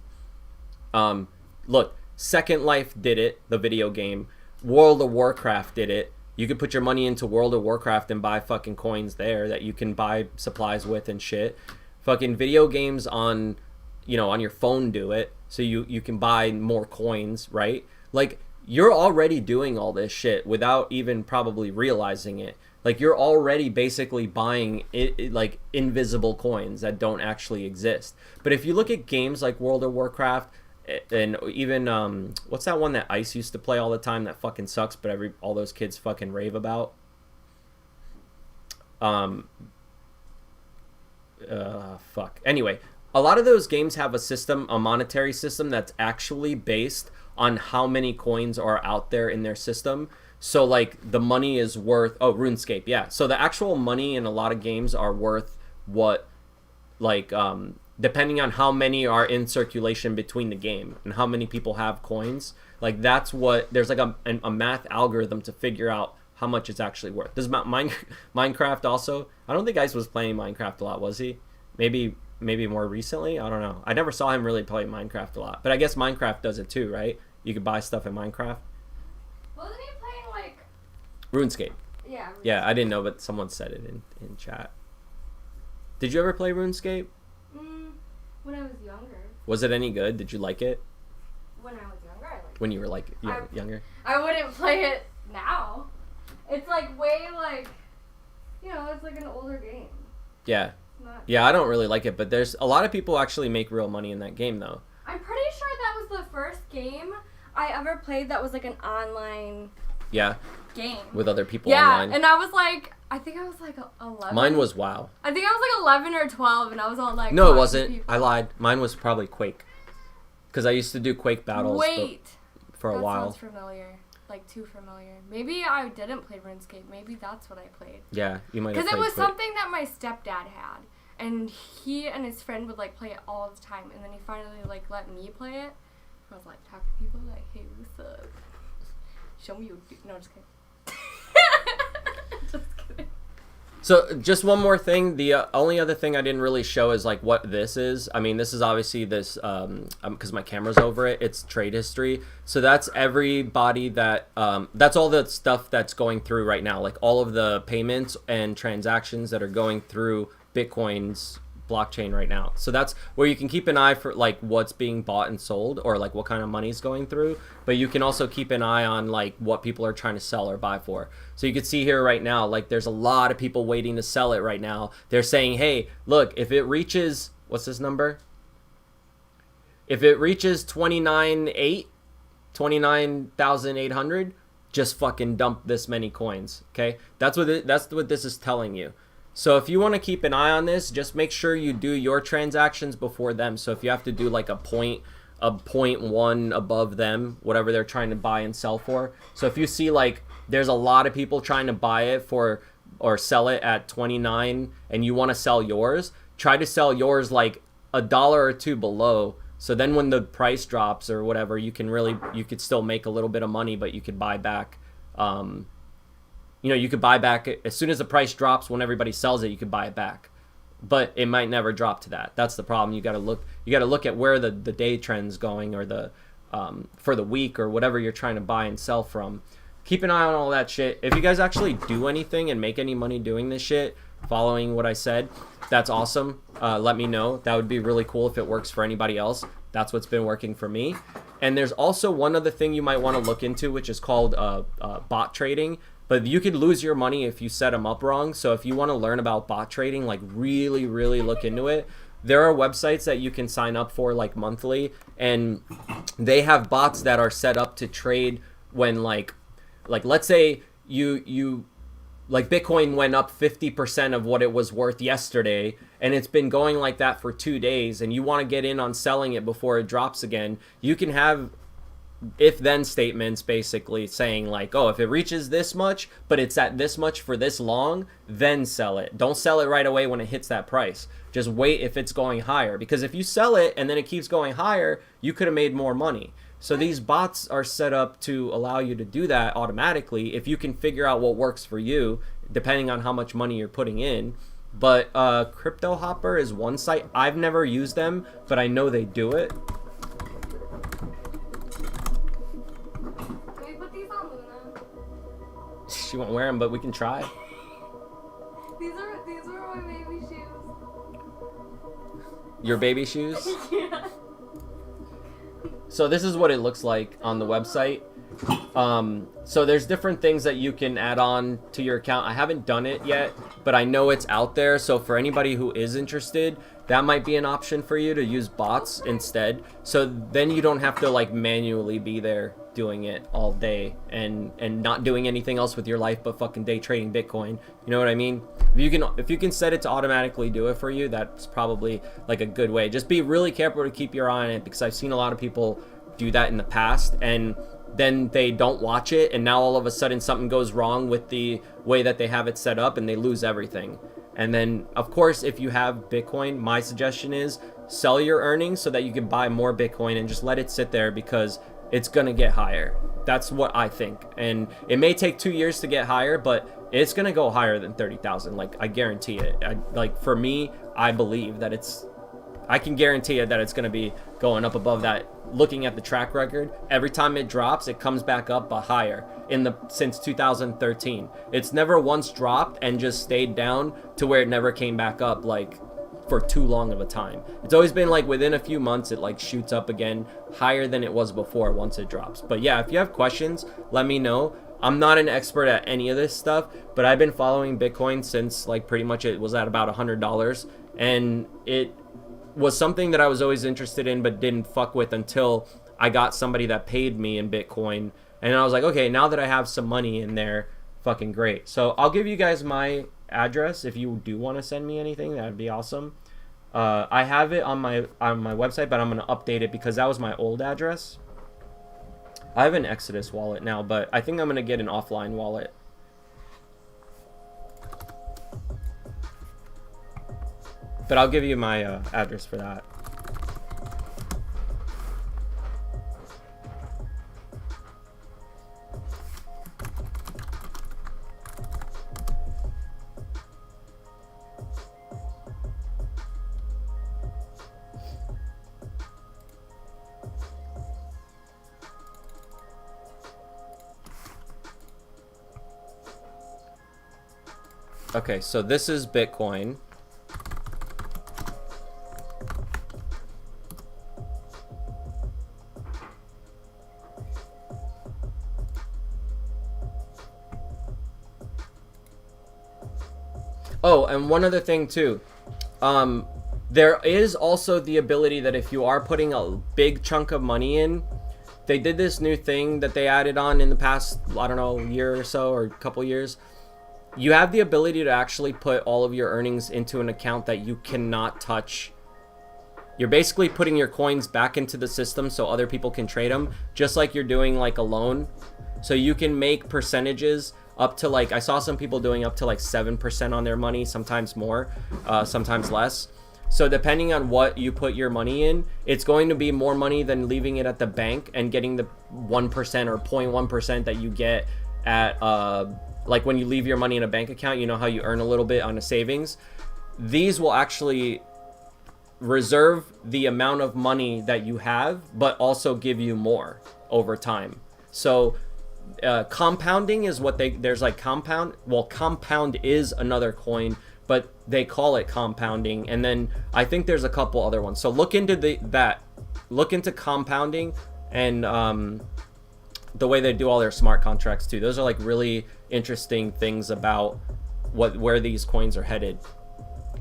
Look, Second Life did it, the video game. World of Warcraft did it. You could put your money into World of Warcraft and buy fucking coins there that you can buy supplies with and shit. Fucking video games on you know, on your phone do it, so you can buy more coins, right? Like, you're already doing all this shit without even probably realizing it. Like, you're already basically buying like invisible coins that don't actually exist. But if you look at games like World of Warcraft, and even what's that one that Ice used to play all the time that fucking sucks, but all those kids fucking rave about? Fuck. Anyway, a lot of those games have a monetary system that's actually based on how many coins are out there in their system. So like the money is worth, RuneScape, yeah. So the actual money in a lot of games are worth what, like, depending on how many are in circulation between the game and how many people have coins. Like, that's what, there's like a math algorithm to figure out how much it's actually worth. Does Minecraft also? I don't think Ice was playing Minecraft a lot, was he? Maybe more recently? I don't know. I never saw him really play Minecraft a lot. But I guess Minecraft does it too, right? You could buy stuff in Minecraft. Wasn't he playing like RuneScape. Yeah. RuneScape. Yeah, I didn't know, but someone said it in chat. Did you ever play RuneScape? When I was younger. Was it any good? Did you like it? When I was younger, I liked it. When you were like younger? I wouldn't play it now. It's like way like, you know, it's like an older game. Yeah. Not... Yeah, I don't really like it, but there's a lot of people actually make real money in that game though. I'm pretty sure that was the first game I ever played that was like an online game. With other people online. Yeah, and I was like, I think I was like 11. Mine was WoW. I think I was like 11 or 12, and I was all like... No, it wasn't. I lied. Mine was probably Quake. Because I used to do Quake battles for a while. That sounds familiar. Like, too familiar. Maybe I didn't play RuneScape. Maybe that's what I played. Yeah, you might have played Because it was Quake. something that my stepdad had. And he and his friend would, like, play it all the time. And then he finally, like, let me play it. I was like, talk to people like, hey, what's up? Show me your... No, just kidding. Just kidding. So just one more thing. The only other thing I didn't really show is like what this is. I mean, this is obviously this because my camera's over it. It's trade history. So that's everybody that that's all the stuff that's going through right now. Like all of the payments and transactions that are going through Bitcoin's blockchain right now. So that's where you can keep an eye for like what's being bought and sold or like what kind of money's going through, but you can also keep an eye on like what people are trying to sell or buy for. So you can see here right now, like there's a lot of people waiting to sell it right now. They're saying, hey, look, if it reaches, what's this number? If it reaches 29,800, just fucking dump this many coins. Okay, that's what this is telling you. So if you want to keep an eye on this, just make sure you do your transactions before them. So if you have to do like a 0.1 above them, whatever they're trying to buy and sell for. So if you see like there's a lot of people trying to buy it for or sell it at 29 and you want to sell yours, try to sell yours like $1 or $2 below. So then when the price drops or whatever, you could still make a little bit of money, but you could buy back you know, you could buy back as soon as the price drops. When everybody sells it, you could buy it back, but it might never drop to that. That's the problem. You got to look at where the day trend's going, or the for the week, or whatever you're trying to buy and sell from. Keep an eye on all that shit. If you guys actually do anything and make any money doing this shit, following what I said, that's awesome. Let me know. That would be really cool if it works for anybody else. That's what's been working for me. And there's also one other thing you might want to look into, which is called bot trading. But you could lose your money if you set them up wrong. So if you want to learn about bot trading, like really, really look into it. There are websites that you can sign up for like monthly, and they have bots that are set up to trade when like let's say you like Bitcoin went up 50% of what it was worth yesterday, and it's been going like that for 2 days, and you want to get in on selling it before it drops again. You can have if-then statements basically saying like, oh, if it reaches this much, but it's at this much for this long, then sell it. Don't sell it right away when it hits that price. Just wait if it's going higher, because if you sell it and then it keeps going higher, you could have made more money. So these bots are set up to allow you to do that automatically if you can figure out what works for you, depending on how much money you're putting in. But Crypto Hopper is one site. I've never used them, but I know they do it. She won't wear them, but we can try. These are my baby shoes. Your baby shoes? Yeah. So this is what it looks like on the website. So there's different things that you can add on to your account. I haven't done it yet, but I know it's out there. So for anybody who is interested, that might be an option for you to use bots instead. So then you don't have to like manually be there doing it all day and not doing anything else with your life but fucking day trading Bitcoin. You know what I mean? If you can set it to automatically do it for you, that's probably like a good way. Just be really careful to keep your eye on it, because I've seen a lot of people do that in the past and then they don't watch it, and now all of a sudden something goes wrong with the way that they have it set up and they lose everything. And then of course, if you have Bitcoin, my suggestion is sell your earnings so that you can buy more Bitcoin and just let it sit there, because it's gonna get higher. That's what I think. And it may take 2 years to get higher, but it's gonna go higher than 30,000. Like, I guarantee it. Like, for me, I believe that I can guarantee it that it's gonna be going up above that. Looking at the track record, every time it drops, it comes back up but higher since 2013. It's never once dropped and just stayed down to where it never came back up like for too long of a time. It's always been like within a few months it like shoots up again higher than it was before once it drops. But yeah, if you have questions, let me know. I'm not an expert at any of this stuff, but I've been following Bitcoin since like pretty much it was at about $100, and it was something that I was always interested in but didn't fuck with until I got somebody that paid me in Bitcoin, and I was like, okay, now that I have some money in there, fucking great. So I'll give you guys my address if you do want to send me anything. That'd be awesome. I have it on my website, but I'm gonna update it because that was my old address. I have an Exodus wallet now, but I think I'm gonna get an offline wallet. But I'll give you my address for that. Okay, so this is Bitcoin. Oh, and one other thing too. There is also the ability that if you are putting a big chunk of money in, they did this new thing that they added on in the past, I don't know, year or so, or a couple years. You have the ability to actually put all of your earnings into an account that you cannot touch. You're basically putting your coins back into the system so other people can trade them, just like you're doing like a loan. So you can make percentages up to like, I saw some people doing up to like 7% on their money, sometimes more, sometimes less. So depending on what you put your money in, it's going to be more money than leaving it at the bank and getting the 1% or 0.1% that you get at like when you leave your money in a bank account. You know how you earn a little bit on a savings. These will actually reserve the amount of money that you have, but also give you more over time. So compounding is what there's like compound. Well, compound is another coin, but they call it compounding. And then I think there's a couple other ones. So look into look into compounding and the way they do all their smart contracts too. Those are like really interesting things about where these coins are headed.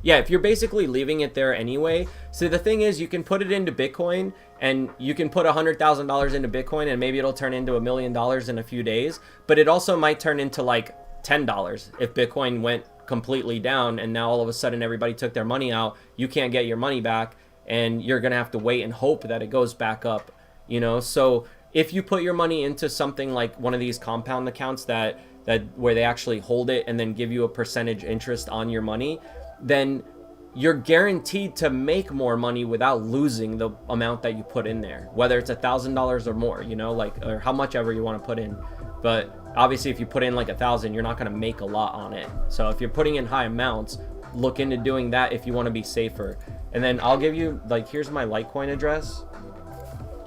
Yeah, if you're basically leaving it there anyway. So the thing is, you can put it into Bitcoin, and you can put $100,000 into Bitcoin, and maybe it'll turn into $1 million in a few days. But it also might turn into like $10 if Bitcoin went completely down, and now all of a sudden everybody took their money out. You can't get your money back, and you're gonna have to wait and hope that it goes back up. You know, so if you put your money into something like one of these compound accounts that where they actually hold it and then give you a percentage interest on your money, then you're guaranteed to make more money without losing the amount that you put in there, whether it's $1,000 or more, you know, like, or how much ever you want to put in. But obviously if you put in like 1,000, you're not going to make a lot on it. So if you're putting in high amounts, look into doing that if you want to be safer. And then I'll give you, like, here's my Litecoin address.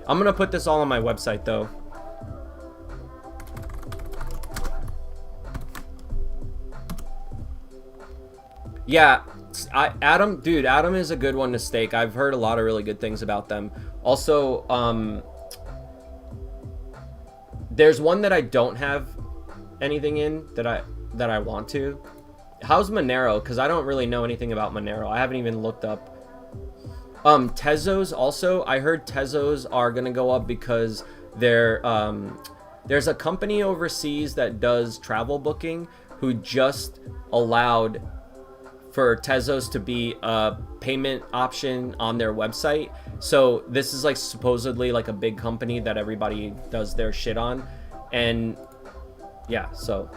I'm going to put this all on my website though. Yeah, Adam, dude, Adam is a good one to stake. I've heard a lot of really good things about them. Also, there's one that I don't have anything in that I want to. How's Monero? Because I don't really know anything about Monero. I haven't even looked up. Tezos also. I heard Tezos are gonna go up because they're there's a company overseas that does travel booking who just allowed for Tezos to be a payment option on their website. So this is like supposedly like a big company that everybody does their shit on. And yeah, so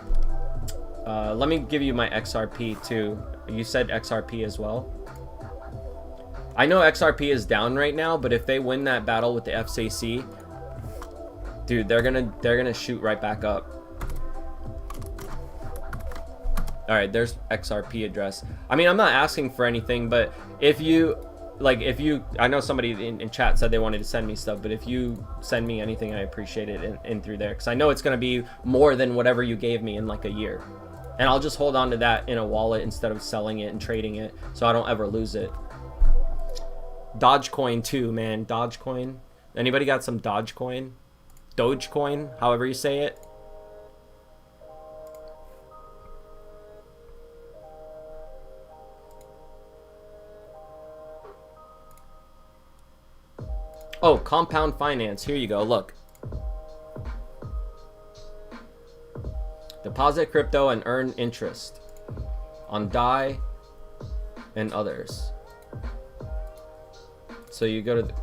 let me give you my XRP too. You said XRP as well. I know XRP is down right now, but if they win that battle with the FCC, dude, they're gonna shoot right back up. All right, there's XRP address. I mean, I'm not asking for anything, but if you, I know somebody in chat said they wanted to send me stuff, but if you send me anything, I appreciate it in through there, because I know it's going to be more than whatever you gave me in like a year. And I'll just hold on to that in a wallet instead of selling it and trading it, so I don't ever lose it. Dogecoin too, man. Dogecoin. Anybody got some Dogecoin? Dogecoin, however you say it. Oh, compound finance. Here you go. Look. Deposit crypto and earn interest on DAI and others. So you go to the...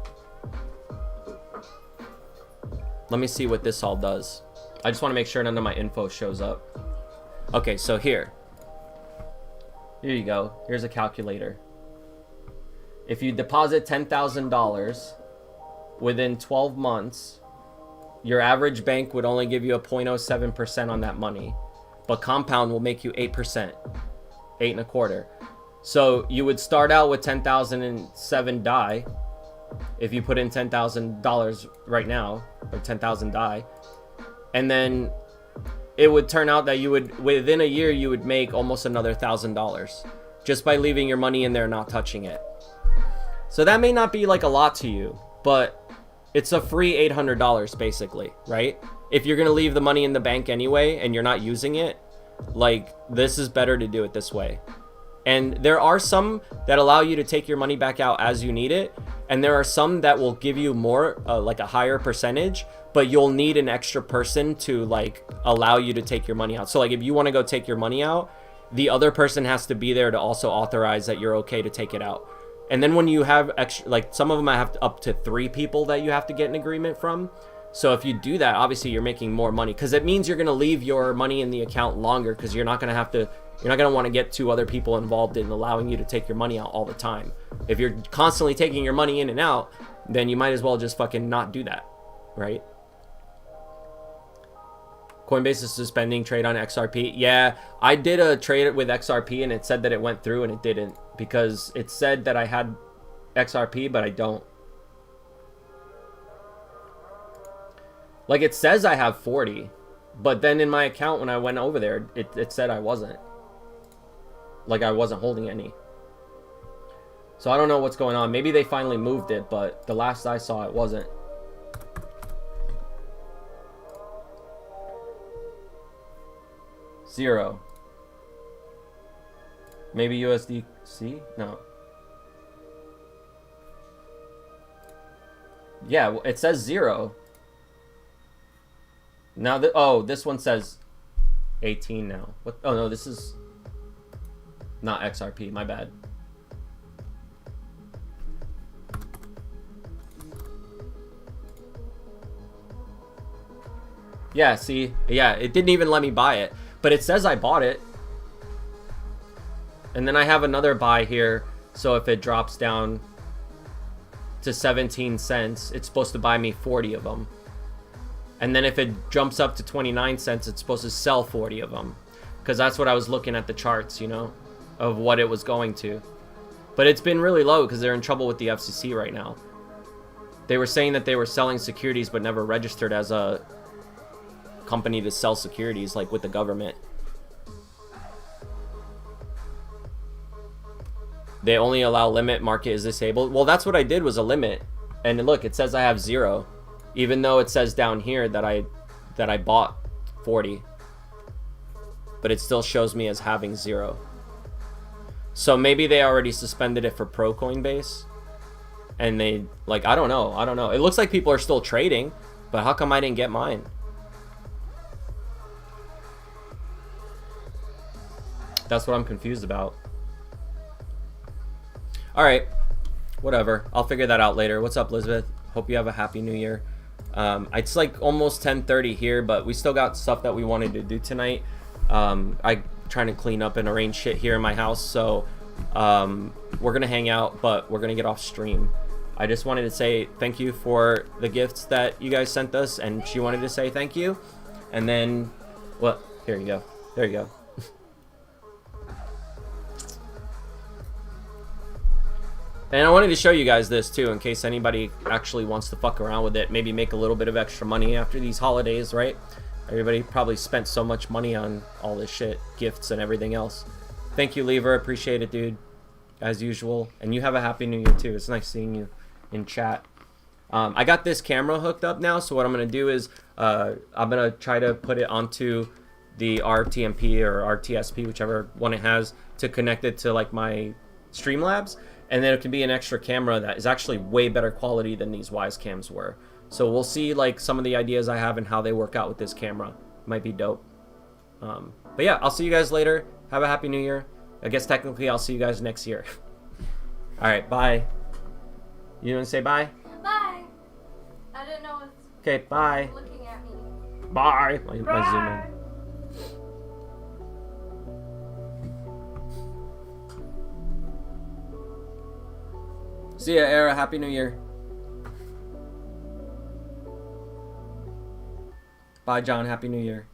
Let me see what this all does. I just want to make sure none of my info shows up. Okay, so here you go. Here's a calculator. If you deposit $10,000 within 12 months, your average bank would only give you a 0.07% on that money, but compound will make you 8%, 8.25. So you would start out with 10,007 DAI if you put in $10,000 right now, or 10,000 DAI, and then it would turn out that you would, within a year, you would make almost another $1,000 just by leaving your money in there, not touching it. So that may not be like a lot to you, but it's a free $800 basically, right? If you're gonna leave the money in the bank anyway and you're not using it, like, this is better to do it this way. And there are some that allow you to take your money back out as you need it, and there are some that will give you more, like a higher percentage, but you'll need an extra person to like allow you to take your money out. So like if you want to go take your money out, the other person has to be there to also authorize that you're okay to take it out. And then when you have extra, like some of them I have up to 3 people that you have to get an agreement from. So if you do that, obviously you're making more money, because it means you're going to leave your money in the account longer, because you're not going to want to get 2 other people involved in allowing you to take your money out all the time. If you're constantly taking your money in and out, then you might as well just fucking not do that, right? Coinbase is suspending trade on XRP. Yeah, I did a trade with XRP and it said that it went through and it didn't, because it said that I had XRP, but I don't. Like, it says I have 40, but then in my account when I went over there, it said I wasn't. Like, I wasn't holding any. So I don't know what's going on. Maybe they finally moved it, but the last I saw it wasn't. Zero. Maybe USDC? No. Yeah, it says 0. Now, oh, this one says 18 now. What? Oh, no, this is not XRP. My bad. Yeah, see? Yeah, it didn't even let me buy it. But it says I bought it. And then I have another buy here. So if it drops down to 17 cents, it's supposed to buy me 40 of them. And then if it jumps up to 29 cents, it's supposed to sell 40 of them. Because that's what I was looking at the charts, you know, of what it was going to. But it's been really low because they're in trouble with the FCC right now. They were saying that they were selling securities but never registered as a company to sell securities, like with the government. They only allow limit, market is disabled. Well, that's what I did, was a limit. And look, it says I have 0. Even though it says down here that I bought 40. But it still shows me as having 0. So maybe they already suspended it for Pro Coinbase. And they, like, I don't know. It looks like people are still trading. But how come I didn't get mine? That's what I'm confused about. Alright. Whatever. I'll figure that out later. What's up, Elizabeth? Hope you have a happy new year. It's like almost 10:30 here, but we still got stuff that we wanted to do tonight. I trying to clean up and arrange shit here in my house, so we're gonna hang out, but we're gonna get off stream. I just wanted to say thank you for the gifts that you guys sent us, and she wanted to say thank you. And then, well, here you go. There you go. And I wanted to show you guys this too, in case anybody actually wants to fuck around with it. Maybe make a little bit of extra money after these holidays, right? Everybody probably spent so much money on all this shit, gifts and everything else. Thank you, Lever. Appreciate it, dude. As usual. And you have a happy new year too. It's nice seeing you in chat. I got this camera hooked up now, so what I'm going to do is I'm going to try to put it onto the RTMP or RTSP, whichever one it has, to connect it to like my Streamlabs. And then it can be an extra camera that is actually way better quality than these Wise cams were. So we'll see like some of the ideas I have and how they work out with this camera. Might be dope. But yeah, I'll see you guys later. Have a happy new year. I guess technically I'll see you guys next year. Alright, bye. You want to say bye? Bye. I didn't know it was Okay, bye. looking at me. Bye. My zoom in. See ya, Era. Happy New Year. Bye, John. Happy New Year.